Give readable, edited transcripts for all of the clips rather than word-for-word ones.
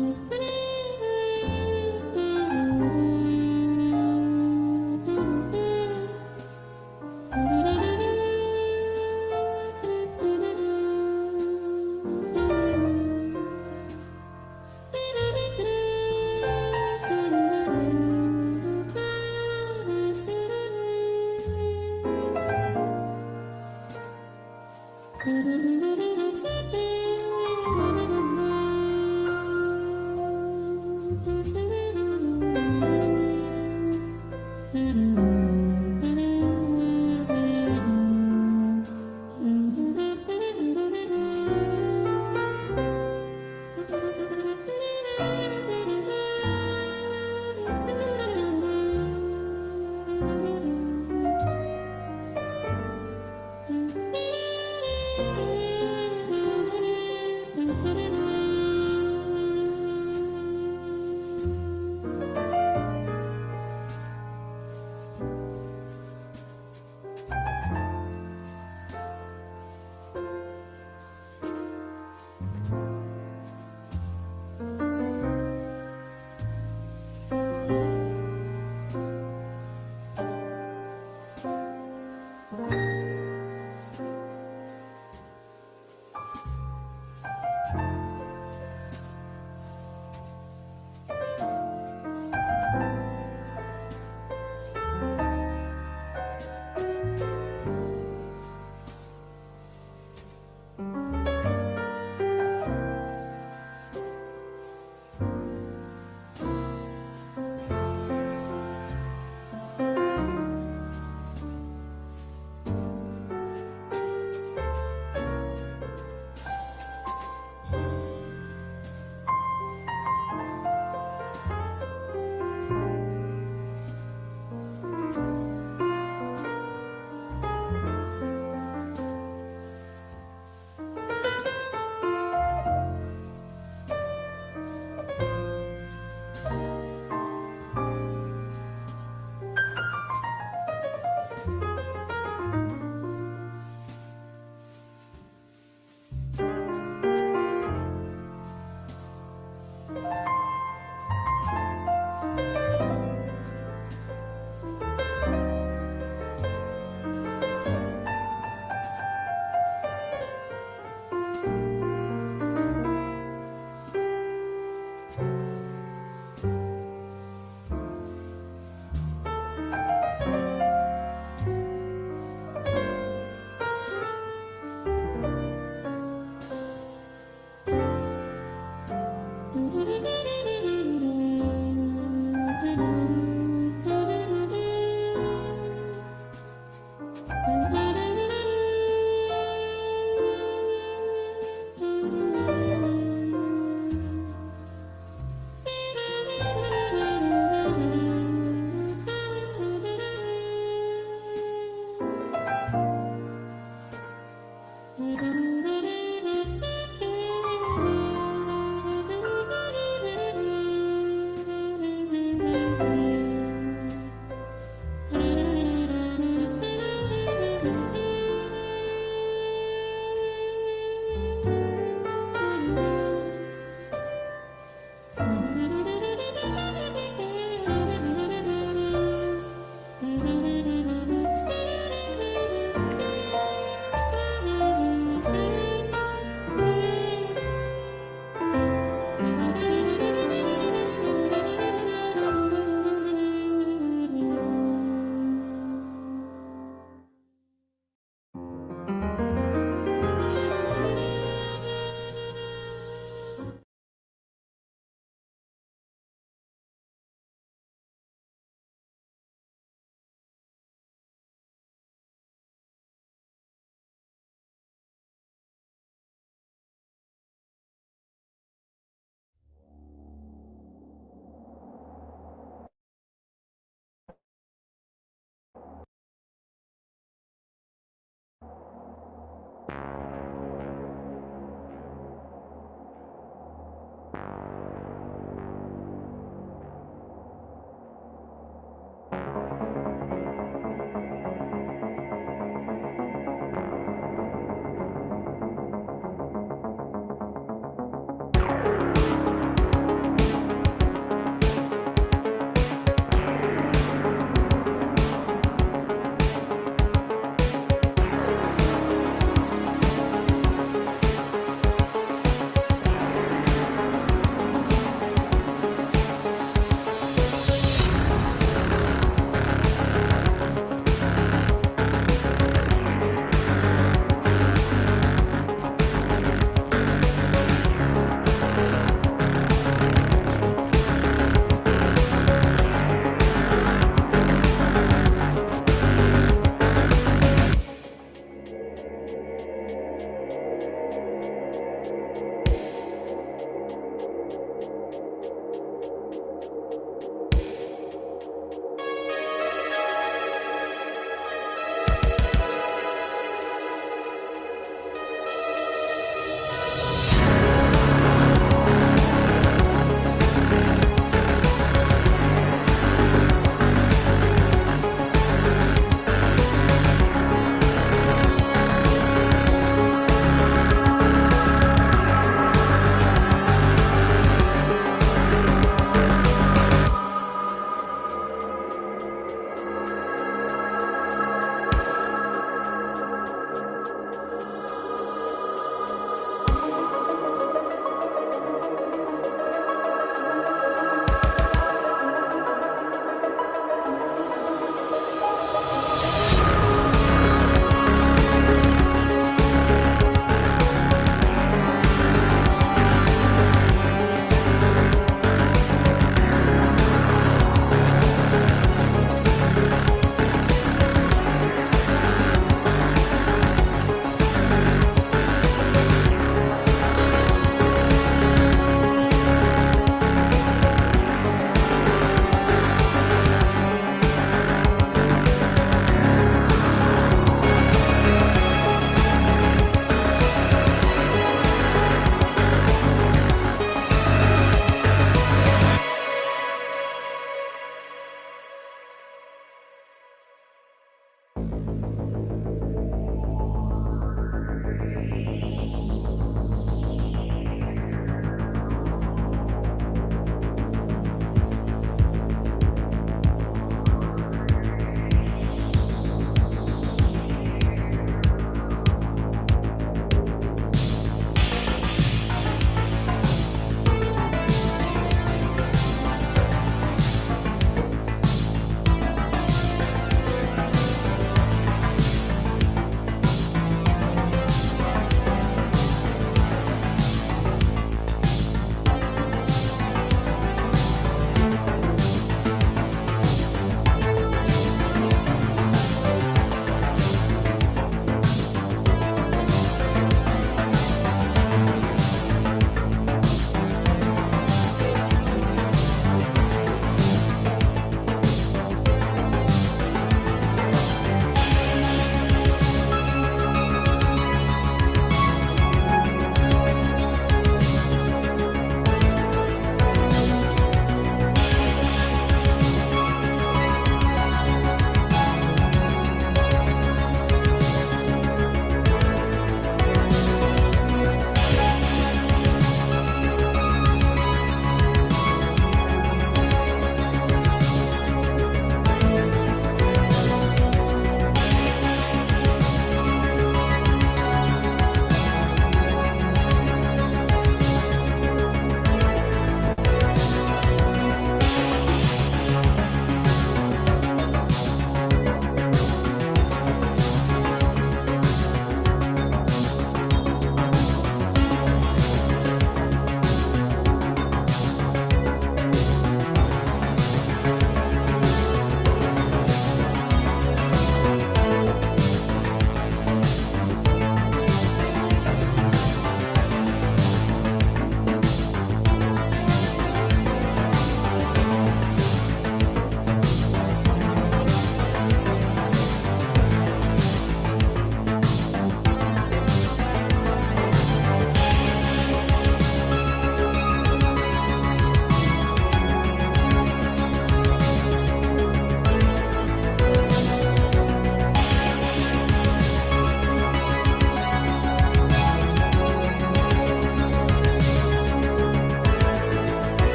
Thank you.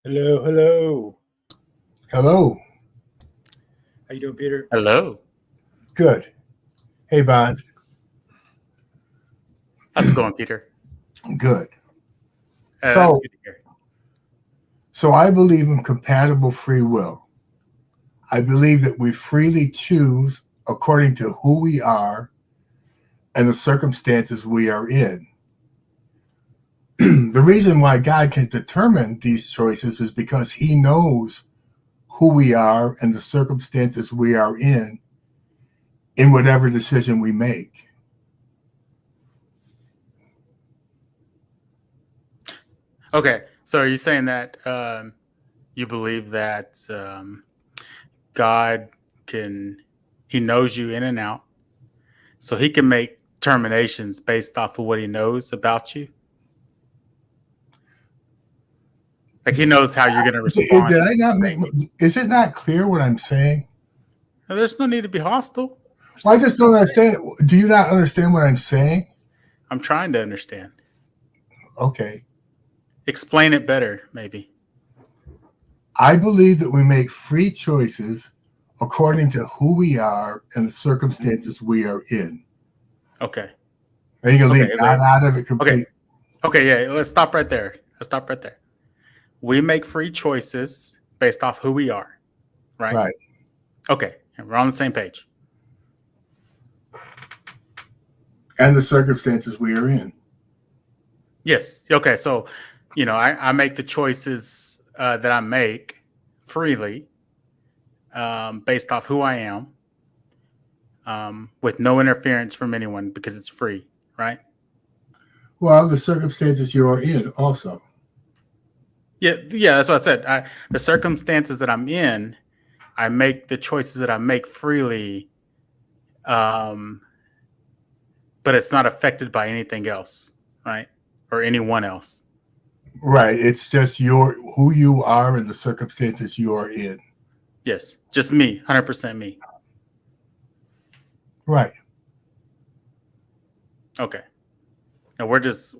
Hello, hello. Hello. How you doing, Peter? Hello. Good. Hey, Bond. How's it going, Peter? Good. That's So, good to hear. so I believe in compatible free will. I believe that we freely choose according to who we are and the circumstances we are in. The reason why God can determine these choices is because He knows who we are and the circumstances we are in whatever decision we make. Okay, so are you saying that you believe that God He knows you in and out, so He can make determinations based off of what He knows about you? Like He knows how you're going to respond. Did I not make? Is it not clear what I'm saying? There's no need to be hostile. Well, I just don't understand. Do you not understand what I'm saying? I'm trying to understand. Okay. Explain it better, maybe. I believe that we make free choices according to who we are and the circumstances we are in. Okay. Are you going to leave Okay, God wait. out of it completely? Okay, yeah, let's stop right there. We make free choices based off who we are, right? Right. Okay, and we're on the same page. And the circumstances we are in. Yes. Okay, so, I make the choices that I make freely based off who I am with no interference from anyone because it's free, right? Well, the circumstances you are in also. Yeah, that's what I said. The circumstances that I'm in, I make the choices that I make freely, but it's not affected by anything else, right? Or anyone else. Right. It's just who you are and the circumstances you are in. Yes, just me, 100% me. Right. Okay. Now, where does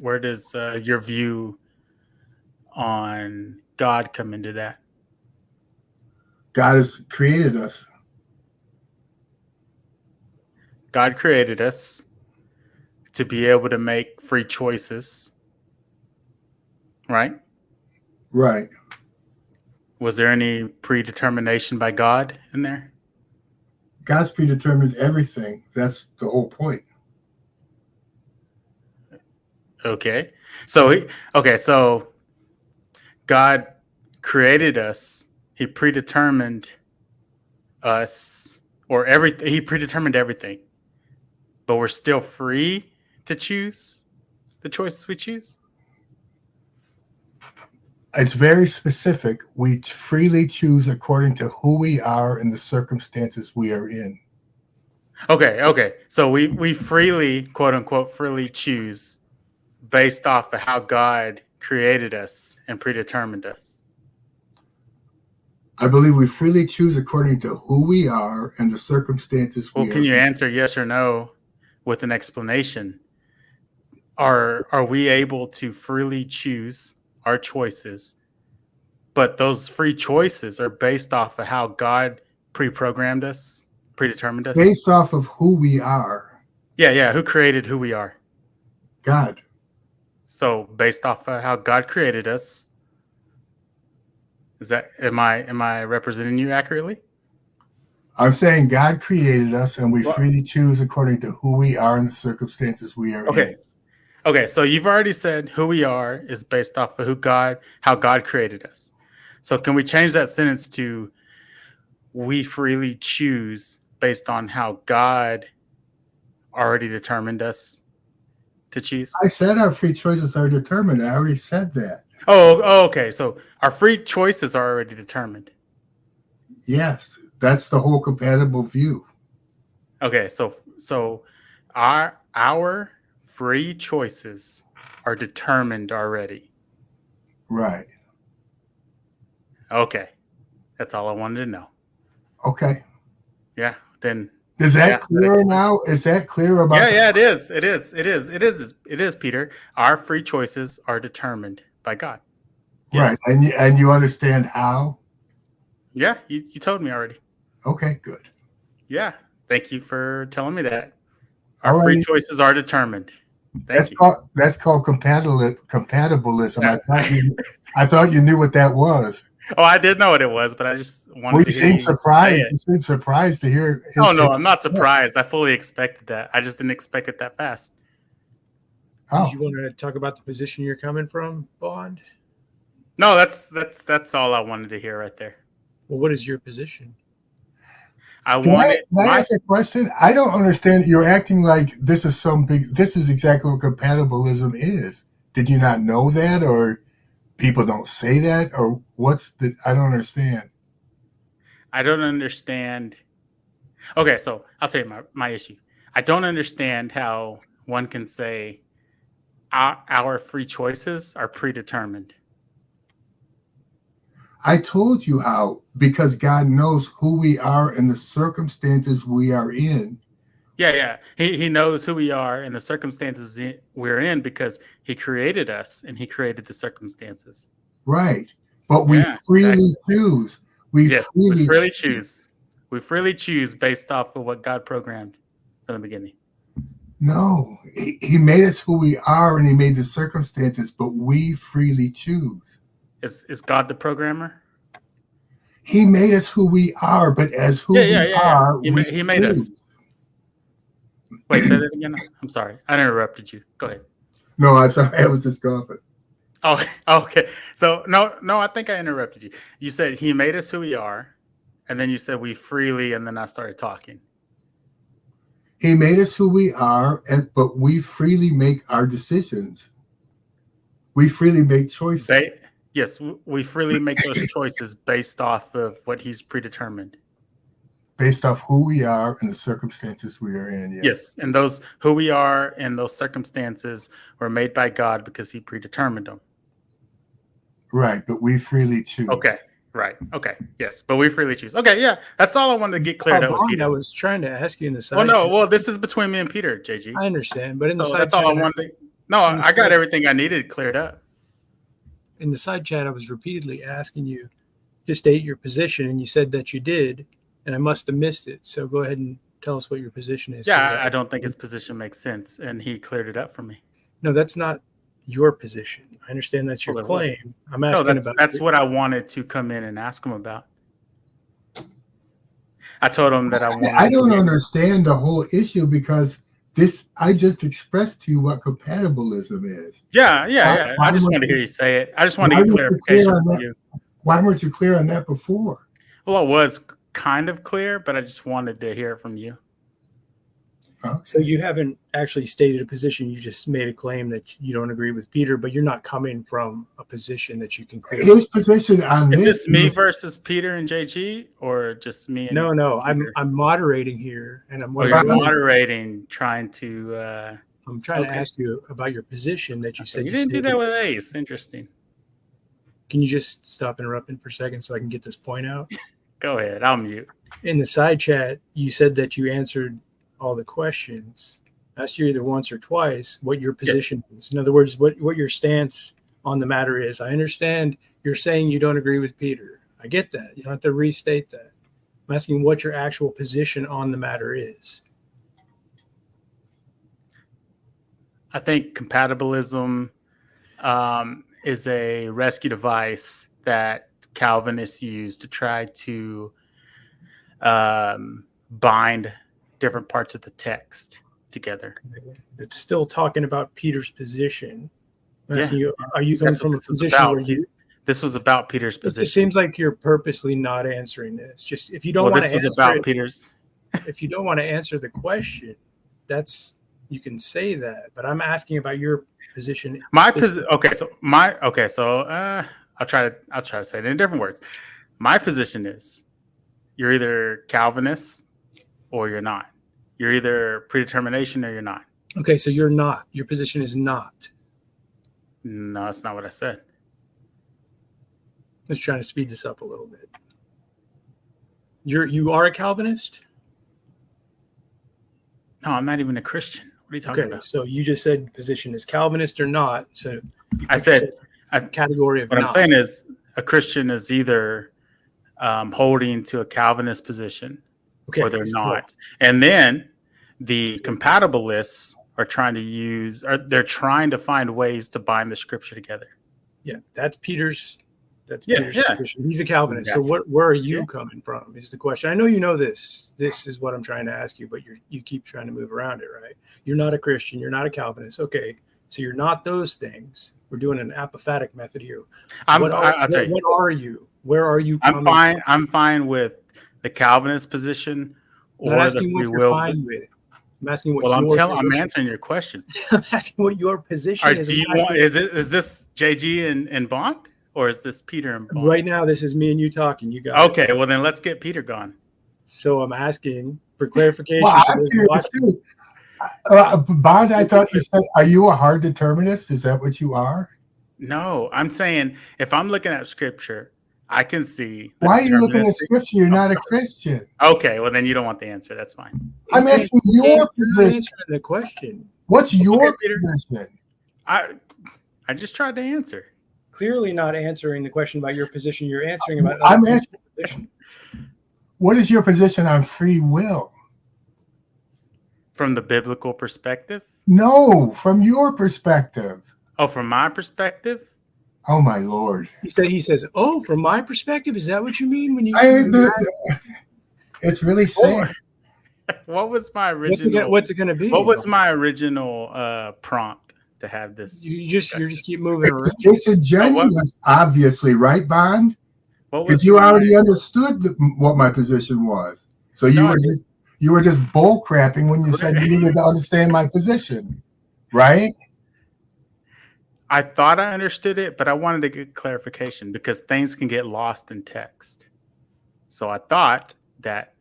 your view on God come into that? God has created us. God created us to be able to make free choices, right? Right. Was there any predetermination by God in there? God's predetermined everything. That's the whole point. Okay. So God created us. He predetermined us or everything. He predetermined everything, but we're still free to choose the choices we choose. It's very specific. We freely choose according to who we are and the circumstances we are in. Okay. So we freely, quote unquote, freely choose based off of how God created us and predetermined us. I believe we freely choose according to who we are and the circumstances Well, we are can you in. answer yes or no with an explanation? Are we able to freely choose our choices, but those free choices are based off of how God pre-programmed us, predetermined us? Based off of who we are. Yeah. Who created who we are? God. So based off of how God created us, am I representing you accurately? I'm saying God created us and we freely choose according to who we are and the circumstances we are in. Okay, so you've already said who we are is based off of how God created us. So can we change that sentence to we freely choose based on how God already determined us to choose? I said our free choices are determined. I already said that. Oh, okay. So our free choices are already determined. Yes, that's the whole compatible view. Okay, so our free choices are determined already. Right. Okay. That's all I wanted to know. Okay. Yeah, then is that clear now? Is that clear about Yeah, it is. It is, Peter. Our free choices are determined by God. Yes. Right. And you understand how? Yeah, you told me already. Okay, good. Yeah. Thank you for telling me that. All Our free right. choices are determined. Thank you. That's called compatibilism. Yeah. I thought you knew what that was. Oh, I did know what it was, but I just Well, wanted to hear you say it. You seem surprised to hear Oh no, I'm not surprised. I fully expected that. I just didn't expect it that fast. Oh, Did you want to talk about the position you're coming from, Bond? No, that's all I wanted to hear right there. Well, what is your position? I can wanted I my ask a question? I don't understand. You're acting like this is this is exactly what compatibilism is. Did you not know that, or people don't say that, or I don't understand. I don't understand. Okay, so I'll tell you my issue. I don't understand how one can say our free choices are predetermined. I told you how, because God knows who we are and the circumstances we are in. Yeah. He knows who we are and the circumstances we're in because he created us and he created the circumstances. Right. But we Yeah, freely exactly. choose. We freely choose. We freely choose based off of what God programmed from the beginning. No, he made us who we are and he made the circumstances, but we freely choose. Is God the programmer? He made us who we are, but as who we are, He made us. Wait, say that again. I'm sorry. I interrupted you. Go ahead. No, I'm sorry. I was just coughing. Oh, okay. So no, I think I interrupted you. You said he made us who we are, and then you said we freely, and then I started talking. He made us who we are, but we freely make our decisions. We freely make choices. Yes, we freely make those choices based off of what he's predetermined. Based off who we are and the circumstances we are in. Yes, and those who we are and those circumstances were made by God because he predetermined them. Right, but we freely choose. Okay, right. Okay, yes, but we freely choose. Okay, yeah, that's all I wanted to get cleared up with Peter. I was trying to ask you in the side. Well, this is between me and Peter, JG. I understand, but in the side that's all I wanted to. No, I got everything I needed cleared up. In the side chat, I was repeatedly asking you to state your position, and you said that you did, and I must have missed it. So go ahead and tell us what your position is. Yeah, I don't think his position makes sense, and he cleared it up for me. No, that's not your position. I understand that's your claim. I'm asking about. That's what I wanted to come in and ask him about. I told him that I wanted. I don't understand the whole issue because I just expressed to you what compatibilism is. Yeah. I just wanted to hear you say it. I just wanted to get clarification from you. Why weren't you clear on that before? Well, it was kind of clear, but I just wanted to hear it from you. Okay. So you haven't actually stated a position. You just made a claim that you don't agree with Peter, but you're not coming from a position that you can clear. His position on is this me versus Peter and JG, or just me? And No. I'm moderating here, and I'm moderating, trying to. I'm trying to ask you about your position that you said you didn't do that with Ace. Interesting. Can you just stop interrupting for a second so I can get this point out? Go ahead. I'll mute. In the side chat, you said that you answered all the questions. I asked you either once or twice what your position is. In other words, what your stance on the matter is. I understand you're saying you don't agree with Peter. I get that. You don't have to restate that. I'm asking what your actual position on the matter is. I think compatibilism is a rescue device that Calvinists use to try to bind different parts of the text together. It's still talking about Peter's position. I'm asking you, are you coming from a position where you... This was about Peter's position. It seems like you're purposely not answering this. Just if you don't want to answer about Peter's. If you don't want to answer the question, you can say that. But I'm asking about your position. My position. I'll try to say it in different words. My position is you're either Calvinist or you're not. You're either predetermination or you're not. Okay, so you're not. Your position is not. No, that's not what I said. Let's try to speed this up a little bit. You are a Calvinist? No, I'm not even a Christian. What are you talking about? So you just said position is Calvinist or not. So I said category of What I'm not. saying is a Christian is either holding to a Calvinist position Okay, or they're so- not. And then the compatibilists are trying they're trying to find ways to bind the scripture together. Yeah, that's Peter's. That's Yeah, Peter's yeah. position. He's a Calvinist. So That's- where are you yeah. coming from? Is the question. I know you know this. This is what I'm trying to ask you, but you keep trying to move around it, right? You're not a Christian. You're not a Calvinist. Okay, so you're not those things. We're doing an apophatic method here. I'll tell you. What are you? Where are you? I'm fine. I'm fine with the Calvinist position I'm not or the asking what free you're will. fine with. I'm asking what Well, I'm your I'm position- answering your question. I'm asking what your position is. Do you I'm want? asking- Is this JG and Bonk, or is this Peter and Bonk? right now? This is me and you talking. You got it. Okay, well then let's get Peter gone. So I'm asking for clarification. Well, for I'm those curious watching. too. Bond, I thought you said, are you a hard determinist? Is that what you are? No, I'm saying if I'm looking at scripture, I can see. the Why are you looking at deterministic- scripture? You're not a Christian. Okay, well then you don't want the answer. That's fine. I'm Okay, asking you're your not position. answering the question. What's your Okay, Peter. position? I just tried to answer. Clearly not answering the question about your position. You're answering about I'm other asking- people's position. What is your position on free will? From the biblical perspective? No, from your perspective. Oh, from my perspective? Oh my Lord! He says, "Oh, from my perspective, is that what you mean when you?" It's really sad. What was my original? What's it going to be? What was my original prompt to have this? You just keep moving around. It's disingenuous, obviously, right, Bond? What Because was you my- already understood what my position was. So No, I you were just bull crapping when you said you needed to understand my position, right? I thought I understood it, but I wanted to get clarification because things can get lost in text. So I thought that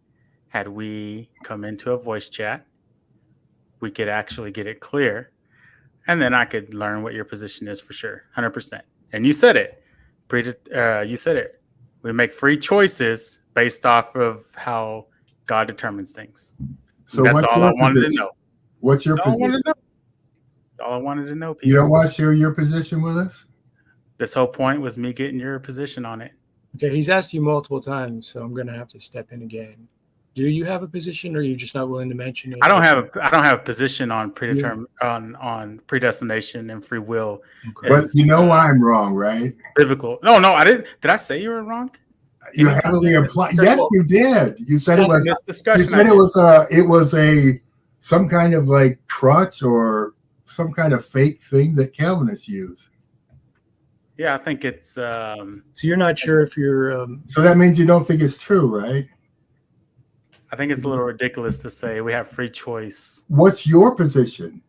had we come into a voice chat, we could actually get it clear, and then I could learn what your position is for sure, 100%. And you said it. You said it. We make free choices based off of how God determines things. So That's what's all your I wanted position? to know. What's your That's all I wanted position? to know. That's all I wanted to know, You Peter. don't want to share your position with us? This whole point was me getting your position on it. Okay, he's asked you multiple times, so I'm going to have to step in again. Do you have a position, or are you just not willing to mention it? I don't have a position on predetermined on predestination and free will. Okay. But you know why I'm wrong, right? Biblical. No, I didn't. Did I say you were wrong? You Anytime heavily you- implied. Yes, you did. You said it was. This You discussion. said it was a some kind of like crutch or some kind of fake thing that Calvinists use. Yeah, I think it's. So you're not sure if you're. So that means you don't think it's true, right? I think it's a little ridiculous to say we have free choice. What's your position?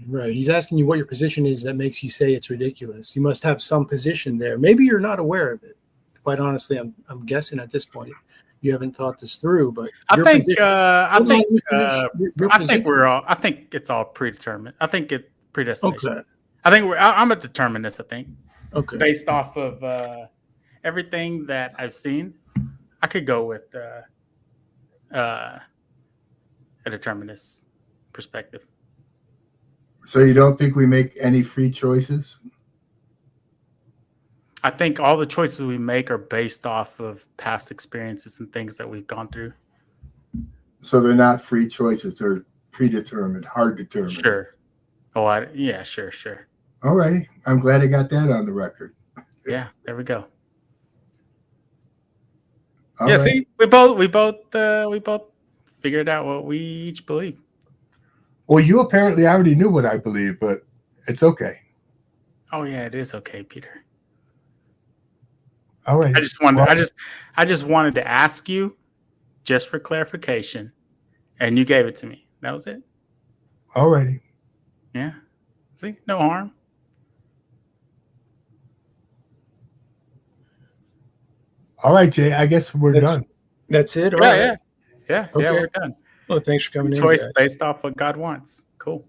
Right. He's asking you what your position is that makes you say it's ridiculous. You must have some position there. Maybe you're not aware of it. Quite honestly, I'm guessing at this point you haven't thought this through. But I your think. position- I think it's all predetermined. I think it's predestination. Okay. I think I'm a determinist. I think Okay. based off of everything that I've seen, I could go with a determinist perspective. So you don't think we make any free choices? I think all the choices we make are based off of past experiences and things that we've gone through. So they're not free choices; they're predetermined, hard determined. Sure. Oh, yeah, sure. All righty. I'm glad I got that on the record. Yeah, there we go. All Yeah, right. see, we both figured out what we each believe. Well, you apparently already knew what I believe, but it's okay. Oh yeah, it is okay, Peter. All right. I just wanted to ask you just for clarification, and you gave it to me. That was it. All righty. Yeah. See, no harm. All right, Jay. I guess we're That's- done. That's it. All Yeah, right. yeah, Okay. we're done. Well, thanks for coming in. Choice guys. based off what God wants. Cool.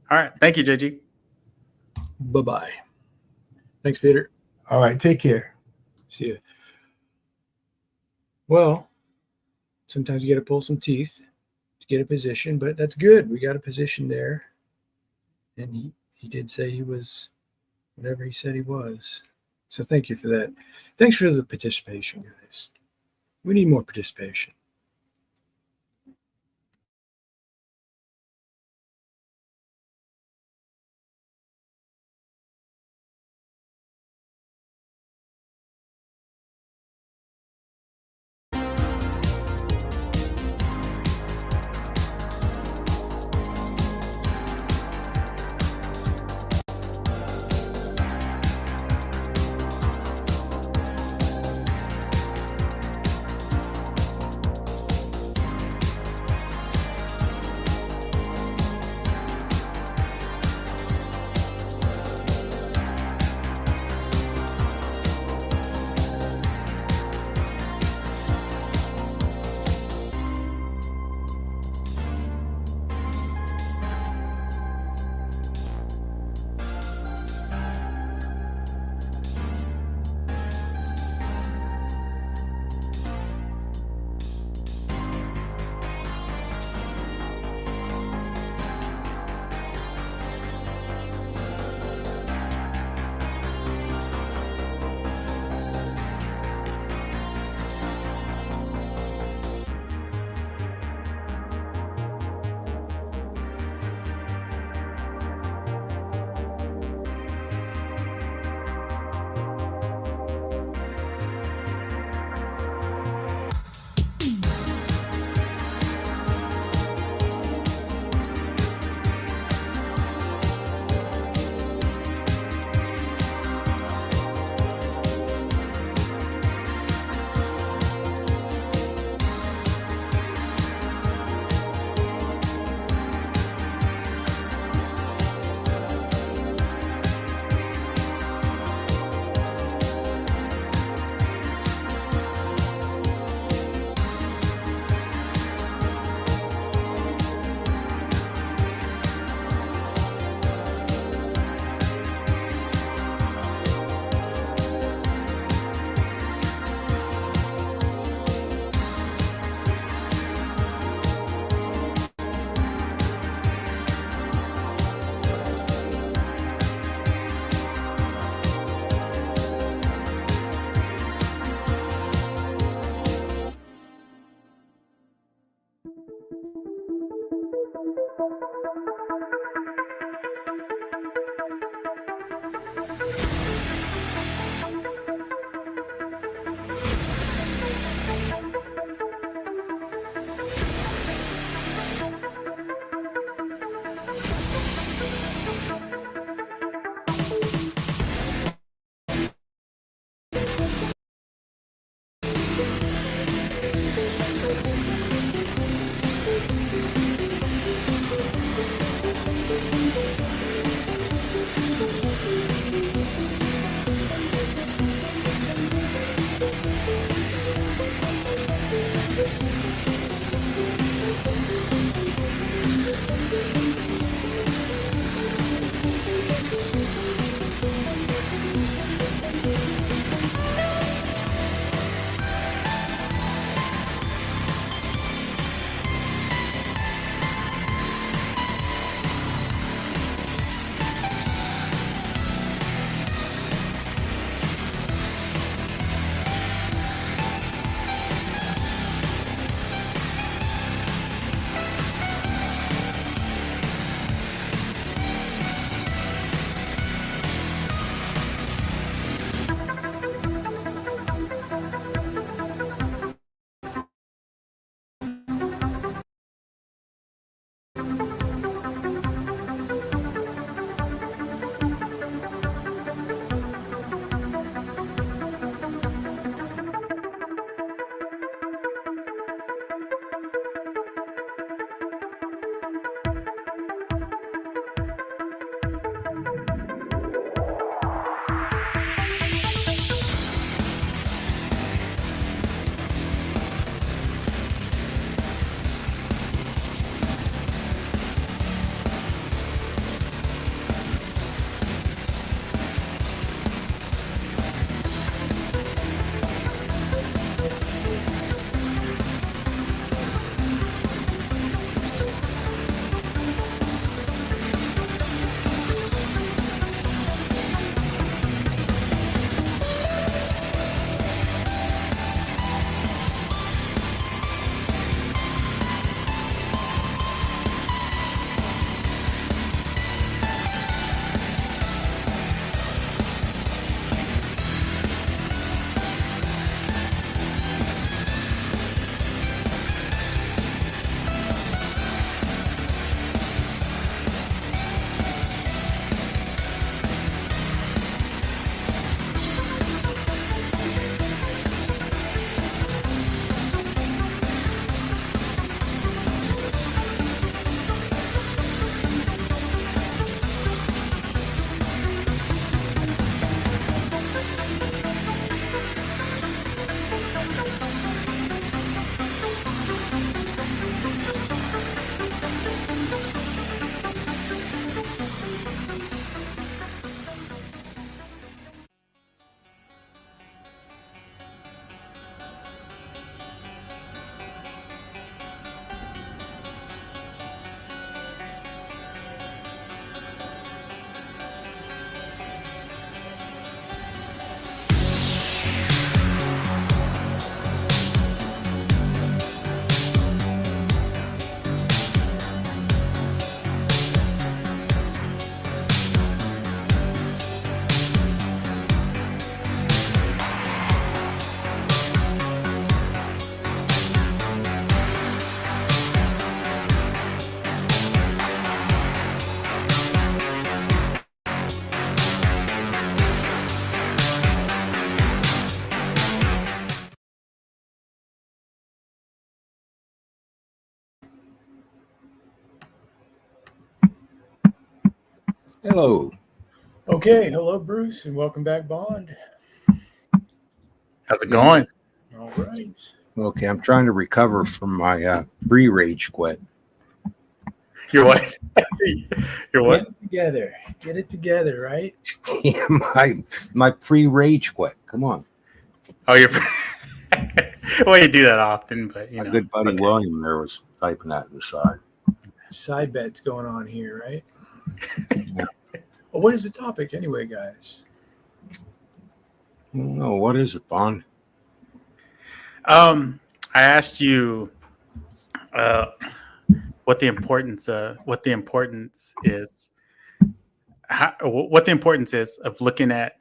All right. Thank you, JG. Bye-bye. Thanks, Peter. All right. Take care. See you. Well, sometimes you got to pull some teeth to get a position, but that's good. We got a position there. And he did say he was whatever he said he was. So thank you for that. Thanks for the participation, guys. We need more participation. Hello. Okay, hello, Bruce, and welcome back, Bond. How's it going? All right. Okay, I'm trying to recover from my rage quit. You're what? You're what? Get it together. Get it together, right? Yeah, my pre-rage quit. Come on. Oh, you're. Well, you do that often, but you My know. good buddy okay. William there was typing that inside. Side bets going on here, right? Yeah. Well, what is the topic anyway, guys? No, what is it, Bond? I asked you what the importance is, what the importance is of looking at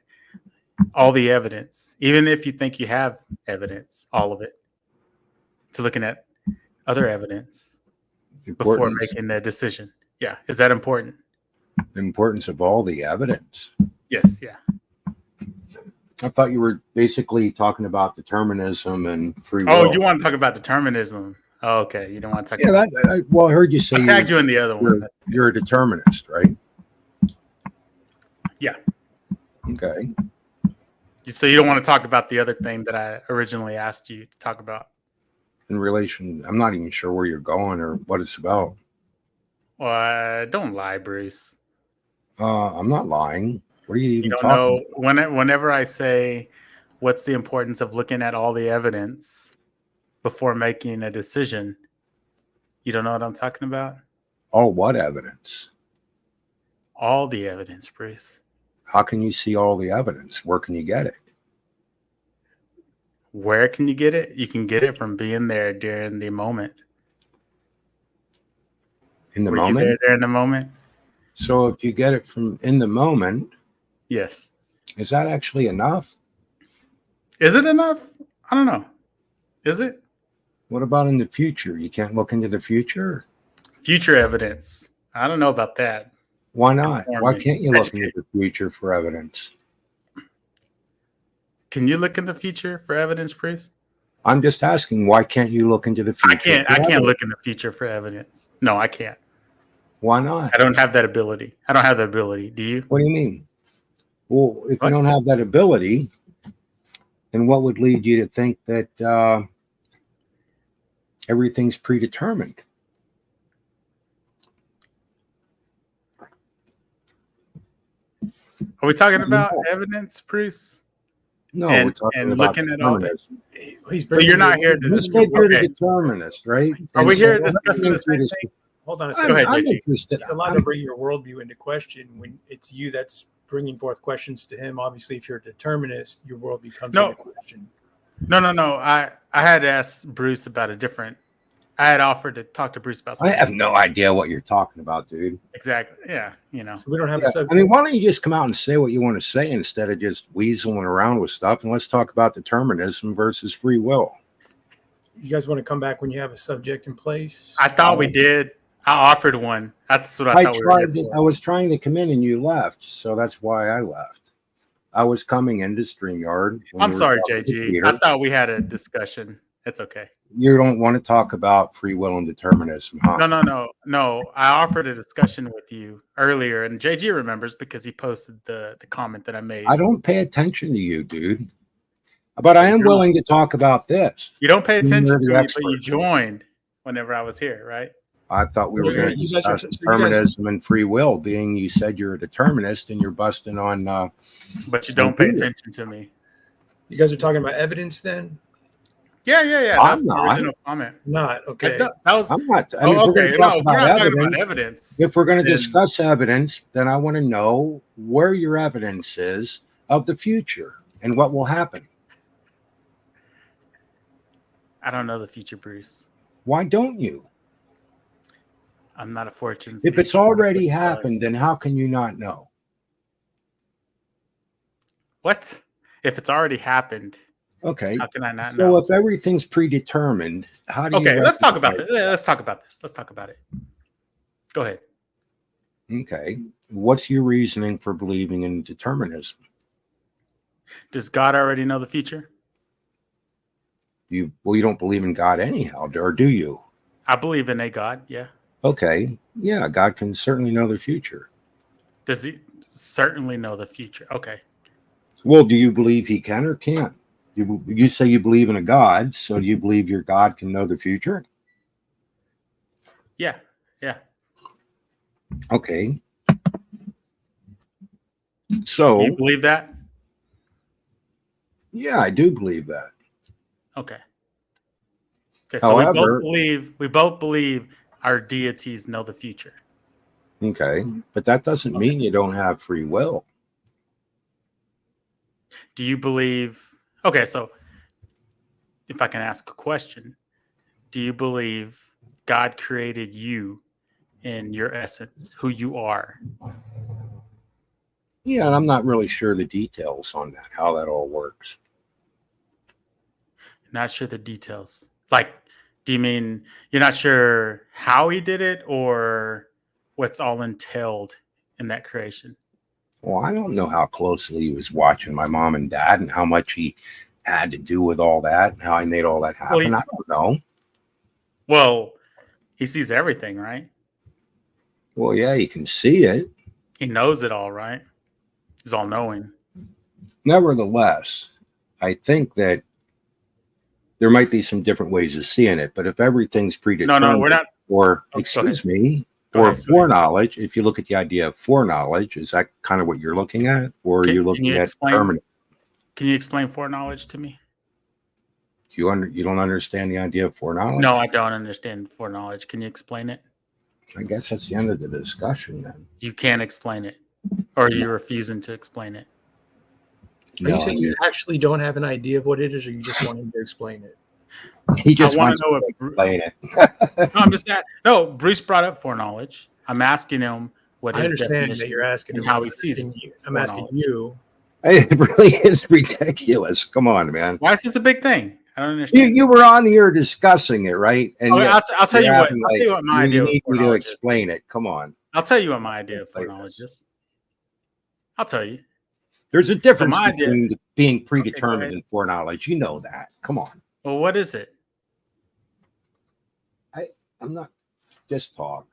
all the evidence, even if you think you have evidence, all of it, to looking at other evidence before Importance, making the decision. Yeah, is that important? the importance of all the evidence. Yes. Yeah. I thought you were basically talking about determinism and free will. Oh, you want to talk about determinism? Oh, okay, you don't want to talk. Yeah, about well, I heard you say I tagged you in the other one. you're a determinist, right? Yeah. Okay. So you don't want to talk about the other thing that I originally asked you to talk about? In relation, I'm not even sure where you're going or what it's about. Well, don't lie, Bruce. I'm not lying. What are you even You don't talking know. Whenever I say, what's the importance of looking at all the evidence before making a decision, you don't know what I'm talking about? All what evidence? All the evidence, Bruce. How can you see all the evidence? Where can you get it? Where can you get it? You can get it from being there during the moment. In the Were moment? you there during the moment? So if you get it from in the moment, Yes. is that actually enough? Is it enough? I don't know. Is it? What about in the future? You can't look into the future? Future evidence. I don't know about that. Why not? Inform Why me. can't you look Educate. into the future for evidence? Can you look in the future for evidence, Bruce? I'm just asking, why can't you look into the future? I for can't evidence? look in the future for evidence. No, I can't. Why not? I don't have that ability. I don't have the ability. Do you? What do you mean? Well, if What? you don't have that ability, then what would lead you to think that everything's predetermined? Are we talking about evidence, Bruce? No, And- we're talking and about looking at all that- determinism. He's So you're not bringing- here to You discuss. said you're Okay. the determinist, right? Are we And here so discussing the I'm same interested- thing? Hold on a I'm, second. Go ahead, I'm JG. interested. He's allowed to bring your worldview into question when it's you that's bringing forth questions to him. Obviously, if you're a determinist, your worldview comes No. into question. No. I had asked Bruce about a different. I had offered to talk to Bruce about I something. have no idea what you're talking about, dude. Exactly. Yeah. You know. So we don't have Yeah, a subject. I mean, why don't you just come out and say what you want to say instead of just weaseling around with stuff? And let's talk about determinism versus free will. You guys want to come back when you have a subject in place? I thought we did. I offered one. That's what I I thought we were here tried. I for. was trying to come in and you left, so that's why I left. I was coming into StreamYard. when I'm you were sorry, talking to JG. Peter. I thought we had a discussion. It's okay. You don't want to talk about free will and determinism, huh? No. I offered a discussion with you earlier, and JG remembers because he posted the comment that I made. I don't pay attention to you, dude. But I am You're- willing to talk about this. You don't pay You're attention the to me, but expert. you joined whenever I was here, right? I thought we were going to You guys are- discuss so you guys- determinism and free will, being you said you're a determinist and you're busting on. But you don't pay Peter. attention to me. You guys are talking about evidence then? Yeah. That's I'm the not. original comment. Not okay. That was. I'm not. I mean, if Oh, we're going okay. to No, talk we're about not talking evidence, about evidence. if we're going to then- discuss evidence, then I want to know where your evidence is of the future and what will happen. I don't know the future, Bruce. Why don't you? I'm not a fortune. If seer. it's already happened, then how can you not know? What? If it's already happened, Okay. how can I not So know? if everything's predetermined, how do you? Okay, let's talk about recognize- this. Let's talk about this. Let's talk about it. Go ahead. Okay. What's your reasoning for believing in determinism? Does God already know the future? You don't believe in God anyhow, or do you? I believe in a God. Yeah. Okay. Yeah, God can certainly know the future. Does he certainly know the future? Okay. Well, do you believe he can or can't? You say you believe in a God, so do you believe your God can know the future? Yeah. Yeah. Okay. Do you So, believe that? yeah, I do believe that. Okay. Okay. So However, we both believe our deities know the future. okay, but that doesn't mean you don't have free will. Do you believe? Okay. So if I can ask a question, do you believe God created you in your essence, who you are? Yeah, and I'm not really sure the details on that, how that all works. Not sure the details. Like, do you mean you're not sure how he did it or what's all entailed in that creation? Well, I don't know how closely he was watching my mom and dad and how much he had to do with all that and how he made all that happen. I don't know. Well, he sees everything, right? Well, yeah, you can see it. He knows it all, right? He's all knowing. Nevertheless, I think that there might be some different ways of seeing it, but if everything's predetermined, No, we're not. or Oh, excuse me, Go or ahead. foreknowledge, if you look at the idea of foreknowledge, is that kind of what you're looking at, or are you Can looking you at explain? determining? Can you explain foreknowledge to me? You don't understand the idea of foreknowledge? No, I don't understand foreknowledge. Can you explain it? I guess that's the end of the discussion then. You can't explain it, or you're refusing to explain it. Are you No, saying you actually don't have an idea of what it is, or you just want him to explain it? he just I want wants to know to if explain it. No, I'm just that. No, Bruce brought up foreknowledge. I'm asking him what I his understand definition that you're asking and him. how he sees I'm asking foreknowledge. you. It really is ridiculous. Come on, man. Why is this a big thing? I don't understand. You were on here discussing it, right? And Okay, yet I'll tell you're you what. having I'll tell you what my you idea of need me to foreknowledge is. explain it. Come on. I'll tell you what my idea of Play foreknowledge is. I'll tell you. There's a difference my idea- between being go predetermined ahead. and foreknowledge. You know that. Come on. Well, what is it? I'm not just talk.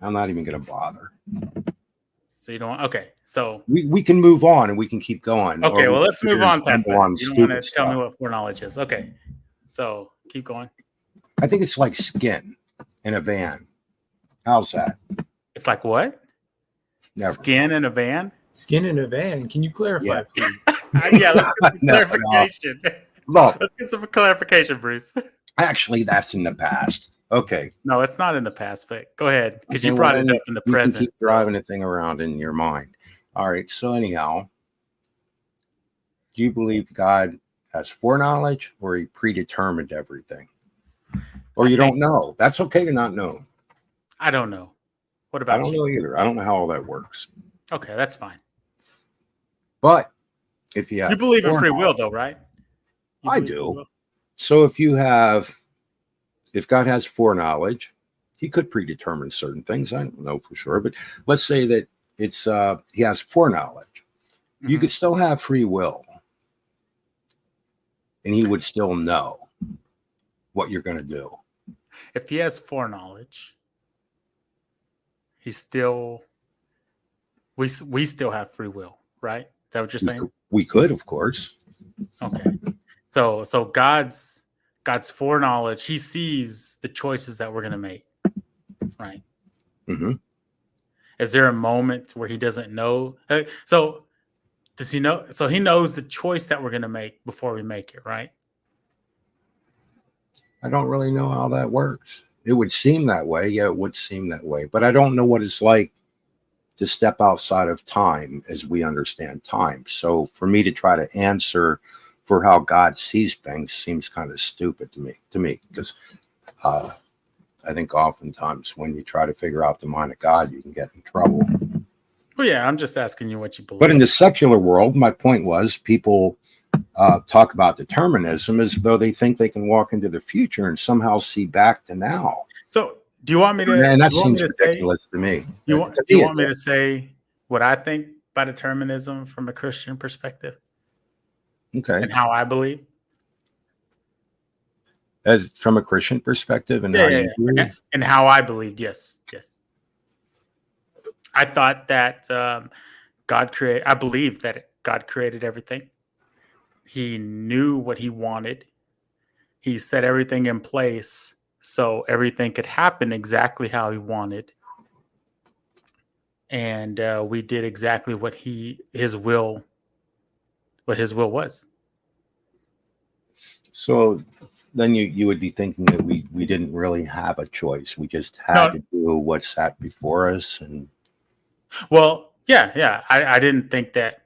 I'm not even going to bother. So you don't. Okay. So We can move on and we can keep going. okay. or Well, we let's can move on past stumble that. on You don't want to stupid tell me stuff. what foreknowledge is. Okay. So keep going. I think it's like skin in a van. How's that? It's like what? Never. Skin in a van? Skin in a van. Can you clarify, Yeah. please? Yeah. Let's get some No, clarification. Look, Let's get some clarification, Bruce. actually, that's in the past. Okay. No, it's not in the past, but go ahead because Okay, you brought well, it up in the you can present. keep driving the thing around in your mind. All right. So anyhow, do you believe God has foreknowledge or he predetermined everything? Or you don't know? That's okay to not know. I don't know. What I about don't you? know either. I don't know how all that works. Okay, that's fine. But if you have You believe in free foreknowledge- will, though, right? You I believe free do. will? So if God has foreknowledge, he could predetermine certain things. I don't know for sure, but let's say that it's he has foreknowledge. You Mhm. could still have free will, and he would still know what you're going to do. If he has foreknowledge, he still we still have free will, right? Is that what you're saying? We could, of course. Okay. So God's foreknowledge, he sees the choices that we're going to make, right? hmm Is there a moment where he doesn't know? So does he know? So he knows the choice that we're going to make before we make it, right? I don't really know how that works. It would seem that way. Yeah, it would seem that way. But I don't know what it's like to step outside of time as we understand time. So for me to try to answer for how God sees things seems kind of stupid to me, because I think oftentimes when you try to figure out the mind of God, you can get in trouble. Well, yeah, I'm just asking you what you believe. But in the secular world, my point was people talk about determinism as though they think they can walk into the future and somehow see back to now. So do you want me to? And that do you want seems me to say? ridiculous to me. Do you want me to say what I think by determinism from a Christian perspective Okay. and how I believe? As from a Christian perspective and how you believe? Okay. And how I believed, yes. I thought that I believe that God created everything. He knew what he wanted. He set everything in place so everything could happen exactly how he wanted. And we did exactly what his will was. So then you would be thinking that we didn't really have a choice. We just had No, to do what sat before us. And well, yeah. I didn't think that.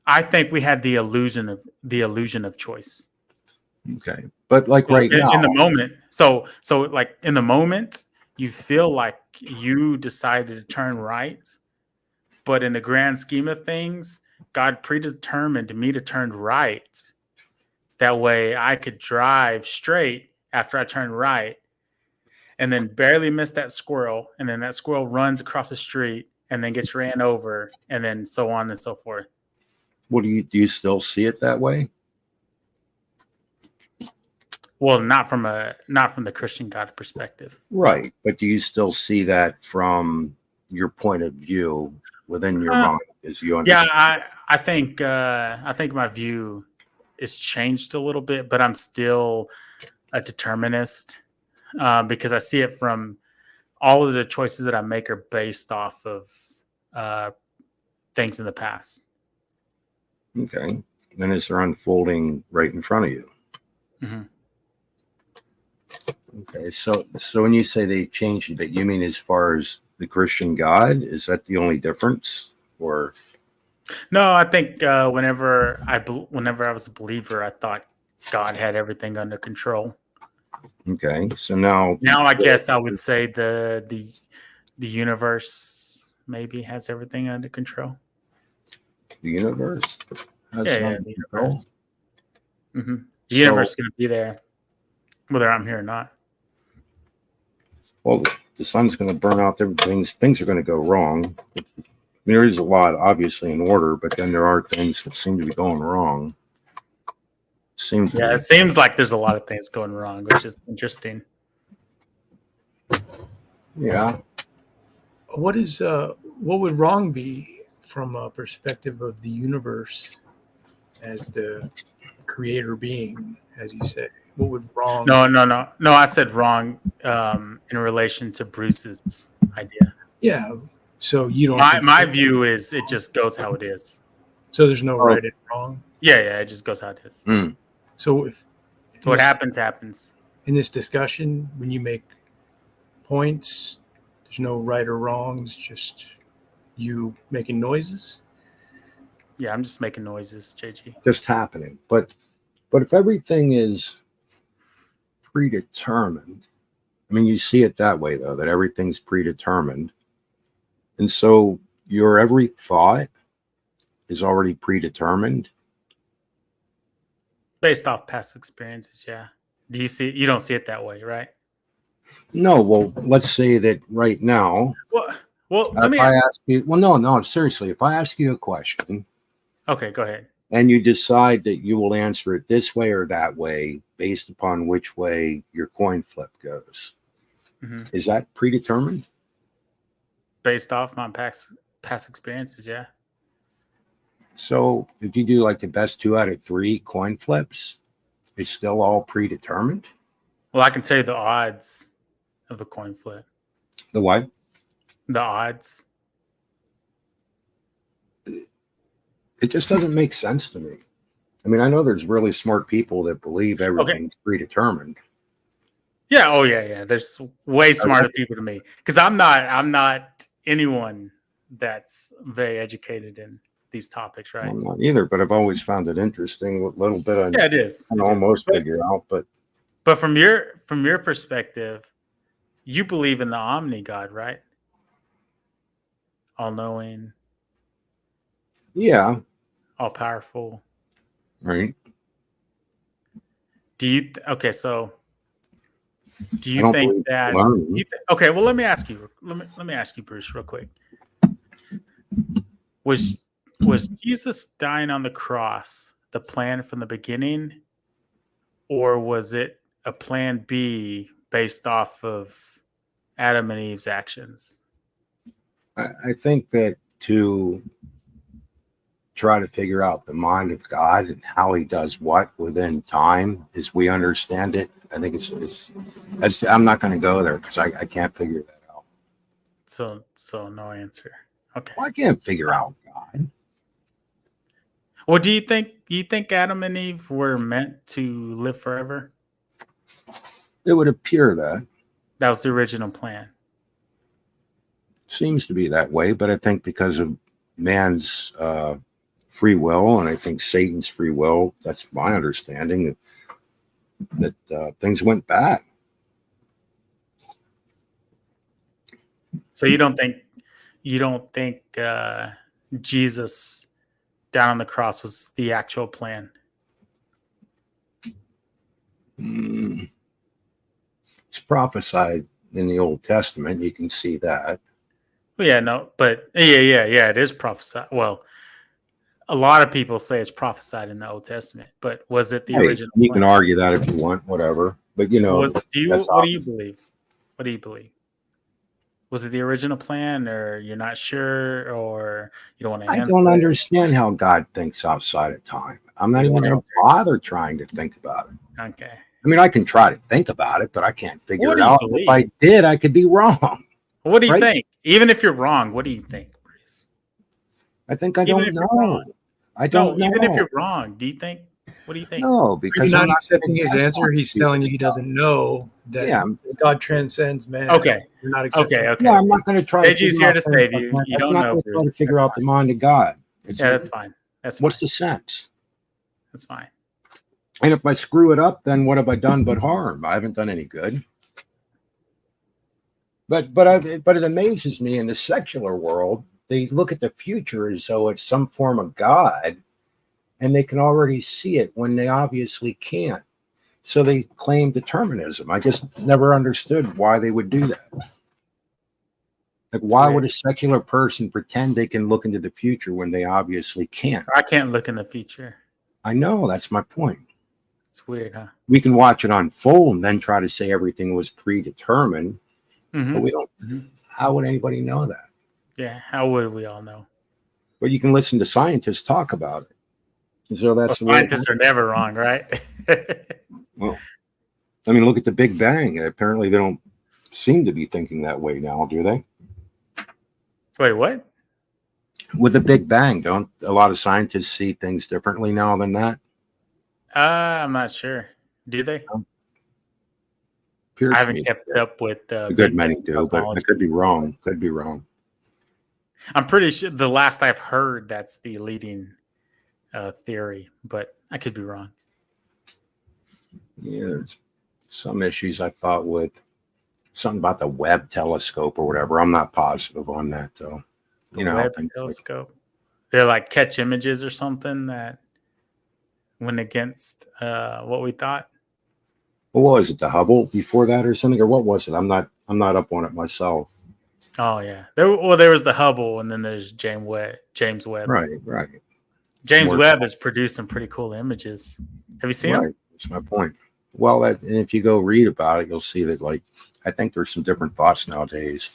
I think we had the illusion of choice. okay, but like Well, right now, in the moment. So like in the moment, you feel like you decided to turn right, but in the grand scheme of things, God predetermined me to turn right. That way I could drive straight after I turned right and then barely miss that squirrel. And then that squirrel runs across the street and then gets ran over and then so on and so forth. what do you still see it that way? Well, not from the Christian God perspective. Right. But do you still see that from your point of view within your Uh, mind as you Yeah, understand? I think my view is changed a little bit, but I'm still a determinist because I see it from all of the choices that I make are based off of uh, things in the past. Okay. Then as they're unfolding right in front of you. hmm Okay. So when you say they changed it, you mean as far as the Christian God? Is that the only difference? Or No, I think whenever I was a believer, I thought God had everything under control. okay. So now Now I guess I would say the universe maybe has everything under control. the universe has Yeah, no the control. universe. hmm The So universe is going to be there, whether I'm here or not. well, the sun's going to burn out. Things are going to go wrong. There is a lot, obviously, in order, but then there are things that seem to be going wrong. Seems to Yeah, be. it seems like there's a lot of things going wrong, which is interesting. Yeah. What would wrong be from a perspective of the universe as the creator being, as you say? What would wrong? No. I said wrong in relation to Bruce's idea. Yeah. So you don't My think view is it just goes how it is. so? There's no Oh. right and wrong. Yeah, it just goes how it is. Mm. So if So what happens. in this discussion, when you make points, there's no right or wrong. It's just you making noises. Yeah, I'm just making noises, JG. Just happening. But if everything is predetermined, I mean, you see it that way though, that everything's predetermined, and so your every thought is already predetermined. Based off past experiences, yeah. You don't see it that way, right? No, well, let's say that right now, Well, let if me. I ask you, well, no, seriously, if I ask you a question Okay, go ahead. and you decide that you will answer it this way or that way based upon which way your coin flip goes, hmm is that predetermined? Based off my past experiences, yeah. So if you do like the best 2 out of 3 coin flips, it's still all predetermined. Well, I can tell you the odds of a coin flip. The what? The odds. It just doesn't make sense to me. I mean, I know there's really smart people that believe everything's predetermined. Yeah. Oh, yeah. There's way smarter people than me because I'm not anyone that's very educated in these topics, right? I'm not either, but I've always found it interesting. What little bit I Yeah, it is. can It is. almost figure out, but But from your perspective, you believe in the Omni God, right? All knowing, yeah, all powerful. right. Okay? So, do I you don't think believe that? learning. Okay. Well, let me ask you. Let me ask you, Bruce, real quick. Was Jesus dying on the cross the plan from the beginning, or was it a plan B based off of Adam and Eve's actions? I think that to try to figure out the mind of God and how he does what within time as we understand it, I think I'm not going to go there because I can't figure that out. So no answer. Okay. Well, I can't figure out God. Well, do you think Adam and Eve were meant to live forever? It would appear that That was the original plan. seems to be that way, but I think because of man's free will, and I think Satan's free will, that's my understanding, that things went bad. So you don't think Jesus down on the cross was the actual plan? It's prophesied in the Old Testament. You can see that. Well, yeah, no, but yeah, it is prophesied. Well, a lot of people say it's prophesied in the Old Testament, but was it the Hey, original you plan? can argue that if you want, whatever. But What do you that's believe? What do you believe? Was it the original plan, or you're not sure, or you don't want to I answer? don't understand how God thinks outside of time. I'm So not you even wanna going to bother trying to think about it. Okay. I mean, I can try to think about it, but I can't figure What it do you out. believe? If I did, I could be wrong. What do you Right? think? Even if you're wrong, what do you think, Bruce? I think I Even don't if you're know. wrong. I don't know. Even if you're wrong, do you think? What do you think? No, Are because you I'm not not accepting gonna his guess answer? what He's people telling you he know. doesn't know that Yeah, God transcends man. Okay. You're not accepting. Okay. yeah, I'm not going to try to Deji's figure here out to things save like you. that. You I'm don't not know, going to try to Bruce. figure That's out the mind of God. Yeah, that's fine. That's fine. What's the sense? That's fine. And if I screw it up, then what have I done but harm? I haven't done any good. But it amazes me in the secular world, they look at the future as though it's some form of God, and they can already see it when they obviously can't. So they claim determinism. I just never understood why they would do that. Like, why weird. would a secular person pretend they can look into the future when they obviously can't? I can't look in the future. I know, that's my point. It's weird, huh? We can watch it unfold and then try to say everything was predetermined, Mm-hmm. but we don't. How would anybody know that? Yeah. How would we all know? But you can listen to scientists talk about it. So that's the way. Scientists are never wrong, right? Well, I mean, look at the Big Bang. Apparently, they don't seem to be thinking that way now, do they? Wait, what? With the Big Bang, don't a lot of scientists see things differently now than that? I'm not sure. Do they? Appears I to haven't me kept up with a good Big many Bang do, but I cosmology. could be wrong. Could be wrong. I'm pretty sure the last I've heard that's the leading theory, but I could be wrong. Yeah, there's some issues I thought with something about the Webb telescope or whatever. I'm not positive on that though. The You know, Webb things like- telescope. They're like catch images or something that went against what we thought. what was it? The Hubble before that or something, or what was it? I'm not up on it myself. Oh yeah, there was the Hubble, and then there's James Webb. Right. James More- Webb is producing pretty cool images. Have you seen them? Right. That's my point. Well, and if you go read about it, you'll see that. Like, I think there's some different thoughts nowadays.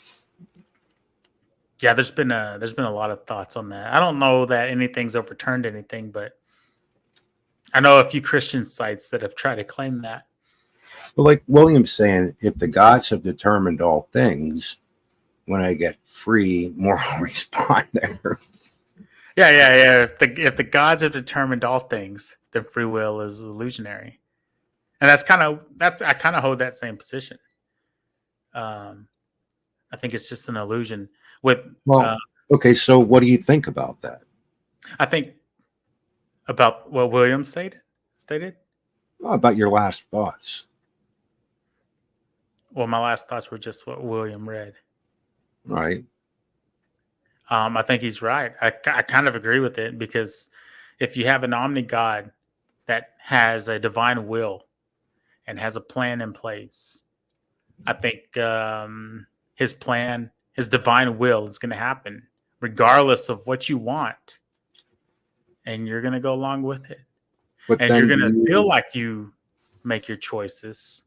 Yeah, there's been a lot of thoughts on that. I don't know that anything's overturned anything, but I know a few Christian sites that have tried to claim that. But like William's saying, if the gods have determined all things, when I get free moral response there. Yeah. If the gods have determined all things, then free will is illusionary, and I kind of hold that same position. I think it's just an illusion. Well, okay, so what do you think about that? I think about what William stated. Well, about your last thoughts. Well, my last thoughts were just what William read. Right. I think he's right. I kind of agree with it, because if you have an omni God that has a divine will and has a plan in place, I think his plan, his divine will is going to happen regardless of what you want. And you're going to go along with it. But And then you're going to feel like you make your choices.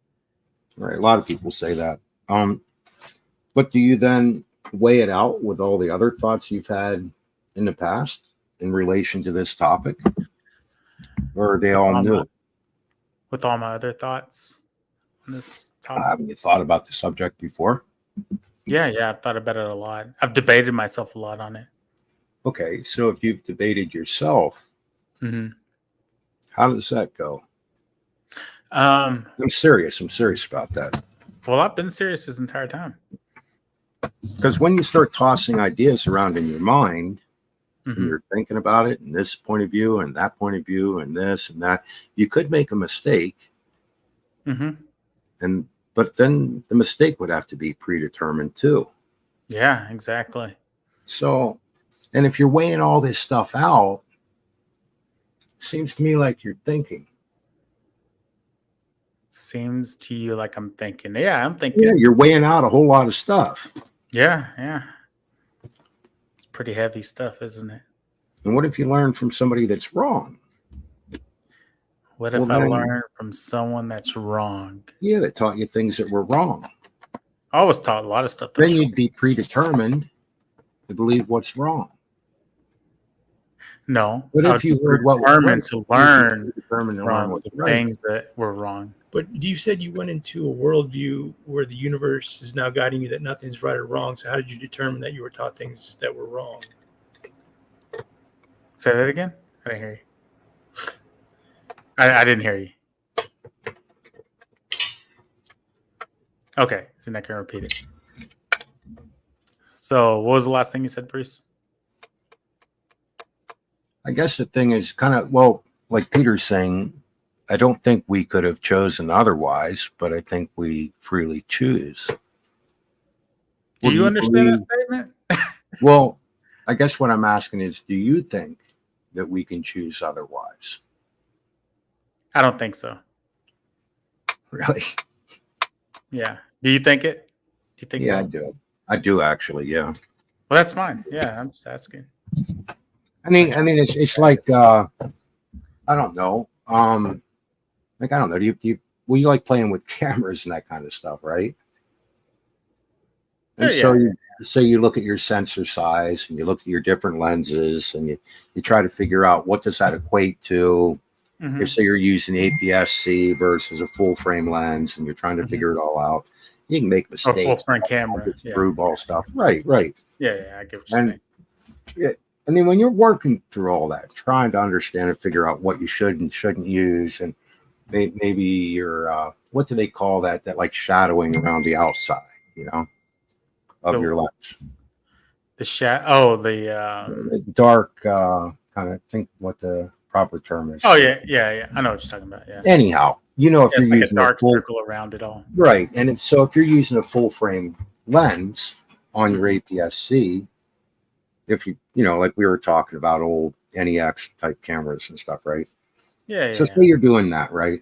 right. A lot of people say that. But do you then weigh it out with all the other thoughts you've had in the past in relation to this topic? Or are they all new? With all my other thoughts on this topic. Haven't you thought about the subject before? Yeah, I've thought about it a lot. I've debated myself a lot on it. Okay, so if you've debated yourself, Mm-hmm. how does that go? Um, I'm serious about that. well, I've been serious this entire time. Because when you start tossing ideas around in your mind, and Mhm. you're thinking about it and this point of view and that point of view and this and that, you could make a mistake. Mhm. But then the mistake would have to be predetermined too. Yeah, exactly. So, and if you're weighing all this stuff out, seems to me like you're thinking. Seems to you like I'm thinking. Yeah, I'm thinking. Yeah, you're weighing out a whole lot of stuff. Yeah. It's pretty heavy stuff, isn't it? And what if you learn from somebody that's wrong? What if Well, I then- learn from someone that's wrong? Yeah, that taught you things that were wrong. I was taught a lot of stuff. Then That's you'd be predetermined to believe what's wrong. no. What I if you heard what was determined right? to learn You'd be determined to learn from what's the right. things that were wrong? But you said you went into a worldview where the universe is now guiding you that nothing's right or wrong. So how did you determine that you were taught things that were wrong? Say that again. I didn't hear you. I didn't hear you. Okay, so now I can repeat it. So, what was the last thing you said, Bruce? I guess the thing is kind of, well, like Peter's saying, I don't think we could have chosen otherwise, but I think we freely choose. Do What you understand that believe? statement? Well, I guess what I'm asking is, do you think that we can choose otherwise? I don't think so. Really? Yeah. Do you think it? Do you think Yeah, so? I do. I do actually. Yeah. Well, that's fine. Yeah, I'm just asking. I mean, it's like I don't know. Like I don't know. Do you well, you like playing with cameras and that kind of stuff, right? And Yeah, so yeah. you look at your sensor size and you look at your different lenses and you try to figure out what does that equate to. Mhm. If say you're using APS-C versus a full frame lens and you're trying to Mhm. figure it all out, you can make Or mistakes. full front camera. Yeah. Screwball stuff. Right. Yeah, I get what you're And saying. I mean, when you're working through all that, trying to understand and figure out what you should and shouldn't use, and maybe your what do they call that? That like shadowing around the outside, of The- your lens. The Dark, kind of think what the proper term is. oh yeah. I know what you're talking about. Yeah. Anyhow, if It's you're like a using dark full, circle around it all. right, and so if you're using a full frame lens on your APS-C, if like we were talking about old NEX type cameras and stuff, right? Yeah. So say you're doing that, right?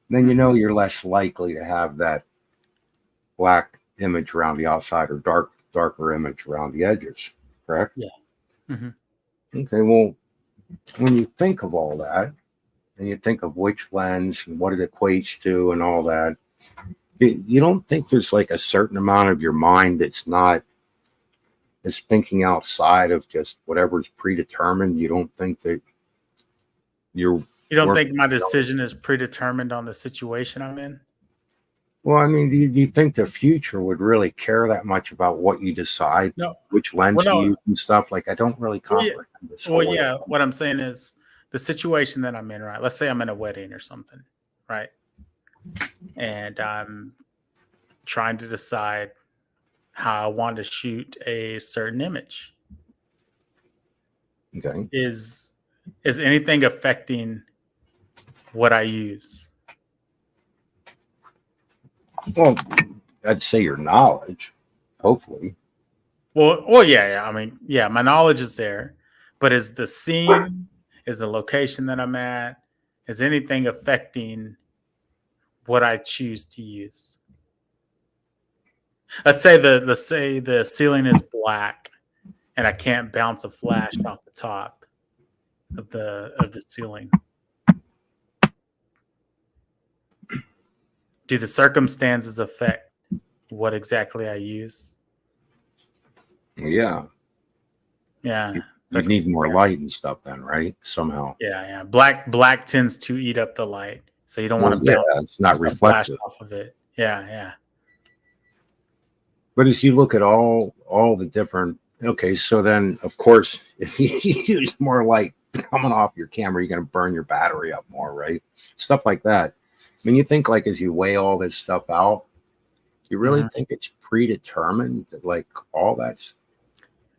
Then you're less likely to have that black image around the outside or darker image around the edges, correct? Yeah. Mhm. Okay, well, when you think of all that, and you think of which lens and what it equates to and all that, you don't think there's like a certain amount of your mind that's thinking outside of just whatever's predetermined. You don't think that You don't work- think my decision is predetermined on the situation I'm in? well, I mean, do you think the future would really care that much about what you decide? No. Which lens Well, no. you use and stuff? Like, I don't really Well, yeah. comprehend this. Well, whole- yeah. What I'm saying is the situation that I'm in, right? Let's say I'm in a wedding or something, right? And I'm trying to decide how I want to shoot a certain image. Okay. Is anything affecting what I use? Well, I'd say your knowledge, hopefully. Well, yeah. I mean, yeah, my knowledge is there, but is the scene, is the location that I'm at, is anything affecting what I choose to use? Let's say the ceiling is black, and I can't bounce a flash off the top of the ceiling. Do the circumstances affect what exactly I use? Yeah. Yeah. You need more light and stuff then, right? Somehow. Yeah. Black tends to eat up the light, so you don't Well, want to yeah, bounce it's not a flash reflective. off of it. Yeah. But as you look at all the different, okay, so then of course, if you use more light coming off your camera, you're going to burn your battery up more, right? Stuff like that. I mean, you think like as you weigh all this stuff out, you really think it's predetermined that like all that's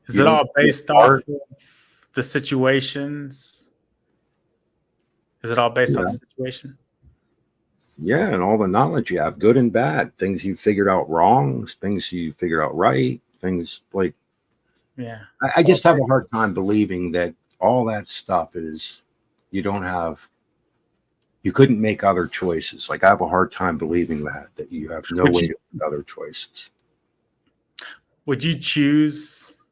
Is it all based off art? of the situations? Is it all based on the situation? Yeah, and all the knowledge you have, good and bad, things you figured out wrong, things you figured out right, things like Yeah. I just have a hard time believing that all that stuff is you couldn't make other choices. Like I have a hard time believing that you have no way to make other choices. Would you choose?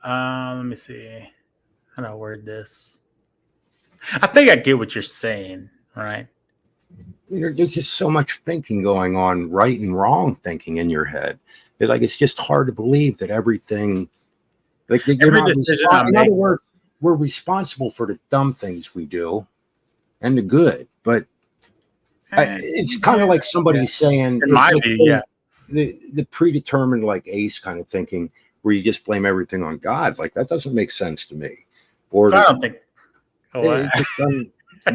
Let me see. How do I word this? I think I get what you're saying, right? There's just so much thinking going on, right and wrong thinking in your head. It's just hard to believe that everything, like you're Every not decision I in make. other words, we're responsible for the dumb things we do and the good. But it's kind of like somebody saying, It might like be, yeah. the predetermined like ace kind of thinking where you just blame everything on God. Like that doesn't make sense to me. Or I don't think.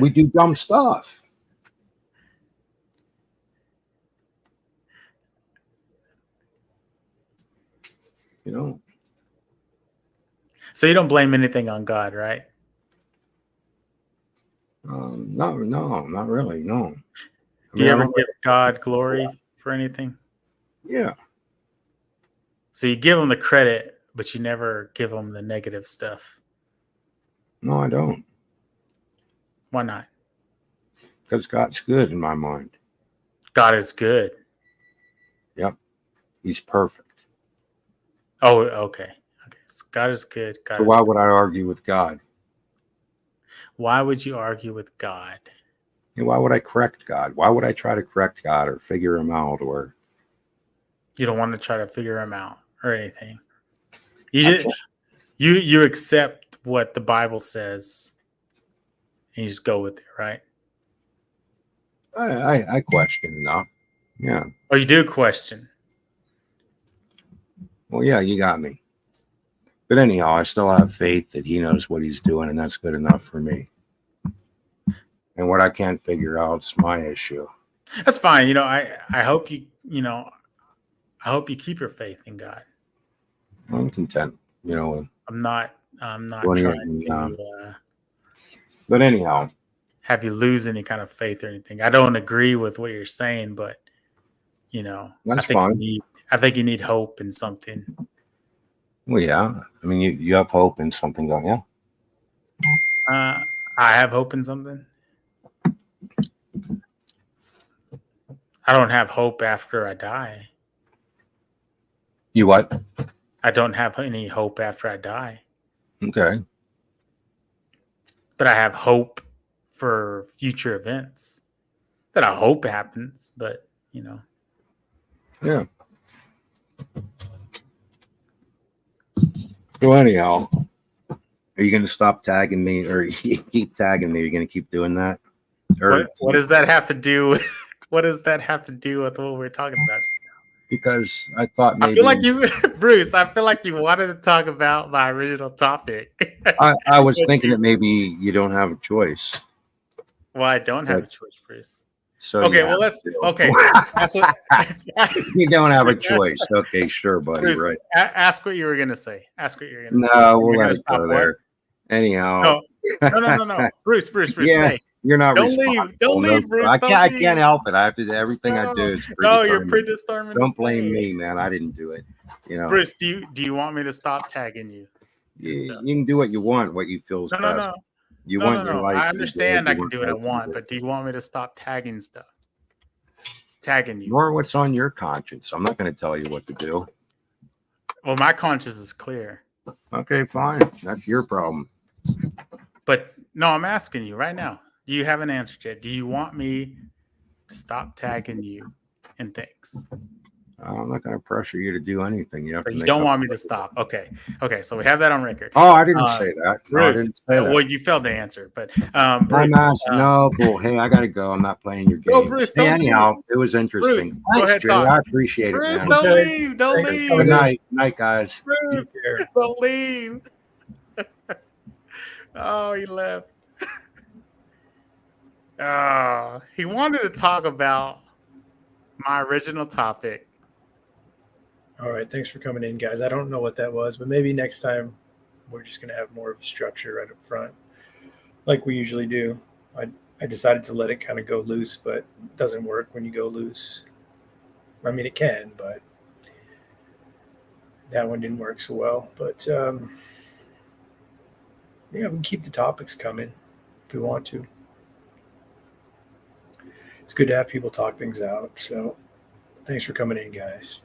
we do dumb stuff. You know. So you don't blame anything on God, right? No, not really. No. Do you ever give God glory for anything? Yeah. So you give him the credit, but you never give him the negative stuff. No, I don't. Why not? Because God's good in my mind. God is good. Yep. He's perfect. Oh, okay. So God is good. So why would I argue with God? Why would you argue with God? Why would I correct God? Why would I try to correct God or figure him out? Or you don't want to try to figure him out or anything. You accept what the Bible says and you just go with it, right? I question enough. Yeah. Oh, you do question. Well, yeah, you got me. But anyhow, I still have faith that he knows what he's doing, and that's good enough for me. And what I can't figure out is my issue. That's fine. I hope I hope you keep your faith in God. I'm content, I'm not trying to but anyhow, have you lose any kind of faith or anything. I don't agree with what you're saying, but that's fine. I think you need hope in something. Well, yeah. I mean, you have hope in something, don't you? I have hope in something. I don't have hope after I die. You what? I don't have any hope after I die. Okay. But I have hope for future events that I hope happens, but Yeah. So anyhow, are you going to stop tagging me, or you keep tagging me? Are you going to keep doing that? Or what does that have to do? What does that have to do with what we're talking about? Because I thought maybe I feel like you, Bruce. I feel like you wanted to talk about my original topic. I was thinking that maybe you don't have a choice. Well, I don't have a choice, Bruce. So okay, well let's. Okay, you don't have a choice. Okay, sure, buddy. Bruce, right. Ask what you were gonna say. Ask what you're gonna say. No, we'll let it go there. Anyhow. No. Bruce. Yeah, hey, you're not. Don't leave, Bruce. I can't help it. I have to. Everything I do is. No, you're predetermined. Don't blame me, man. I didn't do it. Bruce, do you want me to stop tagging you? You can do what you want. What you feel is best. No. You want your life. I understand I can do what I want, but do you want me to stop tagging stuff? Tagging you. Or what's on your conscience. I'm not going to tell you what to do. Well, my conscience is clear. Okay, fine. That's your problem. But no, I'm asking you right now. You haven't answered yet. Do you want me to stop tagging you in things? I'm not going to pressure you to do anything. You have So to you make don't up want me for to it. stop. Okay. Okay. So we have that on record. Oh, I didn't Uh, say that. No, I Bruce, didn't say that. well, you failed to answer, but I'm Bruce, asking. No, bull. Hey, I got to go. I'm not playing your no, game. Bruce, Hey, don't anyhow, it was interesting. Bruce, go Thanks, ahead, Jay. talk. I appreciate it, Bruce, man. don't Okay. leave. Don't Thanks for leave. coming Good in. night. Night, guys. Bruce, Take care. don't leave. Oh, he left. He wanted to talk about my original topic. All right. Thanks for coming in, guys. I don't know what that was, but maybe next time we're just going to have more of a structure right up front, like we usually do. I decided to let it kind of go loose, but it doesn't work when you go loose. I mean, it can, but that one didn't work so well. But yeah, we can keep the topics coming if we want to. It's good to have people talk things out. So thanks for coming in, guys.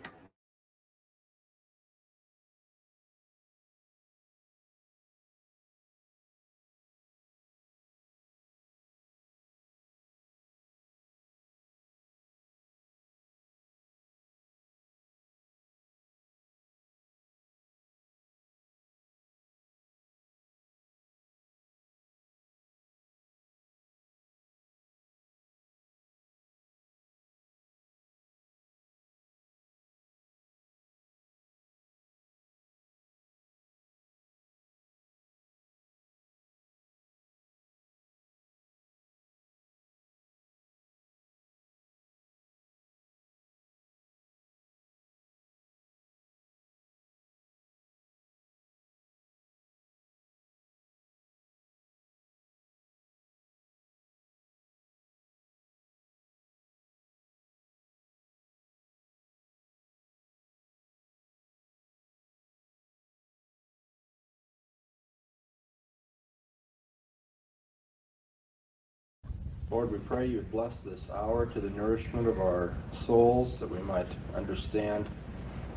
Lord, we pray you would bless this hour to the nourishment of our souls, that we might understand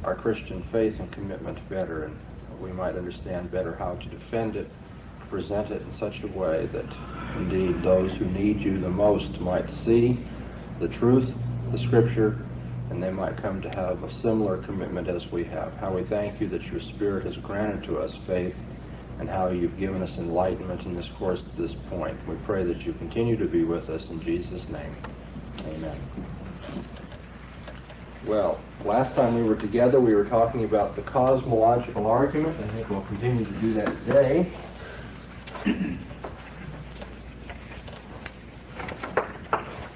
our Christian faith and commitment better, and we might understand better how to defend it, present it in such a way that indeed those who need you the most might see the truth, the Scripture, and they might come to have a similar commitment as we have. How we thank you that your Spirit has granted to us faith, and how you've given us enlightenment in this course to this point. We pray that you continue to be with us in Jesus' name. Amen. Well, last time we were together, we were talking about the cosmological argument. I think we'll continue to do that today.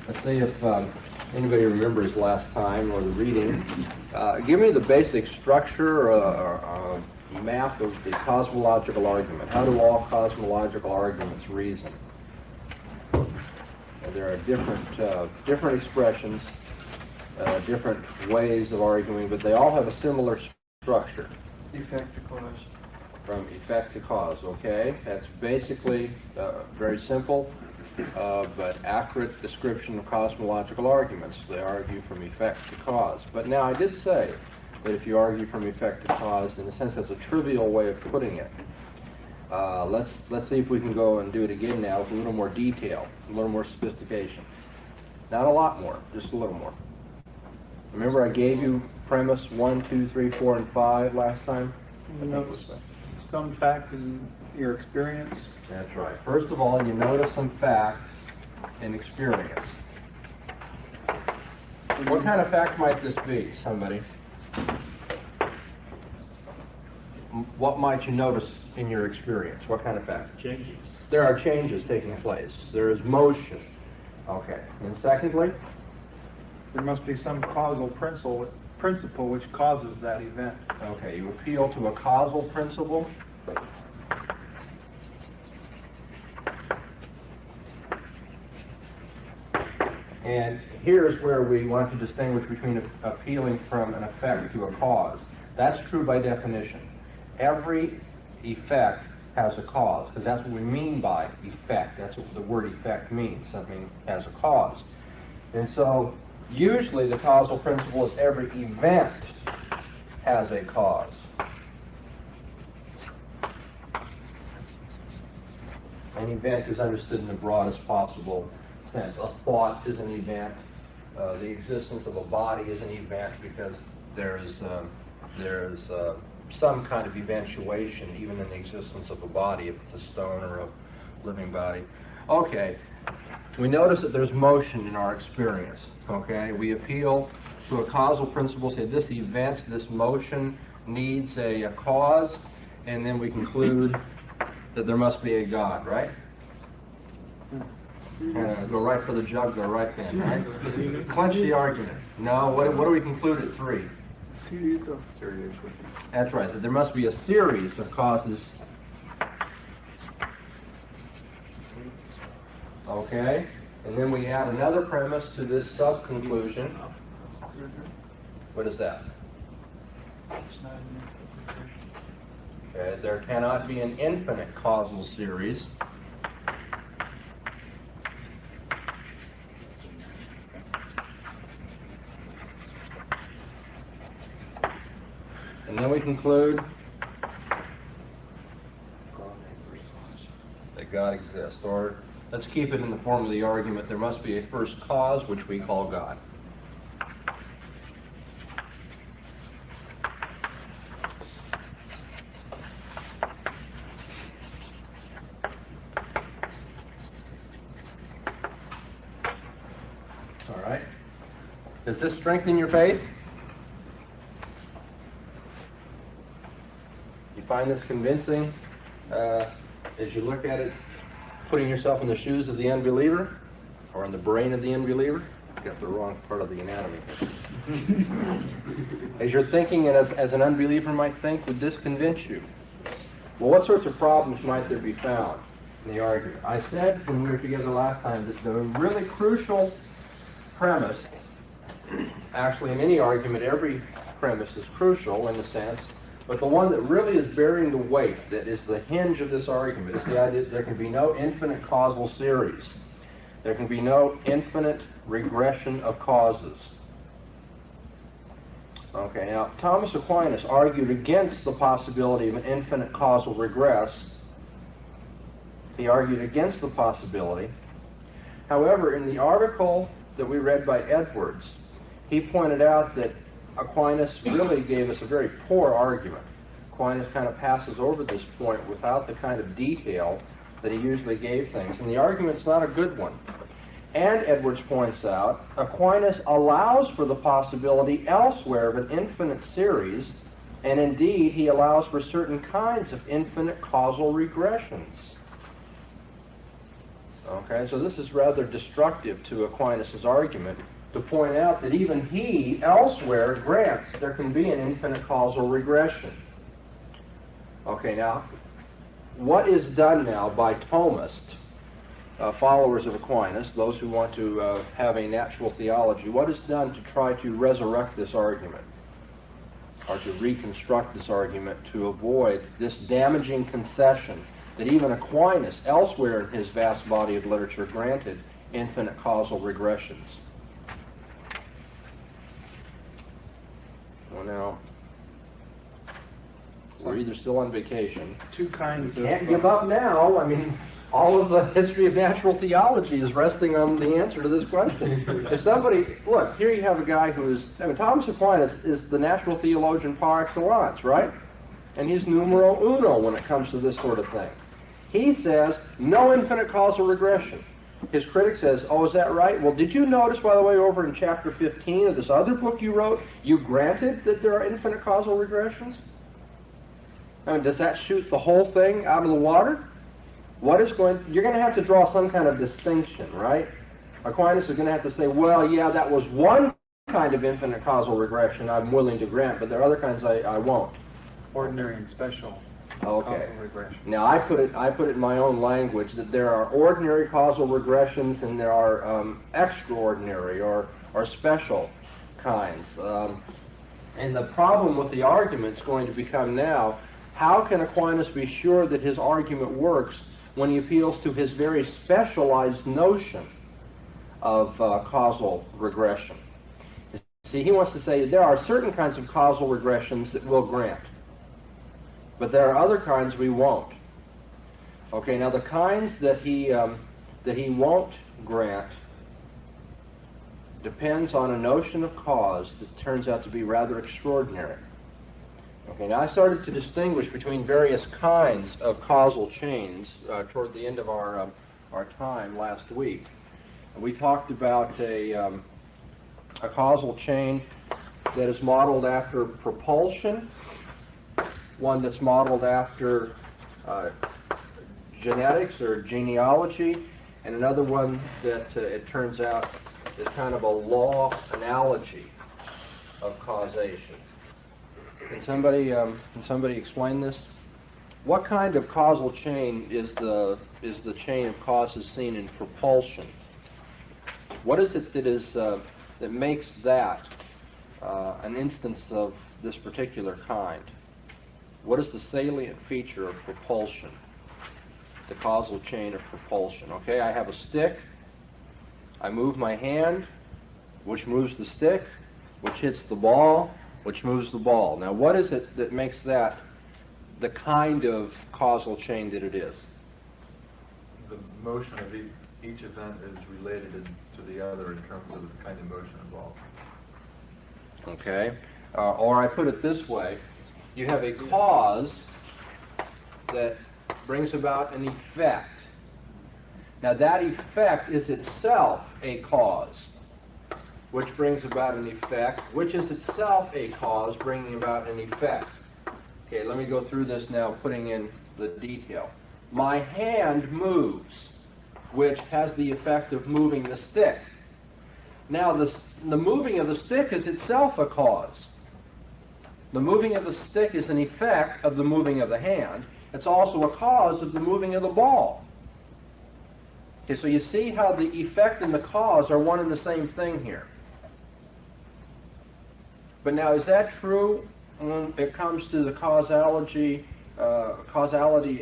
Let's see if anybody remembers last time or the reading. Give me the basic structure or map of the cosmological argument. How do all cosmological arguments reason? There are different expressions, different ways of arguing, but they all have a similar structure. Effect to cause. From effect to cause, okay? That's basically very simple, but accurate description of cosmological arguments. They argue from effect to cause. But now I did say that if you argue from effect to cause, in a sense, that's a trivial way of putting it. Let's see if we can go and do it again now with a little more detail, a little more sophistication. Not a lot more, just a little more. Remember I gave you premise 1, 2, 3, 4, and 5 last time? You notice some fact in your experience. That's right. First of all, you notice some facts in experience. What kind of fact might this be, somebody? What might you notice in your experience? What kind of fact? Changes. There are changes taking place. There is motion. Okay. And secondly? There must be some causal principle which causes that event. Okay, you appeal to a causal principle. And here's where we want to distinguish between appealing from an effect to a cause. That's true by definition. Every effect has a cause, because that's what we mean by effect. That's what the word effect means. Something has a cause. And so usually the causal principle is every event has a cause. An event is understood in the broadest possible sense. A thought is an event. the existence of a body is an event because there's some kind of eventuation even in the existence of a body, if it's a stone or a living body. Okay, we notice that there's motion in our experience. Okay, we appeal to a causal principle, say this event, this motion needs a cause, and then we conclude that there must be a God, right? Go right for the jugular right then, right? Clench the argument. No, what do we conclude at 3? Series of That's right, that there must be a series of causes. Okay, and then we add another premise to this sub-conclusion. What is that? Okay, there cannot be an infinite causal series. And then we conclude that God exists. Or let's keep it in the form of the argument, there must be a first cause, which we call God. All right. Does this strengthen your faith? You find this convincing as you look at it, putting yourself in the shoes of the unbeliever or in the brain of the unbeliever? I got the wrong part of the anatomy. As you're thinking and as an unbeliever might think, would this convince you? Well, what sorts of problems might there be found in the argument? I said when we were together last time that the really crucial premise, actually in any argument every premise is crucial in a sense, but the one that really is bearing the weight, that is the hinge of this argument, is the idea that there can be no infinite causal series. There can be no infinite regression of causes. Okay, now Thomas Aquinas argued against the possibility of an infinite causal regress. He argued against the possibility. However, in the article that we read by Edwards, he pointed out that Aquinas really gave us a very poor argument. Aquinas kind of passes over this point without the kind of detail that he usually gave things, and the argument's not a good one. And Edwards points out, Aquinas allows for the possibility elsewhere of an infinite series, and indeed he allows for certain kinds of infinite causal regressions. Okay, so this is rather destructive to Aquinas' argument, to point out that even he elsewhere grants there can be an infinite causal regression. Okay, now, what is done now by Thomists, followers of Aquinas, those who want to have a natural theology, what is done to try to resurrect this argument, or to reconstruct this argument to avoid this damaging concession that even Aquinas, elsewhere in his vast body of literature, granted infinite causal regressions? Well, now, we're either still on vacation. two kinds of... Can't give up now. I mean, all of the history of natural theology is resting on the answer to this question. If somebody, look, here you have a guy who is, I mean, Thomas Aquinas is the natural theologian par excellence, right? And he's numero uno when it comes to this sort of thing. He says, no infinite causal regression. His critic says, oh, is that right? Well, did you notice, by the way, over in chapter 15 of this other book you wrote, you granted that there are infinite causal regressions? I mean, does that shoot the whole thing out of the water? You're going to have to draw some kind of distinction, right? Aquinas is going to have to say, well, yeah, that was one kind of infinite causal regression I'm willing to grant, but there are other kinds I won't. Ordinary and special Okay. causal regression. Now, I put it in my own language that there are ordinary causal regressions and there are extraordinary or special kinds. And the problem with the argument is going to become now, how can Aquinas be sure that his argument works when he appeals to his very specialized notion of causal regression? See, he wants to say there are certain kinds of causal regressions that we'll grant, but there are other kinds we won't. Okay, now the kinds that he won't grant depends on a notion of cause that turns out to be rather extraordinary. Okay, now I started to distinguish between various kinds of causal chains toward the end of our time last week. We talked about a causal chain that is modeled after propulsion, one that's modeled after genetics or genealogy, and another one that it turns out is kind of a law analogy of causation. Can somebody explain this? What kind of causal chain is the chain of causes seen in propulsion? What is it that makes that an instance of this particular kind? What is the salient feature of propulsion? The causal chain of propulsion. Okay, I have a stick. I move my hand, which moves the stick, which hits the ball, which moves the ball. Now, what is it that makes that the kind of causal chain that it is? The motion of each event is related to the other in terms of the kind of motion involved. Okay, or I put it this way, you have a cause that brings about an effect. Now that effect is itself a cause, which brings about an effect, which is itself a cause bringing about an effect. Okay, let me go through this now, putting in the detail. My hand moves, which has the effect of moving the stick. Now the moving of the stick is itself a cause. The moving of the stick is an effect of the moving of the hand. It's also a cause of the moving of the ball. Okay, so you see how the effect and the cause are one and the same thing here. But now, is that true when it comes to the causality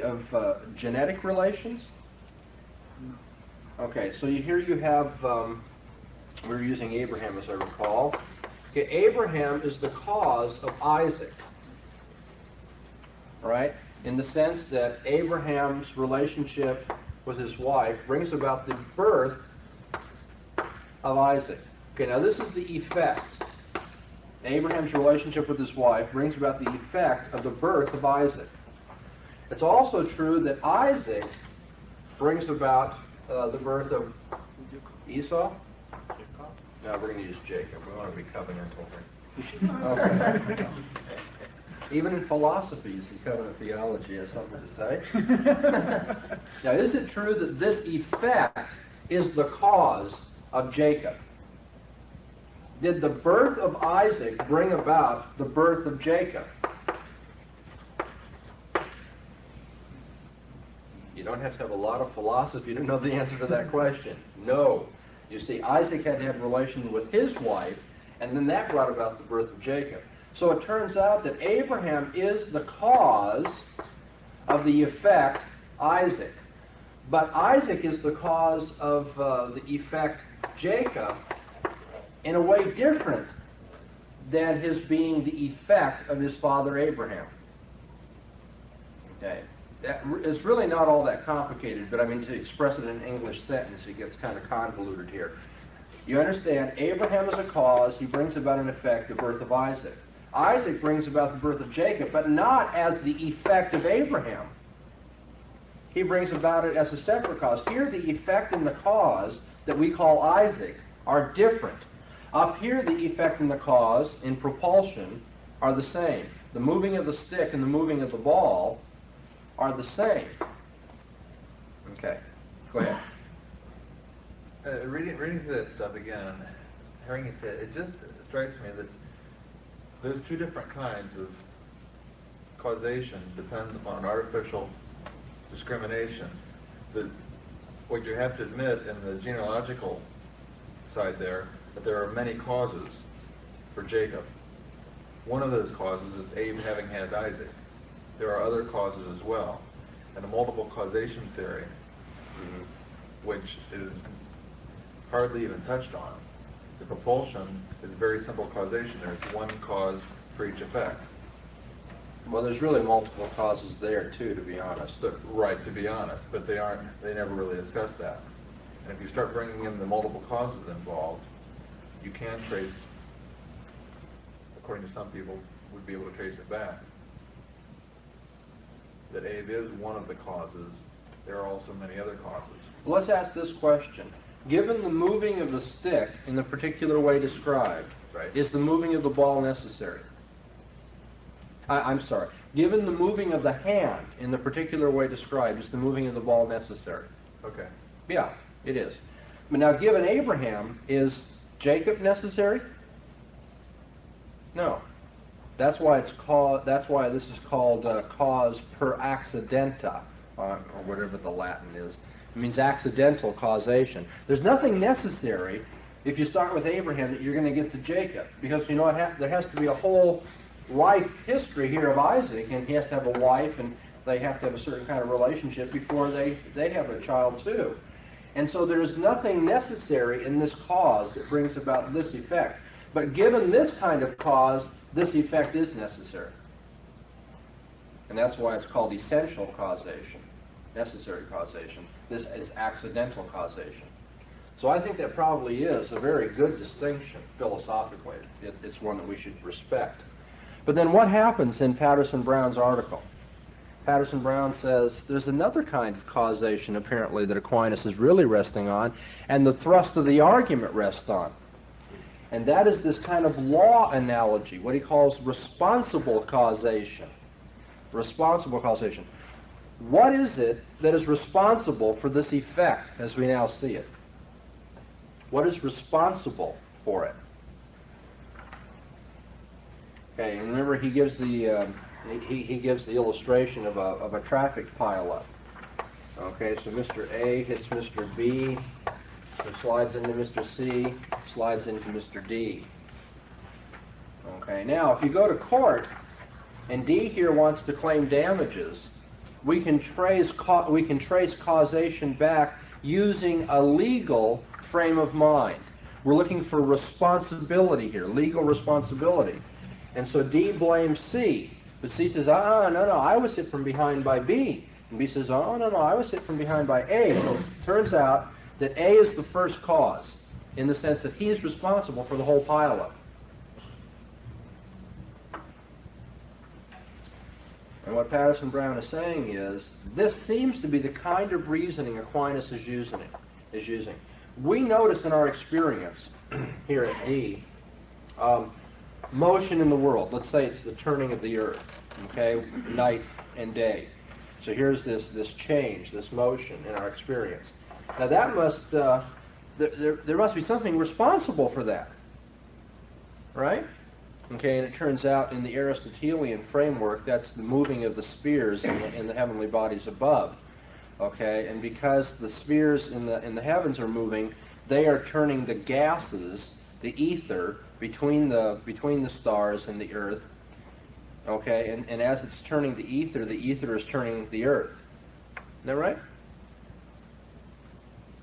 of genetic relations? Okay, so here you have, we're using Abraham as I recall. Okay, Abraham is the cause of Isaac, right? In the sense that Abraham's relationship with his wife brings about the birth of Isaac. Okay, now this is the effect. Abraham's relationship with his wife brings about the effect of the birth of Isaac. It's also true that Isaac brings about the birth of Esau. No, we're going to use Jacob. We want to be covenantal here. Okay. Even in philosophy, you see covenant theology has something to say. Now, is it true that this effect is the cause of Jacob? Did the birth of Isaac bring about the birth of Jacob? You don't have to have a lot of philosophy to know the answer to that question. No. You see, Isaac had to have relations with his wife, and then that brought about the birth of Jacob. So it turns out that Abraham is the cause of the effect Isaac. But Isaac is the cause of the effect Jacob in a way different than his being the effect of his father Abraham. Okay. That is really not all that complicated, but I mean, to express it in an English sentence, it gets kind of convoluted here. You understand, Abraham is a cause, he brings about an effect, the birth of Isaac. Isaac brings about the birth of Jacob, but not as the effect of Abraham. He brings about it as a separate cause. Here, the effect and the cause that we call Isaac are different. Up here, the effect and the cause in propulsion are the same. The moving of the stick and the moving of the ball are the same. Okay, go ahead. Reading through that stuff again, and hearing you say it, it just strikes me that there's two different kinds of causation, depends upon artificial discrimination. What you have to admit in the genealogical side there, that there are many causes for Jacob. One of those causes is Abe having had Isaac. There are other causes as well. And a multiple causation theory, which is hardly even touched on. The propulsion is very simple causation. There's one cause for each effect. Well, there's really multiple causes there too, to be honest. Right, to be honest, but they never really discuss that. And if you start bringing in the multiple causes involved, you can trace, according to some people, would be able to trace it back. That Abe is one of the causes. There are also many other causes. Let's ask this question. Given the moving of the stick in the particular way described, Right. is the moving of the ball necessary? I'm sorry. Given the moving of the hand in the particular way described, is the moving of the ball necessary? Okay. Yeah, it is. But now, given Abraham, is Jacob necessary? No. That's why it's called. That's why this is called cause per accidenta, or whatever the Latin is. It means accidental causation. There's nothing necessary if you start with Abraham that you're going to get to Jacob, because you know what? There has to be a whole life history here of Isaac, and he has to have a wife, and they have to have a certain kind of relationship before they have a child too. And so there's nothing necessary in this cause that brings about this effect. But given this kind of cause, this effect is necessary. And that's why it's called essential causation, necessary causation. This is accidental causation. So I think that probably is a very good distinction philosophically. It's one that we should respect. But then what happens in Patterson-Brown's article? Patterson-Brown says there's another kind of causation apparently that Aquinas is really resting on, and the thrust of the argument rests on. And that is this kind of law analogy, what he calls responsible causation. Responsible causation. What is it that is responsible for this effect as we now see it? What is responsible for it? Okay, and remember he gives the he gives the illustration of a traffic pileup. Okay, so Mr. A hits Mr. B, so slides into Mr. C, slides into Mr. D. Okay, now if you go to court and D here wants to claim damages, we can trace causation back using a legal frame of mind. We're looking for responsibility here, legal responsibility. And so D blames C, but C says, no, I was hit from behind by B. And B says, no, I was hit from behind by A. So it turns out that A is the first cause, in the sense that he is responsible for the whole pileup. And what Patterson-Brown is saying is, this seems to be the kind of reasoning Aquinas is using. We notice in our experience here at D, motion in the world. Let's say it's the turning of the earth, okay, night and day. So here's this change, this motion in our experience. Now that must, there must be something responsible for that, right? Okay, and it turns out in the Aristotelian framework, that's the moving of the spheres in the heavenly bodies above. Okay, and because the spheres in the heavens are moving, they are turning the gases, the ether, between the stars and the earth. Okay, and as it's turning the ether is turning the earth. Isn't that right?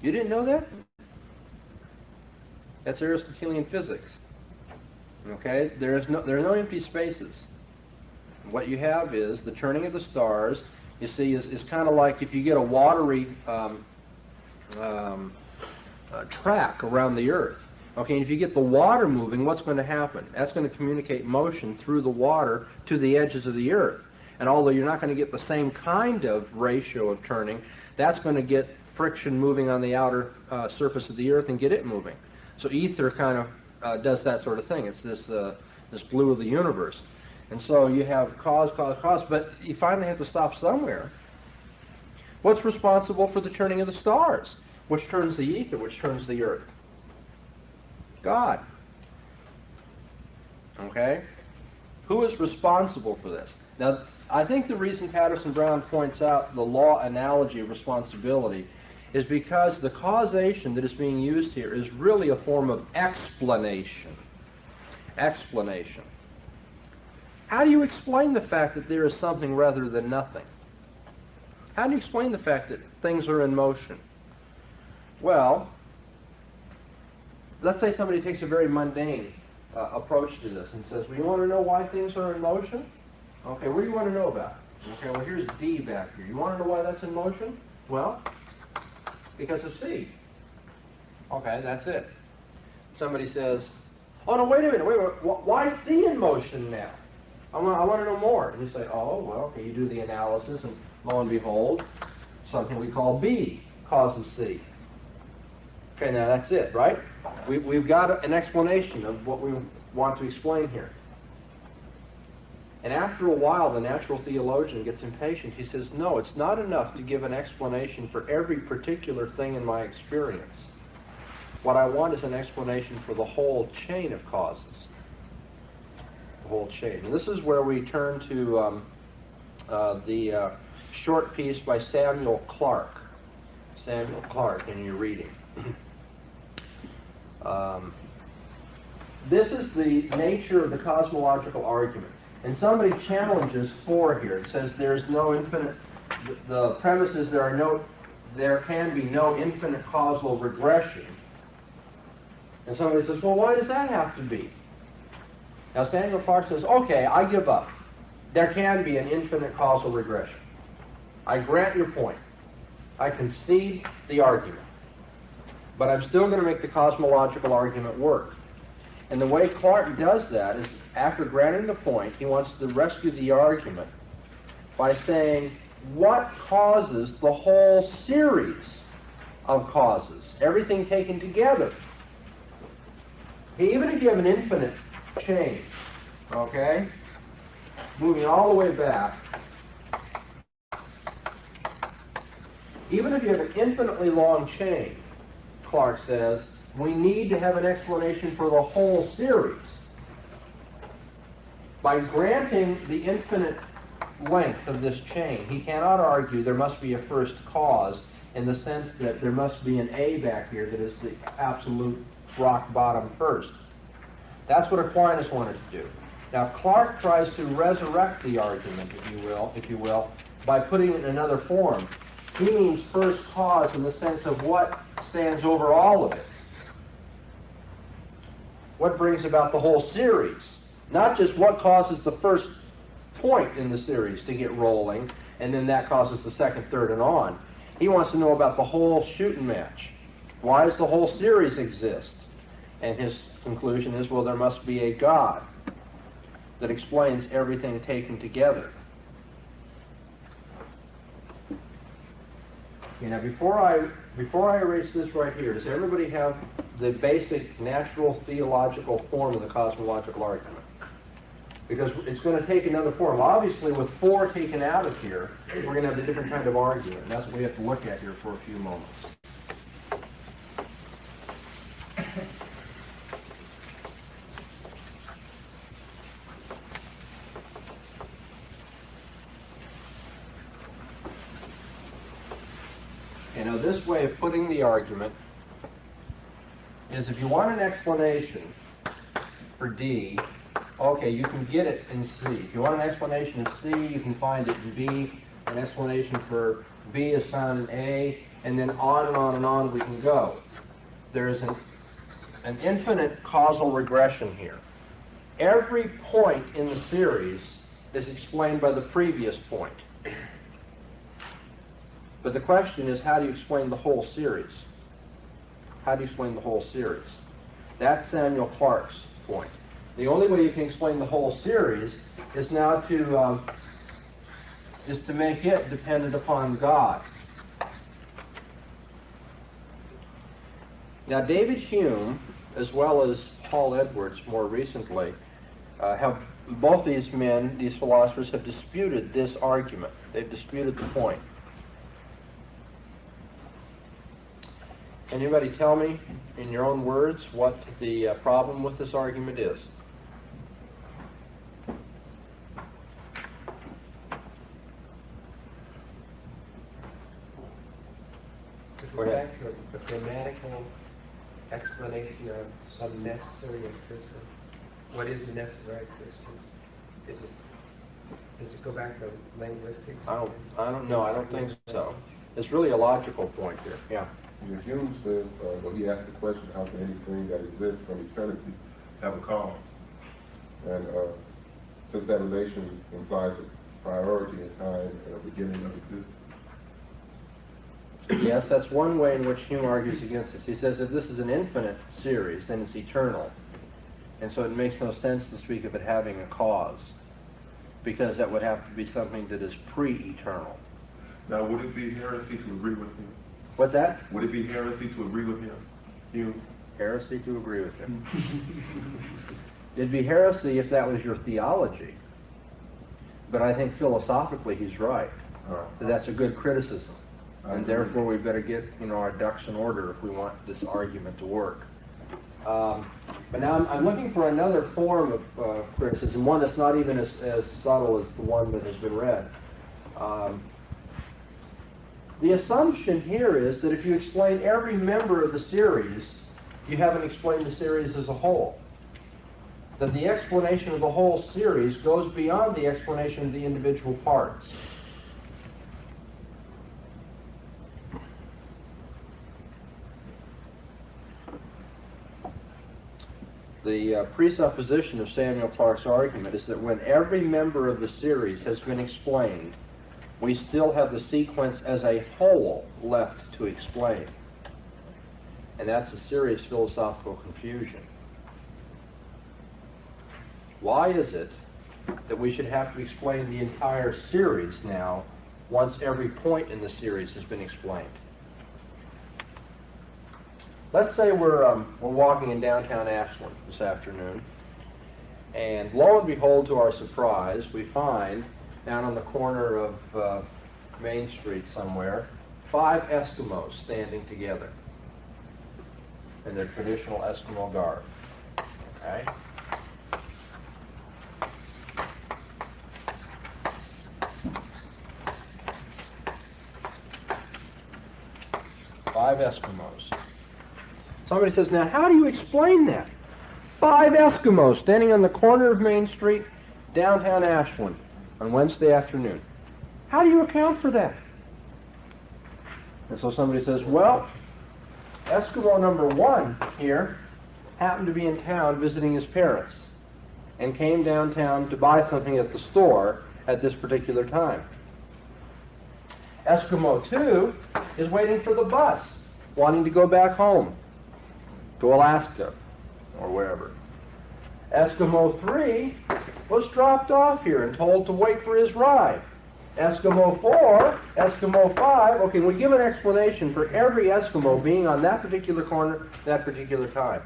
You didn't know that? That's Aristotelian physics. Okay, there are no empty spaces. What you have is the turning of the stars. You see, is kind of like if you get a watery track around the earth. Okay, and if you get the water moving, what's going to happen? That's going to communicate motion through the water to the edges of the earth. And although you're not going to get the same kind of ratio of turning, that's going to get friction moving on the outer surface of the earth and get it moving. So ether kind of does that sort of thing. It's this glue of the universe. And so you have cause, but you finally have to stop somewhere. What's responsible for the turning of the stars? Which turns the ether? Which turns the earth? God. Okay? Who is responsible for this? Now, I think the reason Patterson-Brown points out the law analogy of responsibility is because the causation that is being used here is really a form of explanation. Explanation. How do you explain the fact that there is something rather than nothing? How do you explain the fact that things are in motion? Well, let's say somebody takes a very mundane approach to this and says, well, you want to know why things are in motion? Okay, what do you want to know about? Okay, well, here's D back here. You want to know why that's in motion? Well, because of C. Okay, that's it. somebody says, oh, no, wait a minute, why C in motion now? I want to know more. And you say, oh, well, okay, you do the analysis, and lo and behold, something we call B causes C. Okay, now that's it, right? We've got an explanation of what we want to explain here. And after a while, the natural theologian gets impatient. He says, no, it's not enough to give an explanation for every particular thing in my experience. What I want is an explanation for the whole chain of causes. The whole chain. And this is where we turn to the short piece by Samuel Clarke. Samuel Clarke in your reading. This is the nature of the cosmological argument. And somebody challenges 4 here. It says there's no infinite, the premise is there can be no infinite causal regression. And somebody says, well, why does that have to be? Now Samuel Clarke says, okay, I give up. There can be an infinite causal regression. I grant your point. I concede the argument. But I'm still going to make the cosmological argument work. And the way Clarke does that is, after granting the point, he wants to rescue the argument by saying, what causes the whole series of causes? Everything taken together. Even if you have an infinite chain, okay, moving all the way back, even if you have an infinitely long chain, Clarke says, we need to have an explanation for the whole series. By granting the infinite length of this chain, he cannot argue there must be a first cause in the sense that there must be an A back here that is the absolute rock bottom first. That's what Aquinas wanted to do. Now Clarke tries to resurrect the argument, if you will, by putting it in another form. He means first cause in the sense of what stands over all of it. What brings about the whole series? Not just what causes the first point in the series to get rolling, and then that causes the second, third, and on. He wants to know about the whole shooting match. Why does the whole series exist? And his conclusion is, well, there must be a God that explains everything taken together. Okay, now before I erase this right here, does everybody have the basic natural theological form of the cosmological argument? Because it's going to take another form. Obviously, with 4 taken out of here, we're going to have a different kind of argument. And that's what we have to look at here for a few moments. You know, this way of putting the argument is, if you want an explanation for D, okay, you can get it in C. If you want an explanation in C, you can find it in B. An explanation for B is found in A, and then on and on and on we can go. There's an infinite causal regression here. Every point in the series is explained by the previous point. But the question is, how do you explain the whole series? How do you explain the whole series? That's Samuel Clarke's point. The only way you can explain the whole series is now to make it dependent upon God. Now, David Hume, as well as Paul Edwards more recently, have both these men, these philosophers, have disputed this argument. They've disputed the point. Anybody tell me, in your own words, what the problem with this argument is? Go back to a grammatical explanation of some necessary existence. What is a necessary existence? Does it go back to linguistics? I don't know. I don't think so. It's really a logical point here. Yeah. Yeah, Hume says, when he asked the question, how can anything that exists from eternity have a cause? And since that relation implies a priority in time and a beginning of existence. Yes, that's one way in which Hume argues against this. He says if this is an infinite series, then it's eternal. And so it makes no sense to speak of it having a cause, because that would have to be something that is pre-eternal. Now, would it be heresy to agree with him? What's that? Would it be heresy to agree with him? You? Heresy to agree with him. It'd be heresy if that was your theology. But I think philosophically he's right. That's a good criticism. And therefore we better get, our ducks in order if we want this argument to work. But now I'm looking for another form of criticism, one that's not even as subtle as the one that has been read. The assumption here is that if you explain every member of the series, you haven't explained the series as a whole. That the explanation of the whole series goes beyond the explanation of the individual parts. The presupposition of Samuel Clarke's argument is that when every member of the series has been explained, we still have the sequence as a whole left to explain. And that's a serious philosophical confusion. Why is it that we should have to explain the entire series now, once every point in the series has been explained? Let's say we're walking in downtown Ashland this afternoon, and lo and behold, to our surprise, we find down on the corner of Main Street somewhere, 5 Eskimos standing together in their traditional Eskimo garb. Okay? Five Eskimos. Somebody says, now how do you explain that? 5 Eskimos standing on the corner of Main Street, downtown Ashland, on Wednesday afternoon. How do you account for that? And so somebody says, well, Eskimo number 1 here happened to be in town visiting his parents and came downtown to buy something at the store at this particular time. Eskimo 2 is waiting for the bus, wanting to go back home to Alaska or wherever. Eskimo 3 was dropped off here and told to wait for his ride. Eskimo 4, Eskimo 5, okay, we give an explanation for every Eskimo being on that particular corner, that particular time.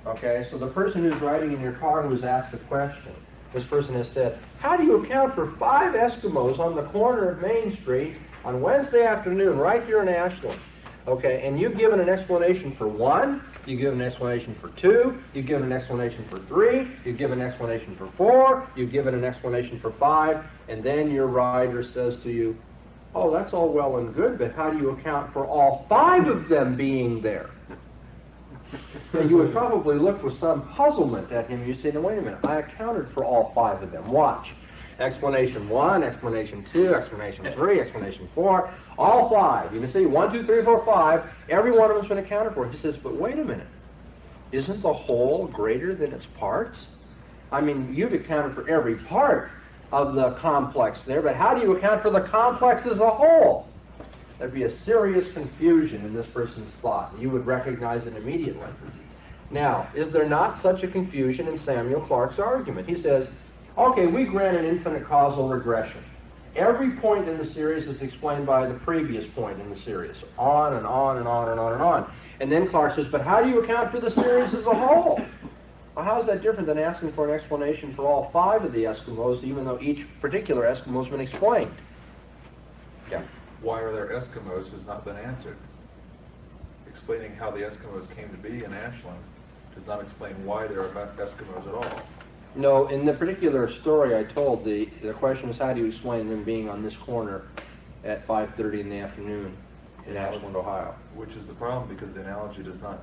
Okay, so the person who's riding in your car who was asked the question, this person has said, how do you account for 5 Eskimos on the corner of Main Street on Wednesday afternoon right here in Ashland? Okay, and you've given an explanation for 1, you've given an explanation for 2, you've given an explanation for 3, you've given an explanation for 4, you've given an explanation for 5, and then your rider says to you, oh, that's all well and good, but how do you account for all 5 of them being there? And you would probably look with some puzzlement at him. You'd say, no, wait a minute, I accounted for all 5 of them. Watch. Explanation 1, explanation 2, explanation 3, explanation 4, all 5. You can see 1, 2, 3, 4, 5. Every one of them's been accounted for. He says, but wait a minute. Isn't the whole greater than its parts? I mean, you've accounted for every part of the complex there, but how do you account for the complex as a whole? There'd be a serious confusion in this person's thought. You would recognize it immediately. Now, is there not such a confusion in Samuel Clarke's argument? He says, okay, we grant an infinite causal regression. Every point in the series is explained by the previous point in the series, on and on and on and on and on. And then Clarke says, but how do you account for the series as a whole? Well, how is that different than asking for an explanation for all 5 of the Eskimos, even though each particular Eskimo has been explained? Yeah. Why are there Eskimos has not been answered. Explaining how the Eskimos came to be in Ashland does not explain why there are Eskimos at all. No, in the particular story I told, the question is how do you explain them being on this corner at 5:30 in the afternoon in Ashland, Ohio? Which is the problem, because the analogy does not,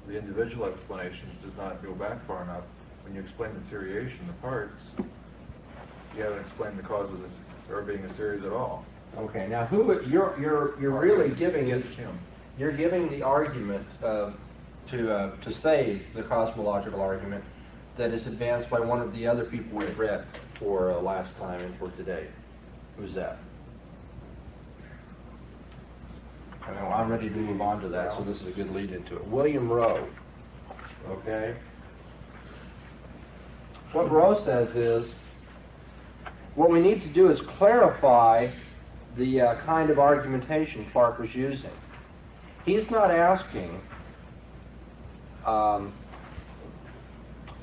the individual explanations does not go back far enough. When you explain the seriation, the parts, you haven't explained the cause of this, there being a series at all. Okay, now you're really giving it, you're giving the argument to save the cosmological argument that is advanced by one of the other people we've read for last time and for today. Who's that? And I'm ready to move on to that, so this is a good lead into it. William Rowe, okay? What Rowe says is, what we need to do is clarify the kind of argumentation Clarke was using. He's not asking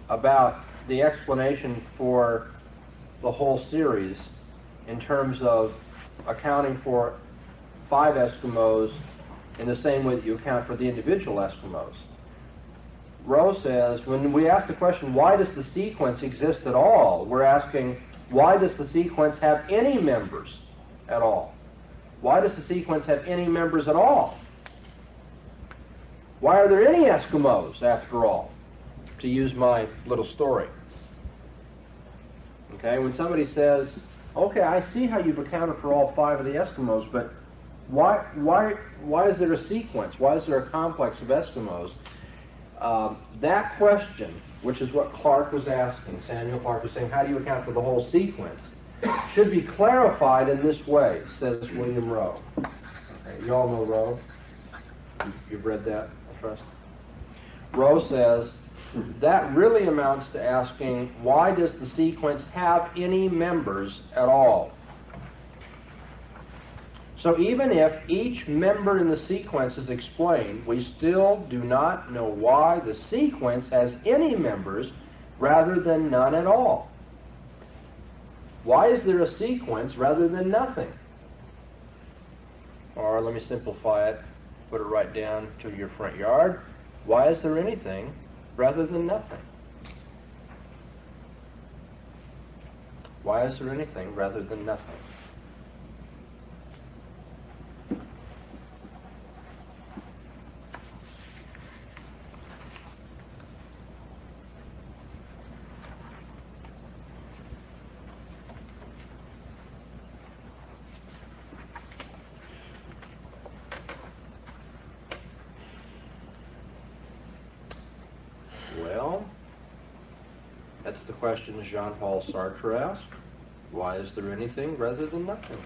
about the explanation for the whole series in terms of accounting for 5 Eskimos in the same way that you account for the individual Eskimos. Rowe says, when we ask the question, why does the sequence exist at all, we're asking, why does the sequence have any members at all? Why does the sequence have any members at all? Why are there any Eskimos, after all? To use my little story. Okay, when somebody says, okay, I see how you've accounted for all 5 of the Eskimos, but why is there a sequence? Why is there a complex of Eskimos? That question, which is what Clarke was asking, Samuel Clarke was saying, how do you account for the whole sequence, should be clarified in this way, says William Rowe. Okay, you all know Rowe? You've read that, I trust? Rowe says, that really amounts to asking, why does the sequence have any members at all? So even if each member in the sequence is explained, we still do not know why the sequence has any members rather than none at all. Why is there a sequence rather than nothing? Or let me simplify it, put it right down to your front yard. Why is there anything rather than nothing? Why is there anything rather than nothing? Well, that's the question Jean-Paul Sartre asked. Why is there anything rather than nothing?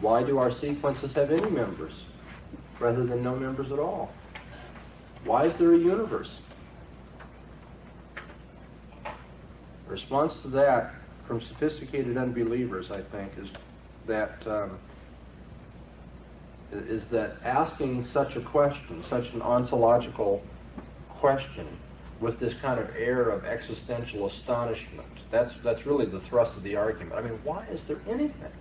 Why do our sequences have any members rather than no members at all? Why is there a universe? The response to that from sophisticated unbelievers, I think, is that asking such a question, such an ontological question, with this kind of air of existential astonishment, that's really the thrust of the argument. I mean, why is there anything?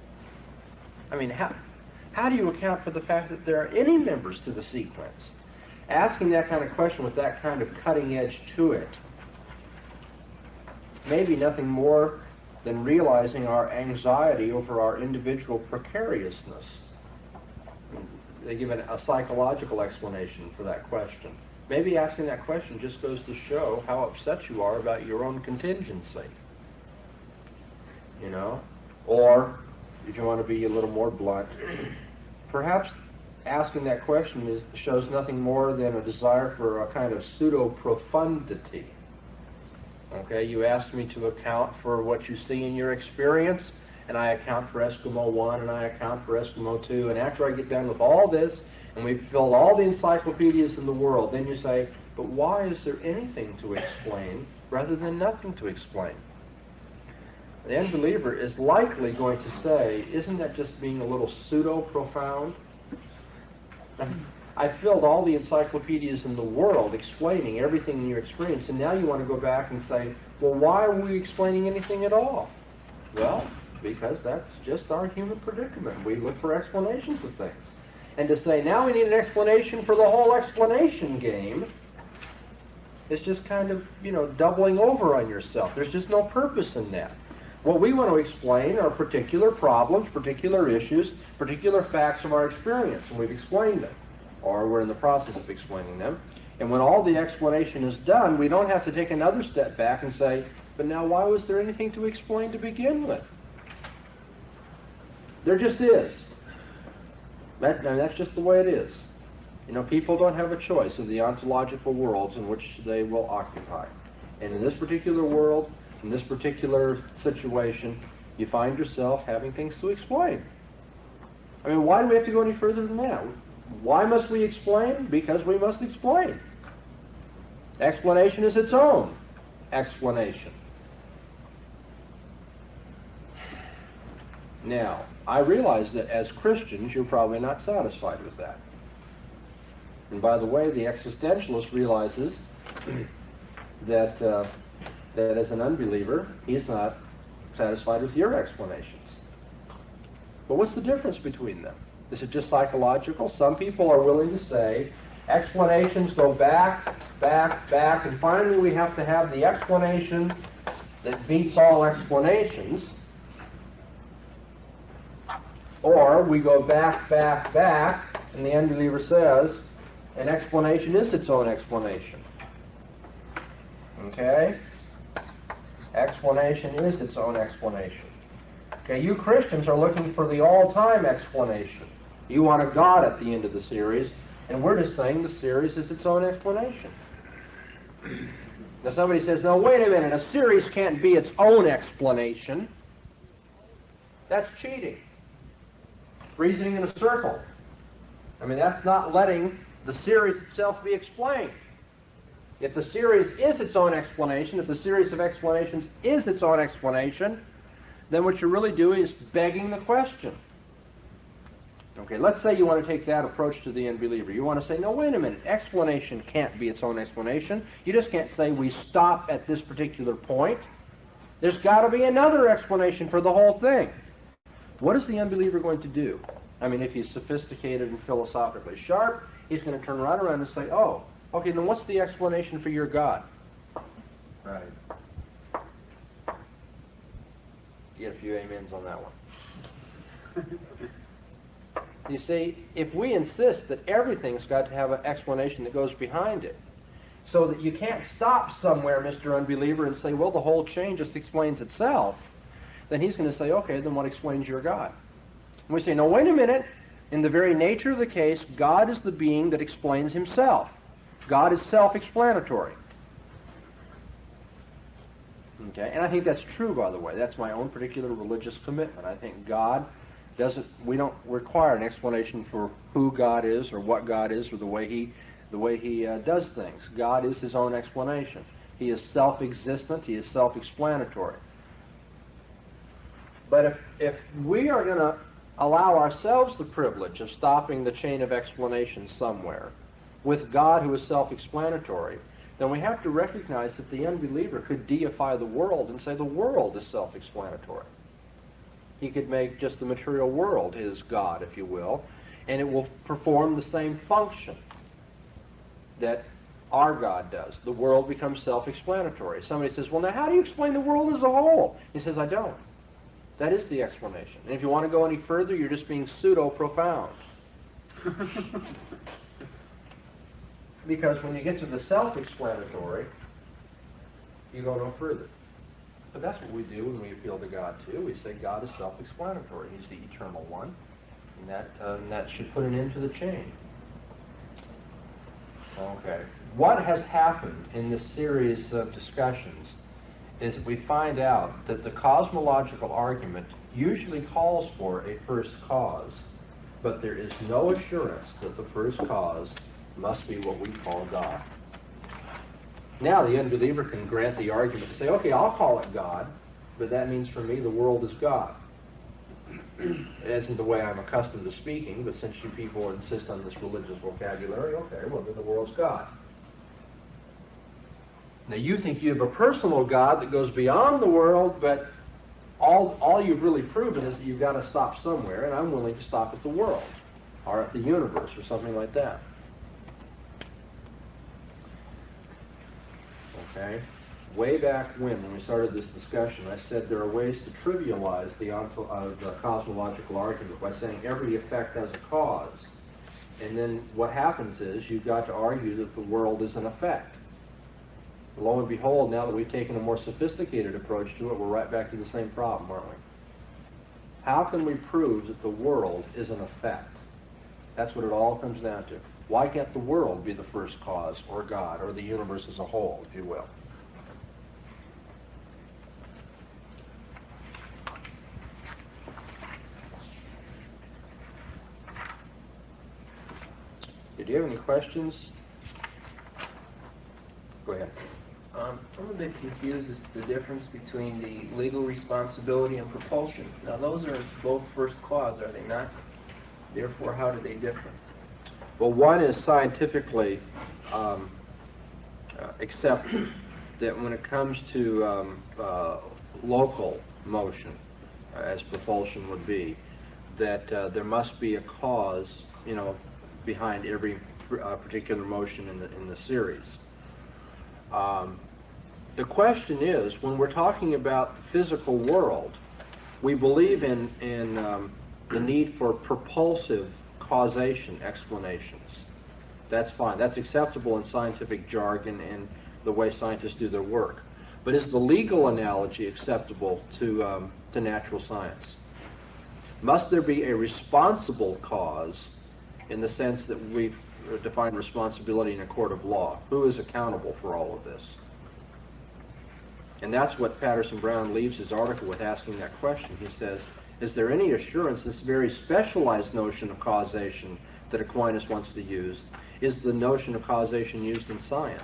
I mean, how do you account for the fact that there are any members to the sequence? Asking that kind of question with that kind of cutting edge to it may be nothing more than realizing our anxiety over our individual precariousness. They give a psychological explanation for that question. Maybe asking that question just goes to show how upset you are about your own contingency. You know? Or, if you want to be a little more blunt, perhaps asking that question shows nothing more than a desire for a kind of pseudo-profundity. Okay, you asked me to account for what you see in your experience, and I account for Eskimo 1, and I account for Eskimo 2, and after I get done with all this, and we've filled all the encyclopedias in the world, then you say, but why is there anything to explain rather than nothing to explain? The unbeliever is likely going to say, isn't that just being a little pseudo-profound? I filled all the encyclopedias in the world explaining everything in your experience, and now you want to go back and say, well, why are we explaining anything at all? Well, because that's just our human predicament. We look for explanations of things. And to say, now we need an explanation for the whole explanation game, is just kind of, doubling over on yourself. There's just no purpose in that. What we want to explain are particular problems, particular issues, particular facts of our experience, and we've explained them, or we're in the process of explaining them. And when all the explanation is done, we don't have to take another step back and say, but now why was there anything to explain to begin with? There just is. That's just the way it is. People don't have a choice of the ontological worlds in which they will occupy. And in this particular world, in this particular situation, you find yourself having things to explain. I mean, why do we have to go any further than that? Why must we explain? Because we must explain. Explanation is its own explanation. Now, I realize that as Christians, you're probably not satisfied with that. And by the way, the existentialist realizes that, that as an unbeliever, he's not satisfied with your explanations. But what's the difference between them? Is it just psychological? Some people are willing to say, explanations go back, back, back, and finally we have to have the explanation that beats all explanations. Or we go back, back, back, and the unbeliever says, an explanation is its own explanation. Okay? Explanation is its own explanation. Okay, you Christians are looking for the all-time explanation. You want a God at the end of the series, and we're just saying the series is its own explanation. Now somebody says, no, wait a minute, a series can't be its own explanation. That's cheating. Reasoning in a circle. I mean, that's not letting the series itself be explained. If the series is its own explanation, if the series of explanations is its own explanation, then what you're really doing is begging the question. Okay, let's say you want to take that approach to the unbeliever. You want to say, no, wait a minute, explanation can't be its own explanation. You just can't say we stop at this particular point. There's got to be another explanation for the whole thing. What is the unbeliever going to do? I mean, if he's sophisticated and philosophically sharp, he's going to turn right around and say, oh, okay, then what's the explanation for your God? Right. You get a few amens on that one. You see, if we insist that everything's got to have an explanation that goes behind it, so that you can't stop somewhere, Mr. Unbeliever, and say, well, the whole chain just explains itself, then he's going to say, okay, then what explains your God? And we say, no, wait a minute. In the very nature of the case, God is the being that explains himself. God is self-explanatory. Okay, and I think that's true, by the way. That's my own particular religious commitment. I think God doesn't, we don't require an explanation for who God is or what God is or the way he does things. God is his own explanation. He is self-existent. He is self-explanatory. But if we are going to allow ourselves the privilege of stopping the chain of explanation somewhere with God who is self-explanatory, then we have to recognize that the unbeliever could deify the world and say the world is self-explanatory. He could make just the material world his God, if you will, and it will perform the same function that our God does. The world becomes self-explanatory. Somebody says, well, now how do you explain the world as a whole? He says, I don't. That is the explanation. And if you want to go any further, you're just being pseudo-profound. Because when you get to the self-explanatory, you go no further. But that's what we do when we appeal to God too. We say God is self-explanatory. He's the eternal one. And that should put an end to the chain. Okay. What has happened in this series of discussions is that we find out that the cosmological argument usually calls for a first cause, but there is no assurance that the first cause must be what we call God. Now the unbeliever can grant the argument and say, okay, I'll call it God, but that means for me the world is God. It isn't the way I'm accustomed to speaking, but since you people insist on this religious vocabulary, okay, well then the world's God. Now you think you have a personal God that goes beyond the world, but all you've really proven is that you've got to stop somewhere, and I'm willing to stop at the world, or at the universe, or something like that. Okay? Way back when we started this discussion, I said there are ways to trivialize the cosmological argument by saying every effect has a cause. And then what happens is you've got to argue that the world is an effect. Lo and behold, now that we've taken a more sophisticated approach to it, we're right back to the same problem, aren't we? How can we prove that the world is an effect? That's what it all comes down to. Why can't the world be the first cause, or God, or the universe as a whole, if you will? Do you have any questions? Go ahead. I'm a bit confused as to the difference between the legal responsibility and propulsion. Now, those are both first clause, are they not? Therefore, how do they differ? Well, one is scientifically accepted that when it comes to local motion, as propulsion would be, that there must be a cause, behind every particular motion in the series. The question is, when we're talking about the physical world, we believe in the need for propulsive causation explanations. That's fine. That's acceptable in scientific jargon and the way scientists do their work. But is the legal analogy acceptable to natural science? Must there be a responsible cause in the sense that we've defined responsibility in a court of law? Who is accountable for all of this? And that's what Patterson-Brown leaves his article with, asking that question. He says, is there any assurance this very specialized notion of causation that Aquinas wants to use is the notion of causation used in science?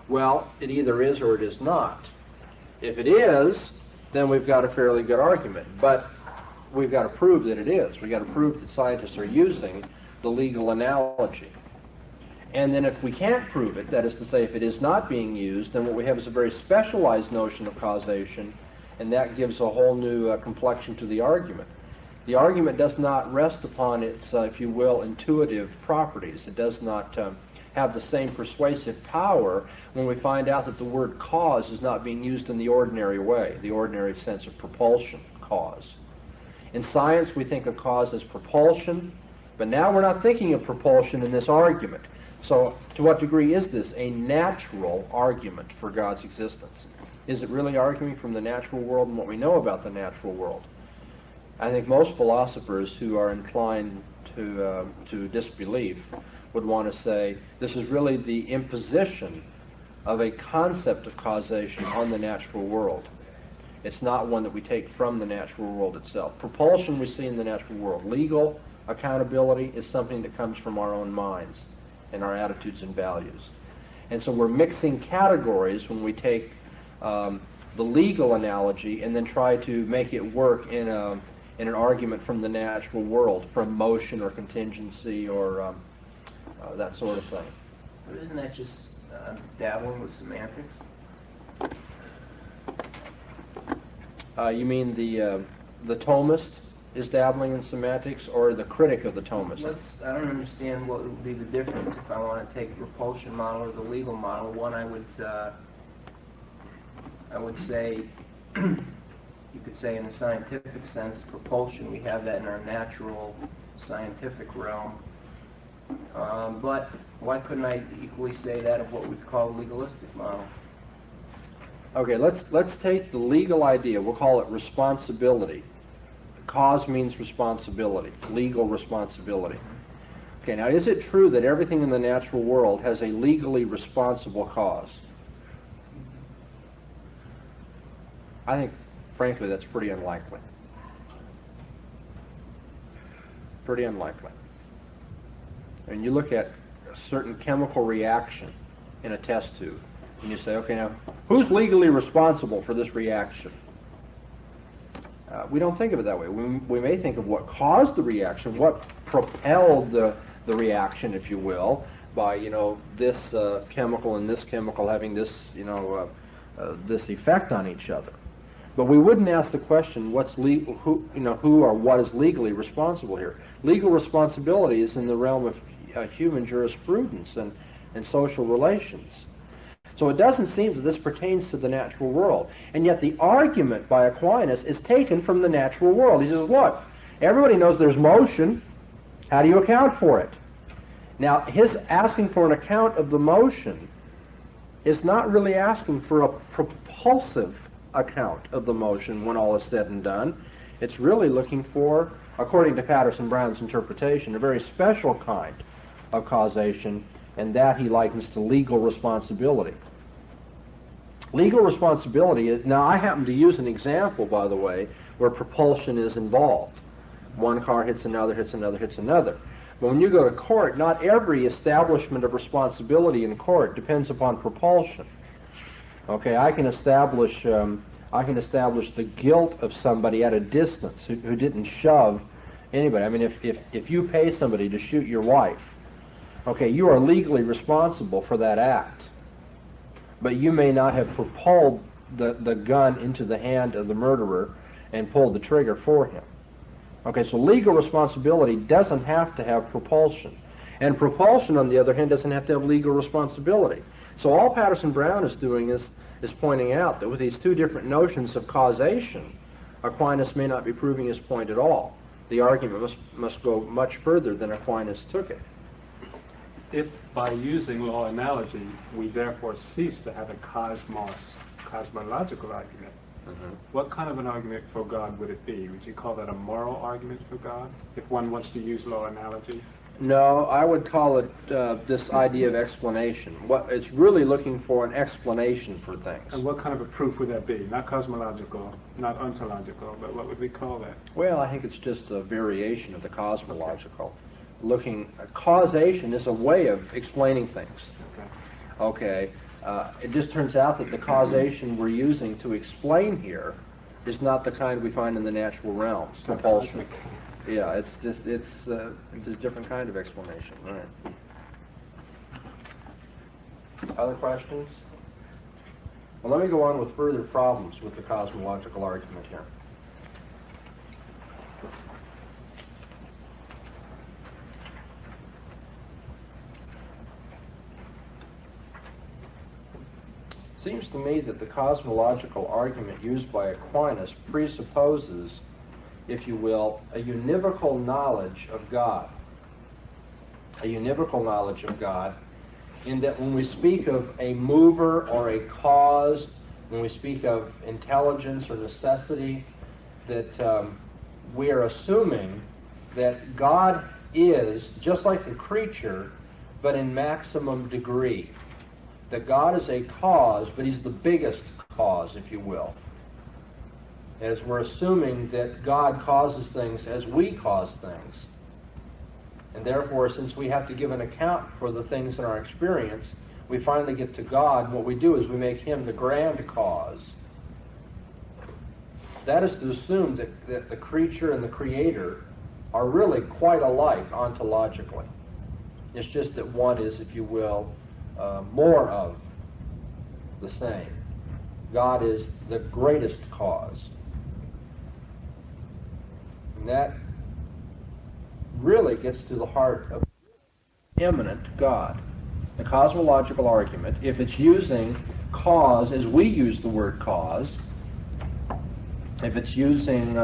Well, it either is or it is not. If it is, then we've got a fairly good argument. But we've got to prove that it is. We've got to prove that scientists are using the legal analogy. And then if we can't prove it, that is to say, if it is not being used, then what we have is a very specialized notion of causation, and that gives a whole new complexion to the argument. The argument does not rest upon its, if you will, intuitive properties. It does not have the same persuasive power when we find out that the word cause is not being used in the ordinary way, the ordinary sense of propulsion, cause. In science, we think of cause as propulsion, but now we're not thinking of propulsion in this argument. So, to what degree is this a natural argument for God's existence? Is it really arguing from the natural world and what we know about the natural world? I think most philosophers who are inclined to disbelief would want to say this is really the imposition of a concept of causation on the natural world. It's not one that we take from the natural world itself. Propulsion we see in the natural world. Legal accountability is something that comes from our own minds and our attitudes and values. And so we're mixing categories when we take the legal analogy and then try to make it work in an argument from the natural world, from motion or contingency or that sort of thing. But isn't that just dabbling with semantics? You mean the Thomist is dabbling in semantics, or the critic of the Thomist? I don't understand what would be the difference if I want to take the propulsion model or the legal model. One, I would say, you could say in the scientific sense, propulsion, we have that in our natural scientific realm. But why couldn't I equally say that of what we call the legalistic model? Okay, let's take the legal idea. We'll call it responsibility. Cause means responsibility, legal responsibility. Okay, now is it true that everything in the natural world has a legally responsible cause? I think, frankly, that's pretty unlikely. Pretty unlikely. And you look at a certain chemical reaction in a test tube, and you say, okay, now, who's legally responsible for this reaction? We don't think of it that way. We may think of what caused the reaction, what propelled the reaction, if you will, by, this chemical and this chemical having this, this effect on each other. But we wouldn't ask the question, what's legal, who or what is legally responsible here? Legal responsibility is in the realm of human jurisprudence and social relations. So it doesn't seem that this pertains to the natural world. And yet the argument by Aquinas is taken from the natural world. He says, look, everybody knows there's motion. How do you account for it? Now, his asking for an account of the motion is not really asking for a propulsive account of the motion when all is said and done. It's really looking for, according to Patterson-Brown's interpretation, a very special kind of causation, and that he likens to legal responsibility. Legal responsibility is, now I happen to use an example, by the way, where propulsion is involved. One car hits another, hits another, hits another. But when you go to court, not every establishment of responsibility in court depends upon propulsion. Okay, I can establish the guilt of somebody at a distance who didn't shove anybody. I mean, if you pay somebody to shoot your wife, okay, you are legally responsible for that act, but you may not have propelled the gun into the hand of the murderer and pulled the trigger for him. Okay, so legal responsibility doesn't have to have propulsion. And propulsion, on the other hand, doesn't have to have legal responsibility. So all Patterson-Brown is doing is pointing out that with these two different notions of causation, Aquinas may not be proving his point at all. The argument must go much further than Aquinas took it. If by using law analogy, we therefore cease to have a cosmological argument, what kind of an argument for God would it be? Would you call that a moral argument for God, if one wants to use law analogy? No, I would call it this idea of explanation. It's really looking for an explanation for things. And what kind of a proof would that be? Not cosmological, not ontological, but what would we call that? Well, I think it's just a variation of the cosmological. Causation is a way of explaining things. Okay. It just turns out that the causation we're using to explain here is not the kind we find in the natural realm. Propulsion. Yeah, it's a different kind of explanation. Right. Other questions? Well, let me go on with further problems with the cosmological argument here. Seems to me that the cosmological argument used by Aquinas presupposes, if you will, a univocal knowledge of God. A univocal knowledge of God, in that when we speak of a mover or a cause, when we speak of intelligence or necessity, that we are assuming that God is just like the creature, but in maximum degree. That God is a cause, but he's the biggest cause, if you will. As we're assuming that God causes things as we cause things. And therefore, since we have to give an account for the things in our experience, we finally get to God, and what we do is we make him the grand cause. That is to assume that the creature and the creator are really quite alike ontologically. It's just that one is, if you will, more of the same. God is the greatest cause. And that really gets to the heart of immanent God. The cosmological argument, if it's using cause as we use the word cause, if it's using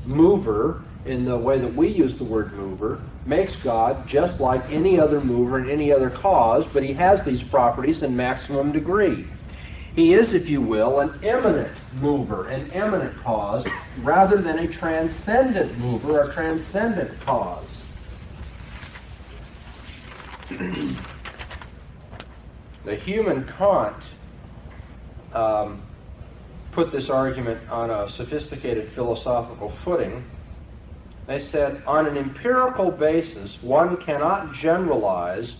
mover in the way that we use the word mover, makes God just like any other mover and any other cause, but he has these properties in maximum degree. He is, if you will, an immanent mover, an immanent cause, rather than a transcendent mover or transcendent cause. The human Kant put this argument on a sophisticated philosophical footing. They said, on an empirical basis, one cannot generalize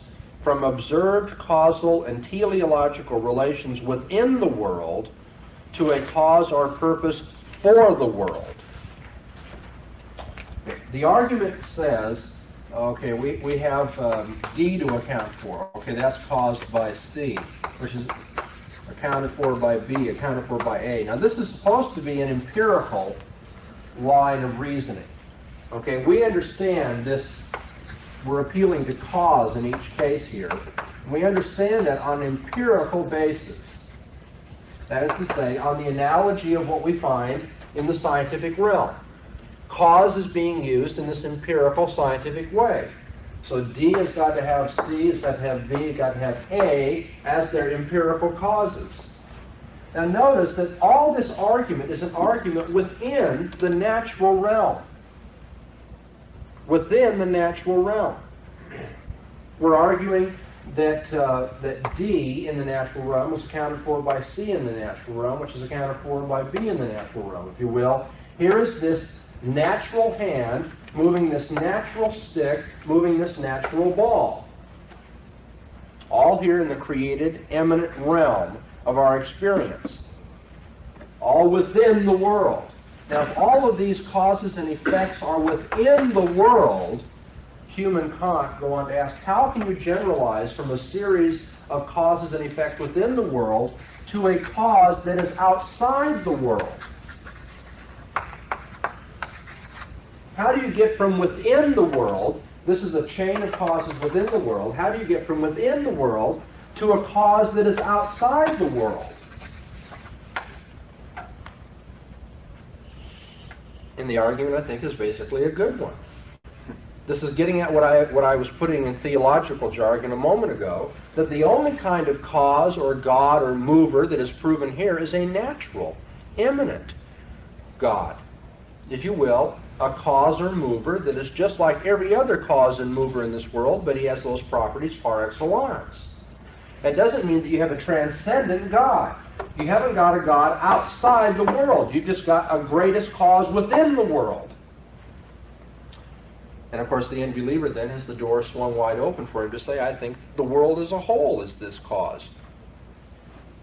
from observed causal and teleological relations within the world to a cause or purpose for the world. The argument says, okay, we have D to account for. Okay, that's caused by C, which is accounted for by B, accounted for by A. Now, this is supposed to be an empirical line of reasoning. Okay, we understand this, we're appealing to cause in each case here. We understand that on an empirical basis. That is to say, on the analogy of what we find in the scientific realm. Cause is being used in this empirical scientific way. So D has got to have C, has got to have B, has got to have A as their empirical causes. Now notice that all this argument is an argument within the natural realm. Within the natural realm. We're arguing that D in the natural realm was accounted for by C in the natural realm, which is accounted for by B in the natural realm, if you will. Here is this natural hand moving this natural stick, moving this natural ball. All here in the created, immanent realm of our experience. All within the world. Now, if all of these causes and effects are within the world, Hume and Kant go on to ask, how can you generalize from a series of causes and effects within the world to a cause that is outside the world? How do you get from within the world, this is a chain of causes within the world, how do you get from within the world to a cause that is outside the world? And the argument, I think, is basically a good one. This is getting at what I was putting in theological jargon a moment ago, that the only kind of cause or God or mover that is proven here is a natural, immanent God. If you will, a cause or mover that is just like every other cause and mover in this world, but he has those properties par excellence. That doesn't mean that you have a transcendent God. You haven't got a God outside the world. You've just got a greatest cause within the world. And of course the unbeliever then has the door swung wide open for him to say, I think the world as a whole is this cause.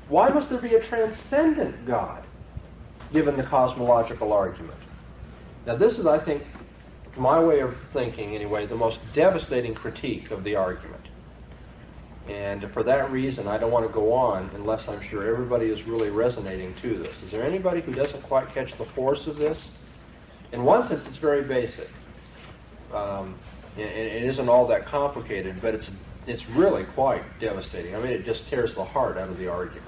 Why must there be a transcendent God, given the cosmological argument? Now this is, I think, my way of thinking anyway, the most devastating critique of the argument. And for that reason, I don't want to go on unless I'm sure everybody is really resonating to this. Is there anybody who doesn't quite catch the force of this? In one sense, it's very basic. It isn't all that complicated, but it's really quite devastating. I mean, it just tears the heart out of the argument.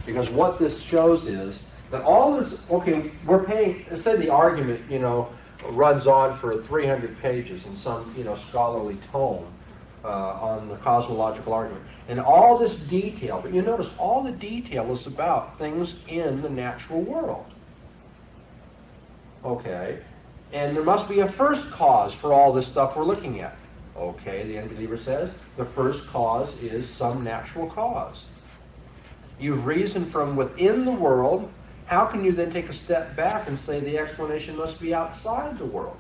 Because what this shows is that all this, okay, we're paying, say the argument, runs on for 300 pages in some, scholarly tome on the cosmological argument. And all this detail, but you notice all the detail is about things in the natural world. Okay. And there must be a first cause for all this stuff we're looking at. Okay, the unbeliever says, the first cause is some natural cause. You've reasoned from within the world. How can you then take a step back and say the explanation must be outside the world?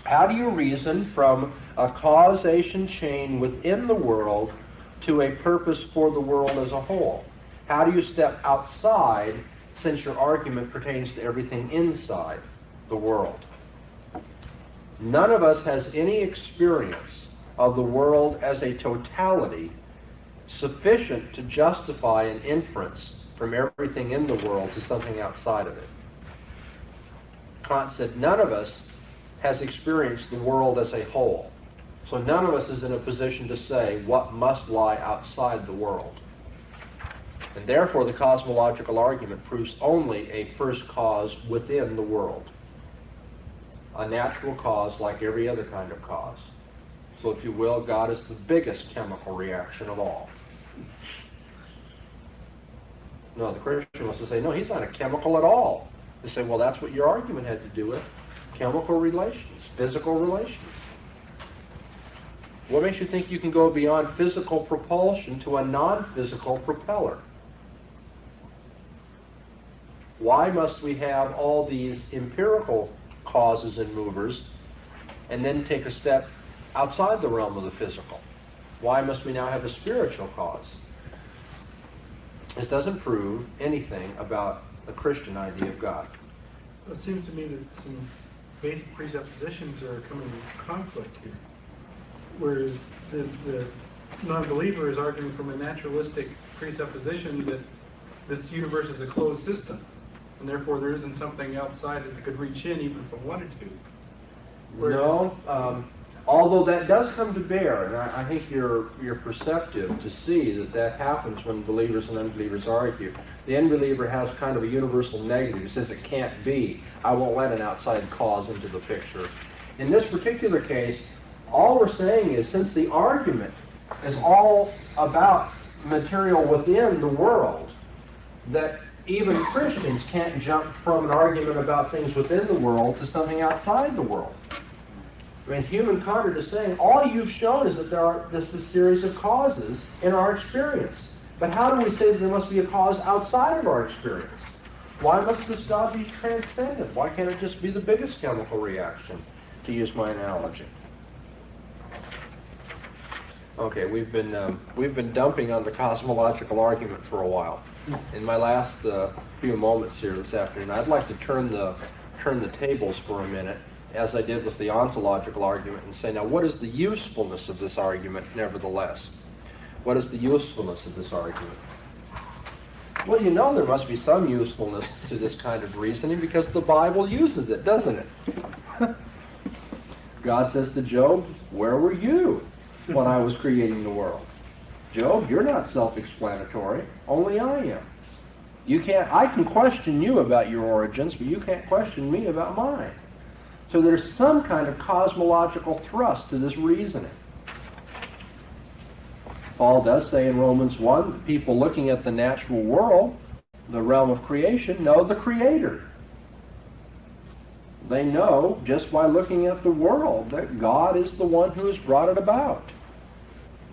How do you reason from a causation chain within the world to a purpose for the world as a whole? How do you step outside, since your argument pertains to everything inside the world? None of us has any experience of the world as a totality sufficient to justify an inference from everything in the world to something outside of it. Kant said none of us has experienced the world as a whole. So none of us is in a position to say what must lie outside the world. And therefore the cosmological argument proves only a first cause within the world. A natural cause like every other kind of cause. So if you will, God is the biggest chemical reaction of all. No, the Christian wants to say, no, he's not a chemical at all. They say, well, that's what your argument had to do with. Chemical relations, physical relations. What makes you think you can go beyond physical propulsion to a non-physical propeller? Why must we have all these empirical causes and movers and then take a step outside the realm of the physical? Why must we now have a spiritual cause? This doesn't prove anything about the Christian idea of God. It seems to me that some basic presuppositions are coming into conflict here. Whereas the non-believer is arguing from a naturalistic presupposition that this universe is a closed system, and therefore there isn't something outside that could reach in even if it wanted to. No, although that does come to bear, and I think you're perceptive to see that happens when believers and unbelievers argue. The unbeliever has kind of a universal negative. He says it can't be. I won't let an outside cause into the picture. In this particular case, all we're saying is since the argument is all about material within the world, that even Christians can't jump from an argument about things within the world to something outside the world. I mean, Hume and Kant are just saying, all you've shown is that there's a series of causes in our experience. But how do we say that there must be a cause outside of our experience? Why must this God be transcendent? Why can't it just be the biggest chemical reaction, to use my analogy? Okay, we've been dumping on the cosmological argument for a while. In my last few moments here this afternoon, I'd like to turn the tables for a minute, as I did with the ontological argument, and say, now what is the usefulness of this argument nevertheless? What is the usefulness of this argument? Well, you know there must be some usefulness to this kind of reasoning because the Bible uses it, doesn't it? God says to Job, where were you when I was creating the world? Job, you're not self-explanatory. Only I am. I can question you about your origins, but you can't question me about mine. So there's some kind of cosmological thrust to this reasoning. Paul does say in Romans 1, that people looking at the natural world, the realm of creation, know the Creator. They know, just by looking at the world, that God is the one who has brought it about.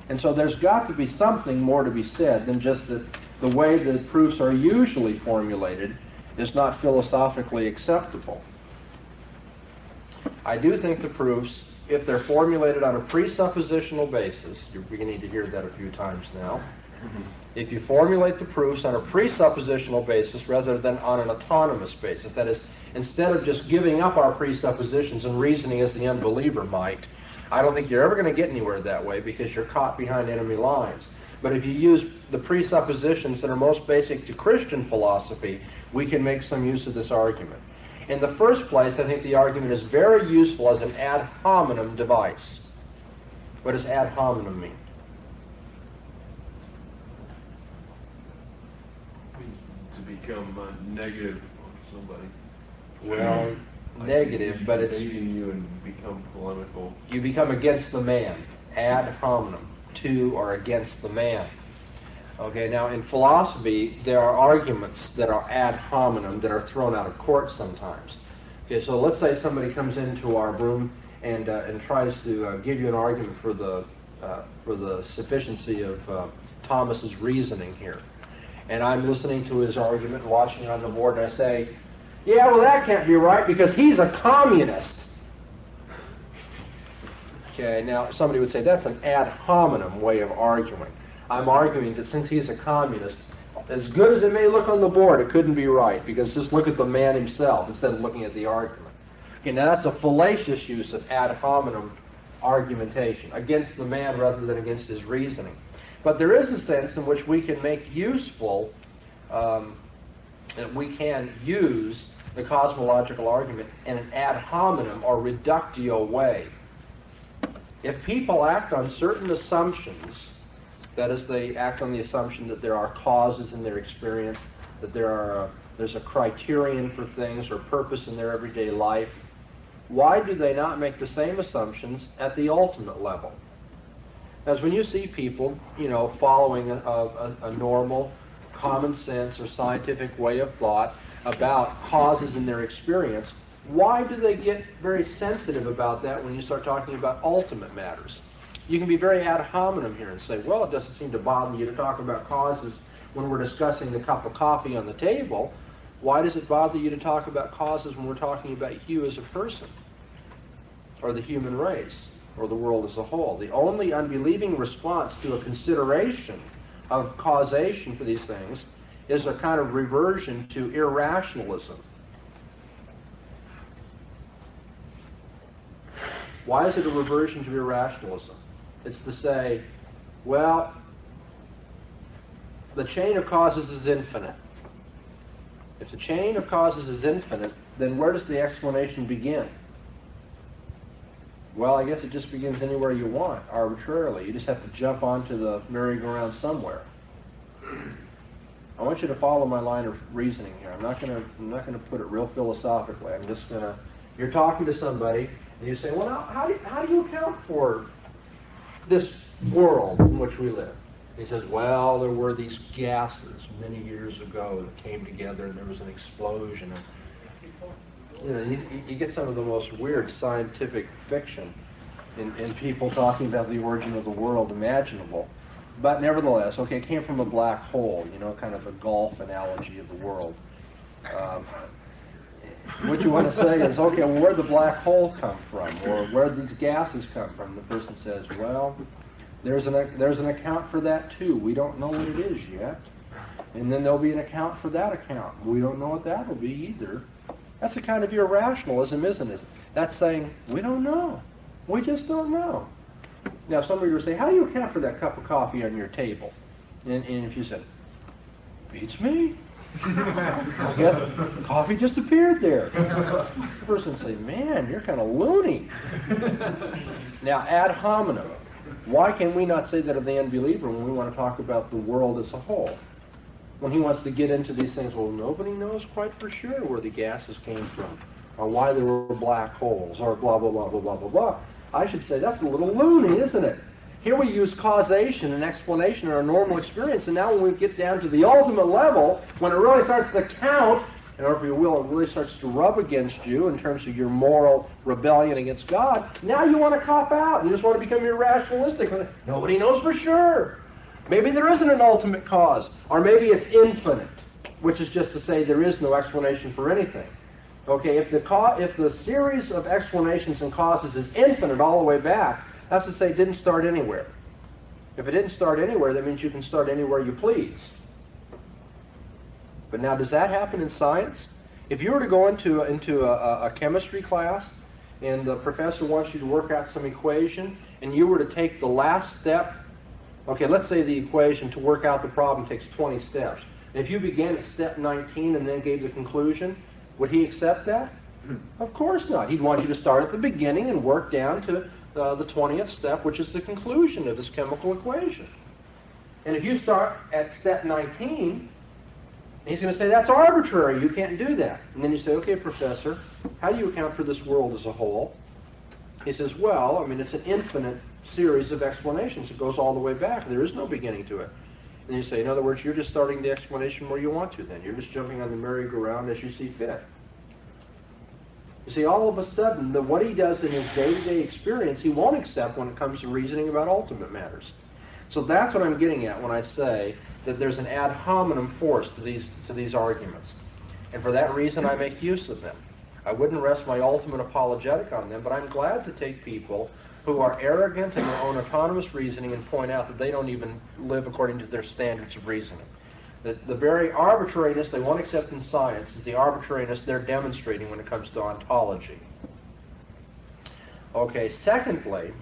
And so there's got to be something more to be said than just that the way the proofs are usually formulated is not philosophically acceptable. I do think the proofs, if they're formulated on a presuppositional basis, you're beginning to hear that a few times now, if you formulate the proofs on a presuppositional basis rather than on an autonomous basis, that is, instead of just giving up our presuppositions and reasoning as the unbeliever might, I don't think you're ever going to get anywhere that way because you're caught behind enemy lines. But if you use the presuppositions that are most basic to Christian philosophy, we can make some use of this argument. In the first place, I think the argument is very useful as an ad hominem device. What does ad hominem mean? To become negative on somebody. Well, negative, but it's... Debating you and become polemical. You become against the man. Ad hominem. To or against the man. Okay, now in philosophy, there are arguments that are ad hominem that are thrown out of court sometimes. Okay, so let's say somebody comes into our room and tries to give you an argument for the sufficiency of Thomas's reasoning here. And I'm listening to his argument, watching it on the board, and I say, yeah, well, that can't be right because he's a communist. Okay, now somebody would say that's an ad hominem way of arguing. I'm arguing that since he's a communist, as good as it may look on the board, it couldn't be right because just look at the man himself instead of looking at the argument. Okay, now that's a fallacious use of ad hominem argumentation, against the man rather than against his reasoning. But there is a sense in which we can make useful, that we can use the cosmological argument in an ad hominem or reductio way. If people act on certain assumptions, that is, they act on the assumption that there are causes in their experience, that there's a criterion for things or purpose in their everyday life, why do they not make the same assumptions at the ultimate level? As when you see people, following a normal, common sense or scientific way of thought about causes in their experience, why do they get very sensitive about that when you start talking about ultimate matters? You can be very ad hominem here and say, well, it doesn't seem to bother you to talk about causes when we're discussing the cup of coffee on the table. Why does it bother you to talk about causes when we're talking about you as a person, or the human race, or the world as a whole? The only unbelieving response to a consideration of causation for these things is a kind of reversion to irrationalism. Why is it a reversion to irrationalism? It's to say, well, the chain of causes is infinite. If the chain of causes is infinite, then where does the explanation begin? Well, I guess it just begins anywhere you want, arbitrarily. You just have to jump onto the merry-go-round somewhere. I want you to follow my line of reasoning here. I'm not going to put it real philosophically. I'm just going to... You're talking to somebody, and you say, well, now, how do you account for this world in which we live? He says, well, there were these gases many years ago that came together, and there was an explosion. And, you get some of the most weird scientific fiction in people talking about the origin of the world imaginable. But nevertheless, okay, it came from a black hole, kind of a golf analogy of the world. What you want to say is, okay, well, where'd the black hole come from? Or where'd these gases come from? The person says, well, there's an account for that too. We don't know what it is yet. And then there'll be an account for that account. We don't know what that will be either. That's a kind of irrationalism, isn't it? That's saying, we don't know. We just don't know. Now, somebody would say, how do you account for that cup of coffee on your table? And if you said, beats me. I guess coffee just appeared there. The person would say, man, you're kind of loony. Now, ad hominem. Why can we not say that of the unbeliever when we want to talk about the world as a whole? When he wants to get into these things, well, nobody knows quite for sure where the gases came from, or why there were black holes, or blah, blah, blah, blah, blah, blah, blah. I should say, that's a little loony, isn't it? Here we use causation and explanation in our normal experience, and now when we get down to the ultimate level, when it really starts to count, and or if you will, it really starts to rub against you in terms of your moral rebellion against God, now you want to cop out. You just want to become irrationalistic. Nobody knows for sure. Maybe there isn't an ultimate cause, or maybe it's infinite, which is just to say there is no explanation for anything. Okay, if the series of explanations and causes is infinite all the way back, that's to say it didn't start anywhere. If it didn't start anywhere, that means you can start anywhere you please. But now, does that happen in science? If you were to go into a chemistry class, and the professor wants you to work out some equation, and you were to take the last step, okay, let's say the equation to work out the problem takes 20 steps. And if you began at step 19 and then gave the conclusion, would he accept that? Of course not. He'd want you to start at the beginning and work down to the 20th step, which is the conclusion of this chemical equation. And if you start at step 19, he's going to say, that's arbitrary, you can't do that. And then you say, okay, professor, how do you account for this world as a whole? He says, well, I mean, it's an infinite series of explanations. It goes all the way back. There is no beginning to it. And you say, in other words, you're just starting the explanation where you want to then. You're just jumping on the merry-go-round as you see fit. You see, all of a sudden, what he does in his day-to-day experience, he won't accept when it comes to reasoning about ultimate matters. So that's what I'm getting at when I say that there's an ad hominem force to these arguments. And for that reason, I make use of them. I wouldn't rest my ultimate apologetic on them, but I'm glad to take people who are arrogant in their own autonomous reasoning and point out that they don't even live according to their standards of reasoning. That the very arbitrariness they won't accept in science is the arbitrariness they're demonstrating when it comes to ontology. Okay, secondly,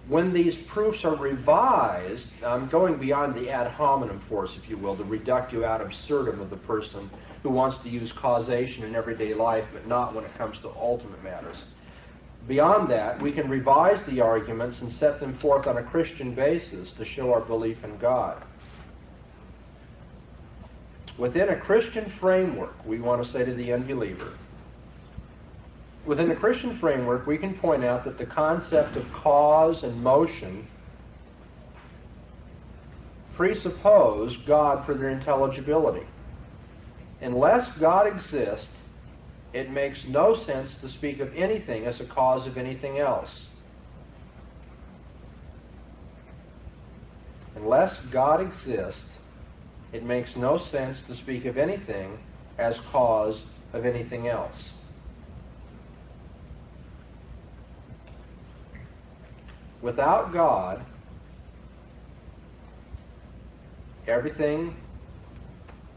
when these proofs are revised, I'm going beyond the ad hominem force, if you will, the reductio ad absurdum of the person who wants to use causation in everyday life, but not when it comes to ultimate matters. Beyond that, we can revise the arguments and set them forth on a Christian basis to show our belief in God. Within a Christian framework, we want to say to the unbeliever, within the Christian framework, we can point out that the concept of cause and motion presuppose God for their intelligibility. Unless God exists, it makes no sense to speak of anything as a cause of anything else. Unless God exists, it makes no sense to speak of anything as cause of anything else. Without God, everything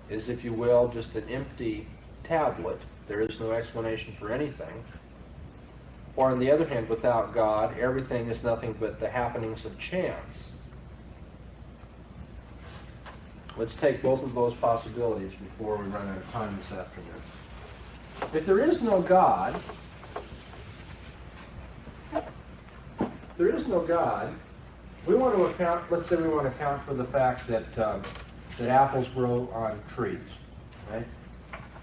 is, if you will, just an empty tablet. There is no explanation for anything. Or on the other hand, without God, everything is nothing but the happenings of chance. Let's take both of those possibilities before we run out of time this afternoon. If there is no God, we want to account, let's say we want to account for the fact that apples grow on trees, right?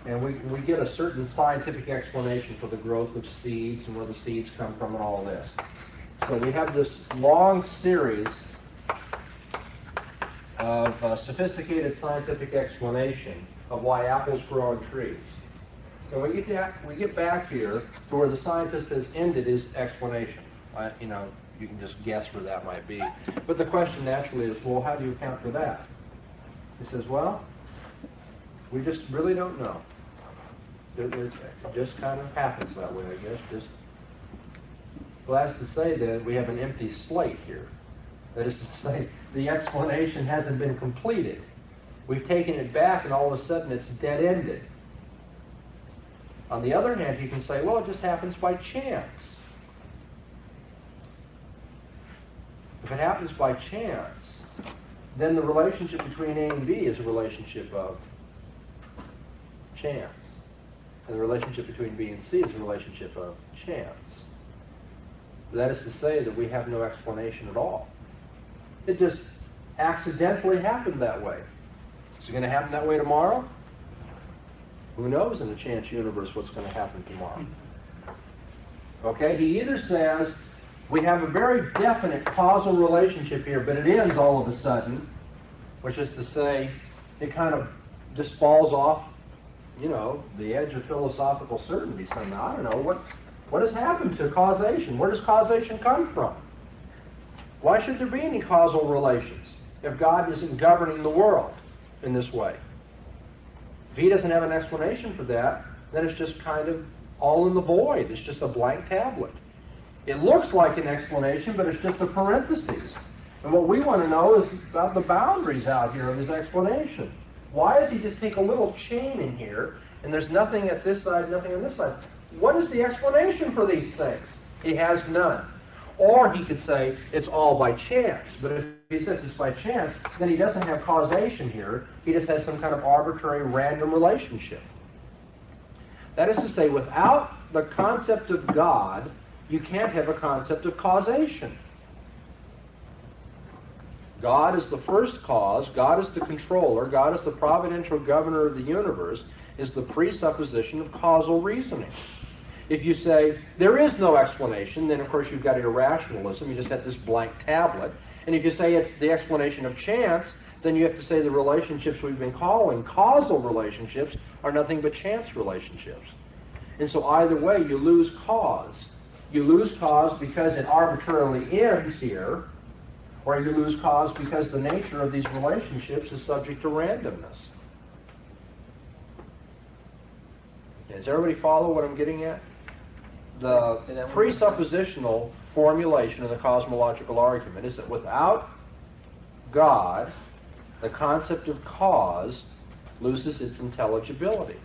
And we get a certain scientific explanation for the growth of seeds and where the seeds come from and all this. So we have this long series of sophisticated scientific explanation of why apples grow on trees. And we get back here to where the scientist has ended his explanation. You can just guess where that might be. But the question naturally is, well, how do you account for that? He says, well, we just really don't know. It just kind of happens that way, I guess. Well, that's to say that we have an empty slate here. That is to say, the explanation hasn't been completed. We've taken it back, and all of a sudden it's dead-ended. On the other hand, you can say, well, it just happens by chance. If it happens by chance, then the relationship between A and B is a relationship of chance. And the relationship between B and C is a relationship of chance. That is to say that we have no explanation at all. It just accidentally happened that way. Is it going to happen that way tomorrow? Who knows in a chance universe what's going to happen tomorrow? Okay, he either says we have a very definite causal relationship here, but it ends all of a sudden, which is to say it kind of just falls off, the edge of philosophical certainty somehow. I don't know, what has happened to causation? Where does causation come from? Why should there be any causal relations if God isn't governing the world in this way? If he doesn't have an explanation for that, then it's just kind of all in the void. It's just a blank tablet. It looks like an explanation, but it's just a parenthesis. And what we want to know is about the boundaries out here of his explanation. Why does he just take a little chain in here, and there's nothing at this side, nothing on this side? What is the explanation for these things? He has none. Or he could say it's all by chance. But if he says it's by chance, then he doesn't have causation here. He just has some kind of arbitrary random relationship. That is to say, without the concept of God, you can't have a concept of causation. God is the first cause, God is the controller, God is the providential governor of the universe, is the presupposition of causal reasoning. If you say, there is no explanation, then of course you've got irrationalism, you just have this blank tablet. And if you say it's the explanation of chance, then you have to say the relationships we've been calling causal relationships are nothing but chance relationships. And so either way, you lose cause. You lose cause because it arbitrarily ends here, or you lose cause because the nature of these relationships is subject to randomness. Does everybody follow what I'm getting at? The presuppositional formulation of the cosmological argument is that without God, the concept of cause loses its intelligibility.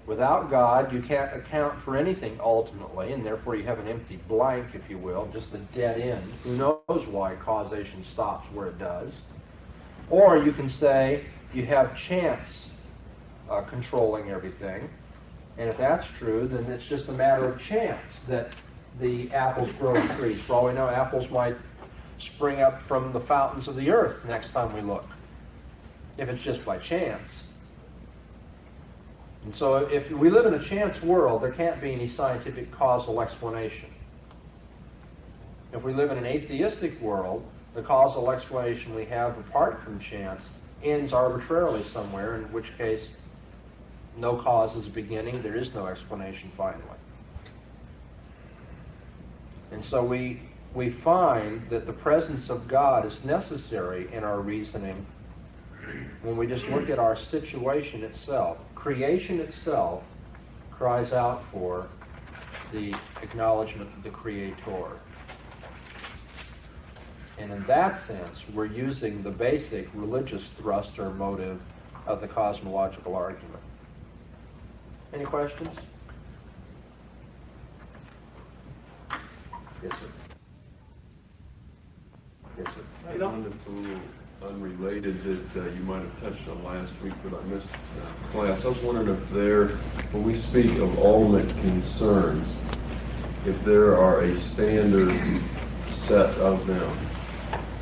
Without God, you can't account for anything ultimately, and therefore you have an empty blank, if you will, just a dead end. Who knows why causation stops where it does? Or you can say you have chance controlling everything, and if that's true, then it's just a matter of chance that the apples grow in trees. For all we know, apples might spring up from the fountains of the earth next time we look, if it's just by chance. And so if we live in a chance world, there can't be any scientific causal explanation. If we live in an atheistic world, the causal explanation we have apart from chance ends arbitrarily somewhere, in which case no cause is a beginning, there is no explanation finally. And so we find that the presence of God is necessary in our reasoning when we just look at our situation itself. Creation itself cries out for the acknowledgement of the Creator. And in that sense, we're using the basic religious thrust or motive of the cosmological argument. Any questions? Yes, sir. Yes, sir. I found it's a little unrelated that you might have touched on last week, but I missed class. I was wondering if when we speak of ultimate concerns, if there are a standard set of them.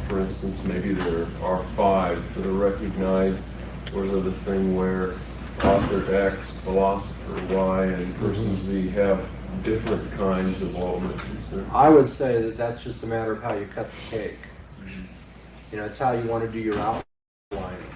For instance, maybe there are 5 that are recognized, or the thing where author X, philosopher Y, and person Z have different kinds of ultimate concerns. I would say that that's just a matter of how you cut the cake. It's how you want to do your outlining.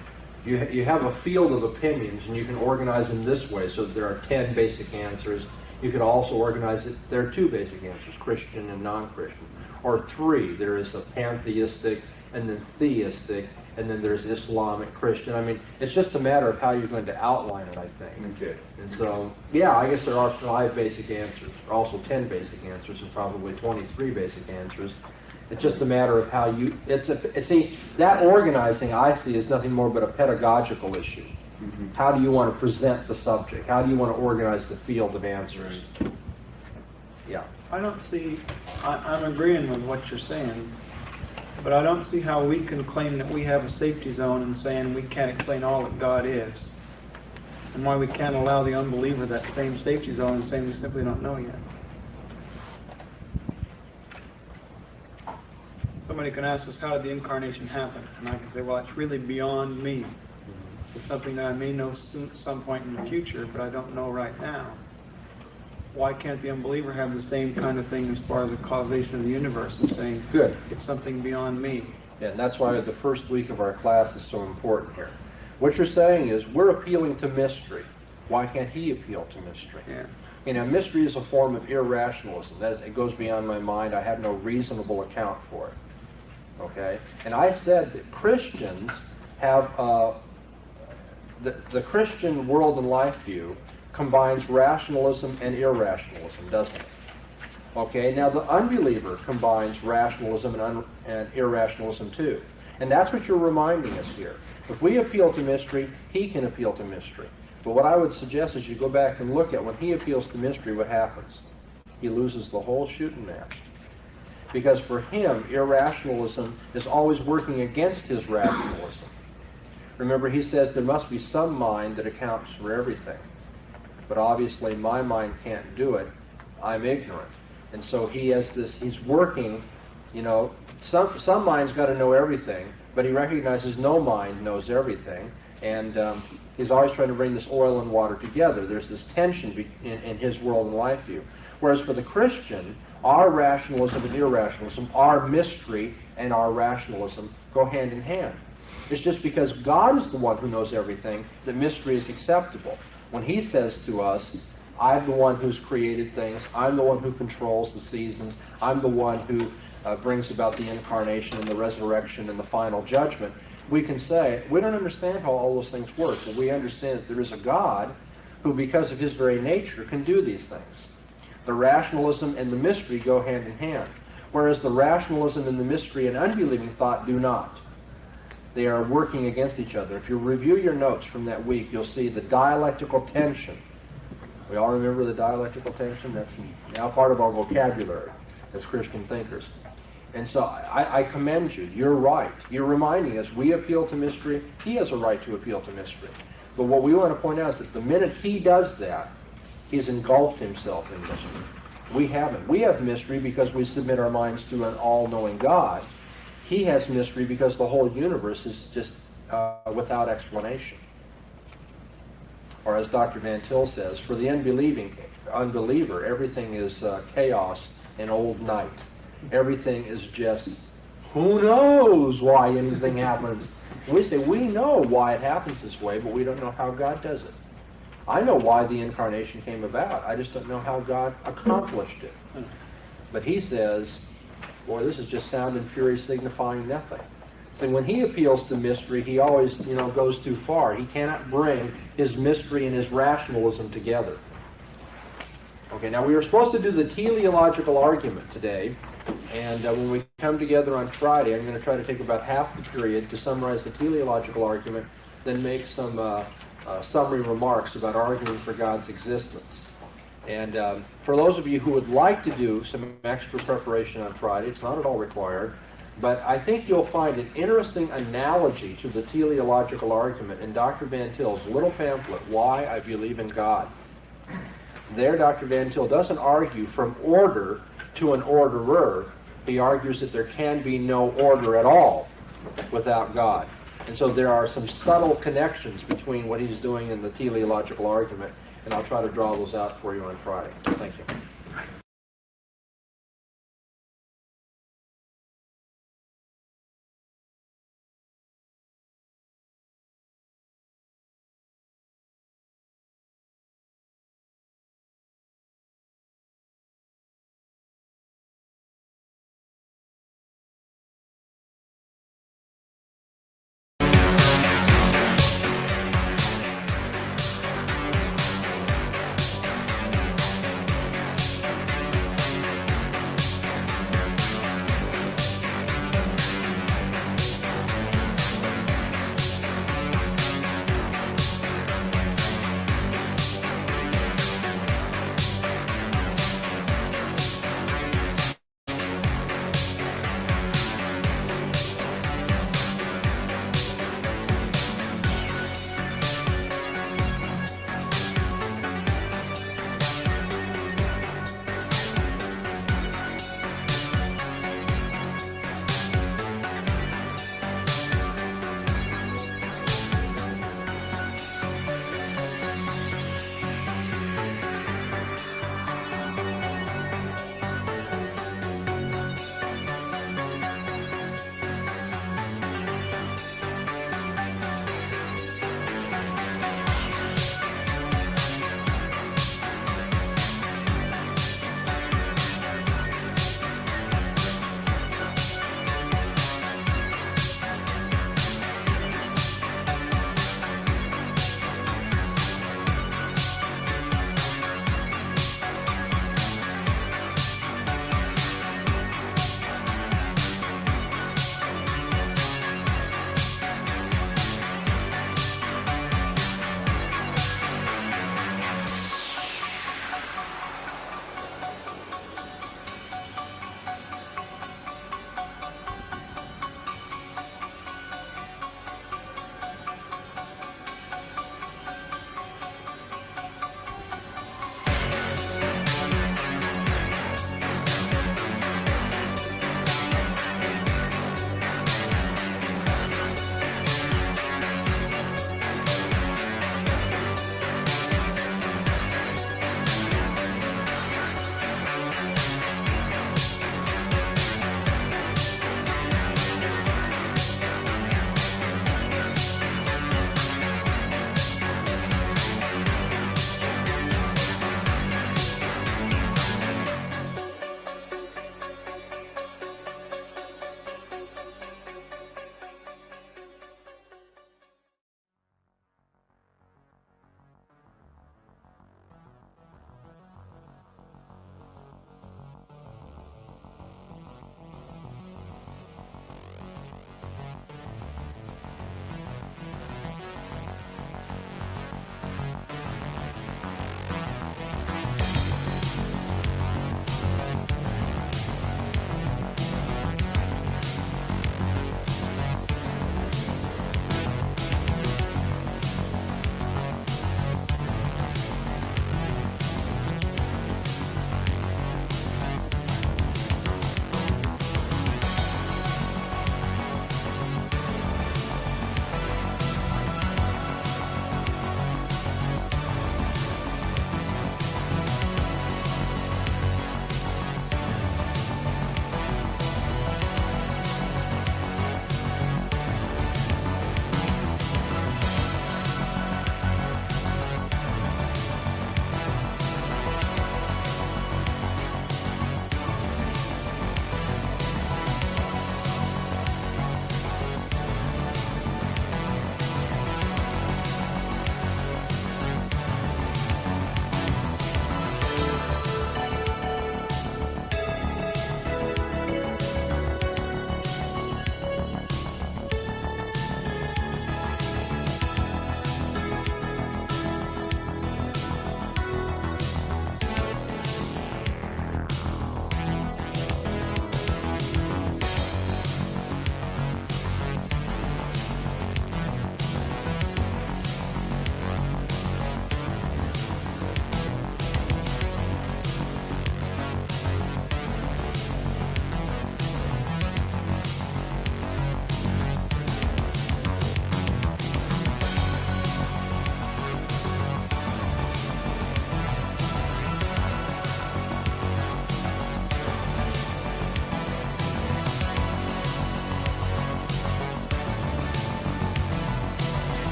You have a field of opinions, and you can organize them this way, so that there are 10 basic answers. You could also organize it, there are 2 basic answers, Christian and non-Christian. Or 3, there is a pantheistic and then theistic, and then there's Islamic, Christian. I mean, it's just a matter of how you're going to outline it, I think. Okay. And so, yeah, I guess there are 5 basic answers, or also 10 basic answers, and probably 23 basic answers. It's just a matter of how you, see, that organizing I see is nothing more but a pedagogical issue. Mhm. How do you want to present the subject? How do you want to organize the field of answers? Yeah. I don't see, I'm agreeing with what you're saying, but I don't see how we can claim that we have a safety zone and saying we can't explain all that God is. And why we can't allow the unbeliever that same safety zone and saying we simply don't know yet. Somebody can ask us, how did the incarnation happen? And I can say, well, it's really beyond me. It's something that I may know soon, some point in the future, but I don't know right now. Why can't the unbeliever have the same kind of thing as far as the causation of the universe and saying, Good. it's something beyond me? Yeah, and that's why the first week of our class is so important here. What you're saying is, we're appealing to mystery. Why can't he appeal to mystery? Yeah. You know, mystery is a form of irrationalism. That is, it goes beyond my mind. I have no reasonable account for it. Okay? And I said that Christians have, the Christian world and life view combines rationalism and irrationalism, doesn't it? Okay, now the unbeliever combines rationalism and irrationalism too. And that's what you're reminding us here. If we appeal to mystery, he can appeal to mystery. But what I would suggest is you go back and look at when he appeals to mystery, what happens? He loses the whole shooting match. Because for him, irrationalism is always working against his rationalism. Remember, he says there must be some mind that accounts for everything. But obviously my mind can't do it. I'm ignorant. And so he has this, he's working, you know, some mind's got to know everything, but he recognizes no mind knows everything. And he's always trying to bring this oil and water together. There's this tension in his world and life view. Whereas for the Christian, our rationalism and irrationalism, our mystery and our rationalism go hand in hand. It's just because God is the one who knows everything that mystery is acceptable. When he says to us, I'm the one who's created things, I'm the one who controls the seasons, I'm the one who brings about the incarnation and the resurrection and the final judgment, we can say, we don't understand how all those things work, but we understand that there is a God who, because of his very nature, can do these things. The rationalism and the mystery go hand in hand, whereas the rationalism and the mystery and unbelieving thought do not. They are working against each other. If you review your notes from that week, you'll see the dialectical tension. We all remember the dialectical tension? That's now part of our vocabulary as Christian thinkers. And so I commend you. You're right. You're reminding us we appeal to mystery. He has a right to appeal to mystery. But what we want to point out is that the minute he does that, he's engulfed himself in mystery. We haven't. We have mystery because we submit our minds to an all-knowing God. He has mystery because the whole universe is just without explanation. Or as Dr. Van Til says, for the unbeliever, everything is chaos and old night. Everything is just, who knows why anything happens? And we say, we know why it happens this way, but we don't know how God does it. I know why the incarnation came about. I just don't know how God accomplished it. But he says, boy, this is just sound and fury signifying nothing. So when he appeals to mystery, he always, goes too far. He cannot bring his mystery and his rationalism together. Okay, now we were supposed to do the teleological argument today, and when we come together on Friday, I'm going to try to take about half the period to summarize the teleological argument, then make some summary remarks about arguing for God's existence. And for those of you who would like to do some extra preparation on Friday, it's not at all required, but I think you'll find an interesting analogy to the teleological argument in Dr. Van Til's little pamphlet, Why I Believe in God. There, Dr. Van Til doesn't argue from order to an orderer. He argues that there can be no order at all without God. And so there are some subtle connections between what he's doing in the teleological argument, and I'll try to draw those out for you on Friday. Thank you.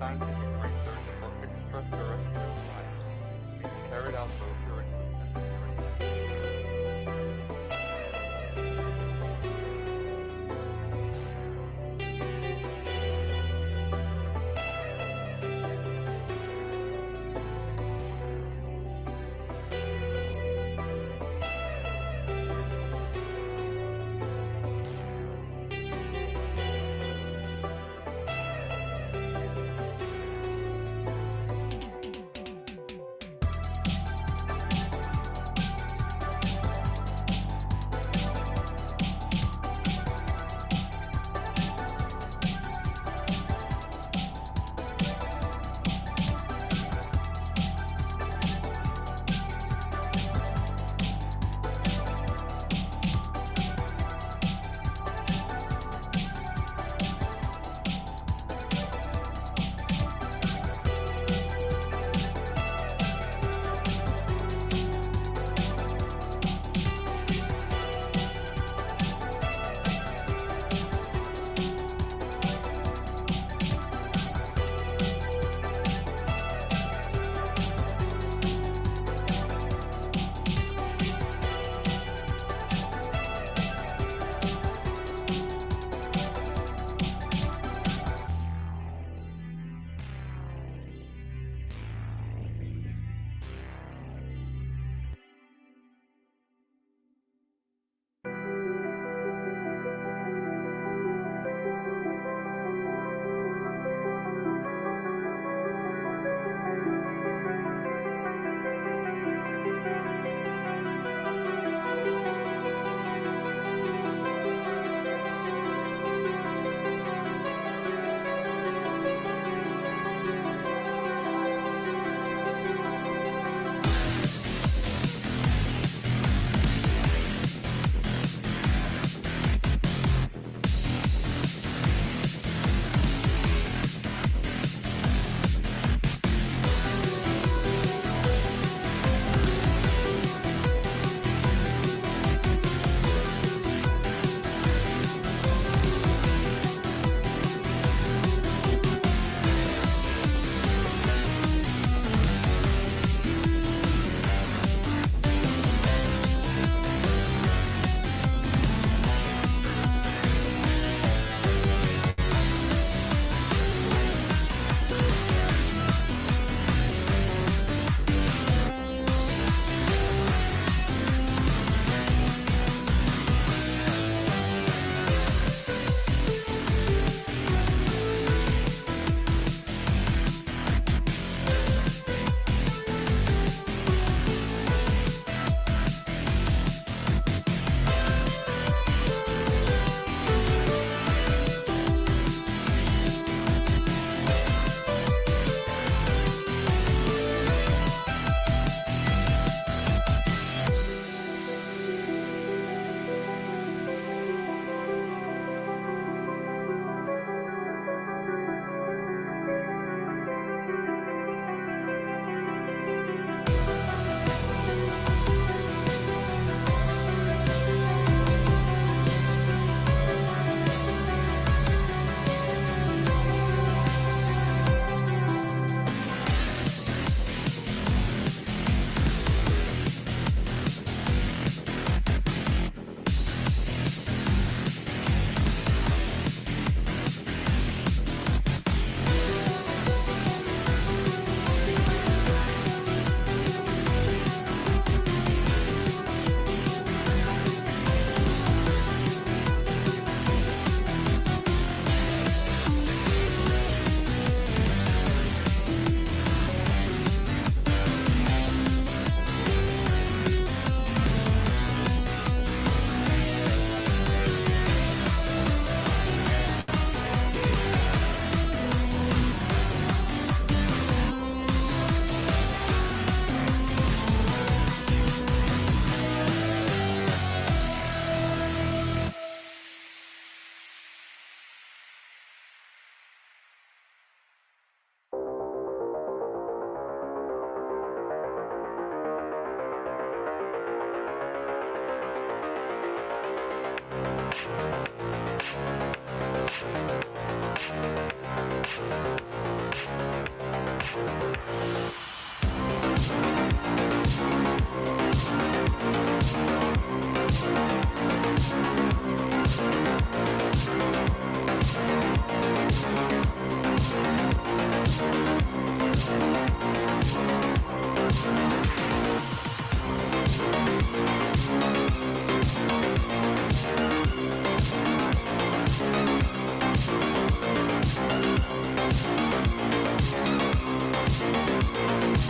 scientific research for extraterrestrial life being carried out both during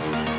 Thank you.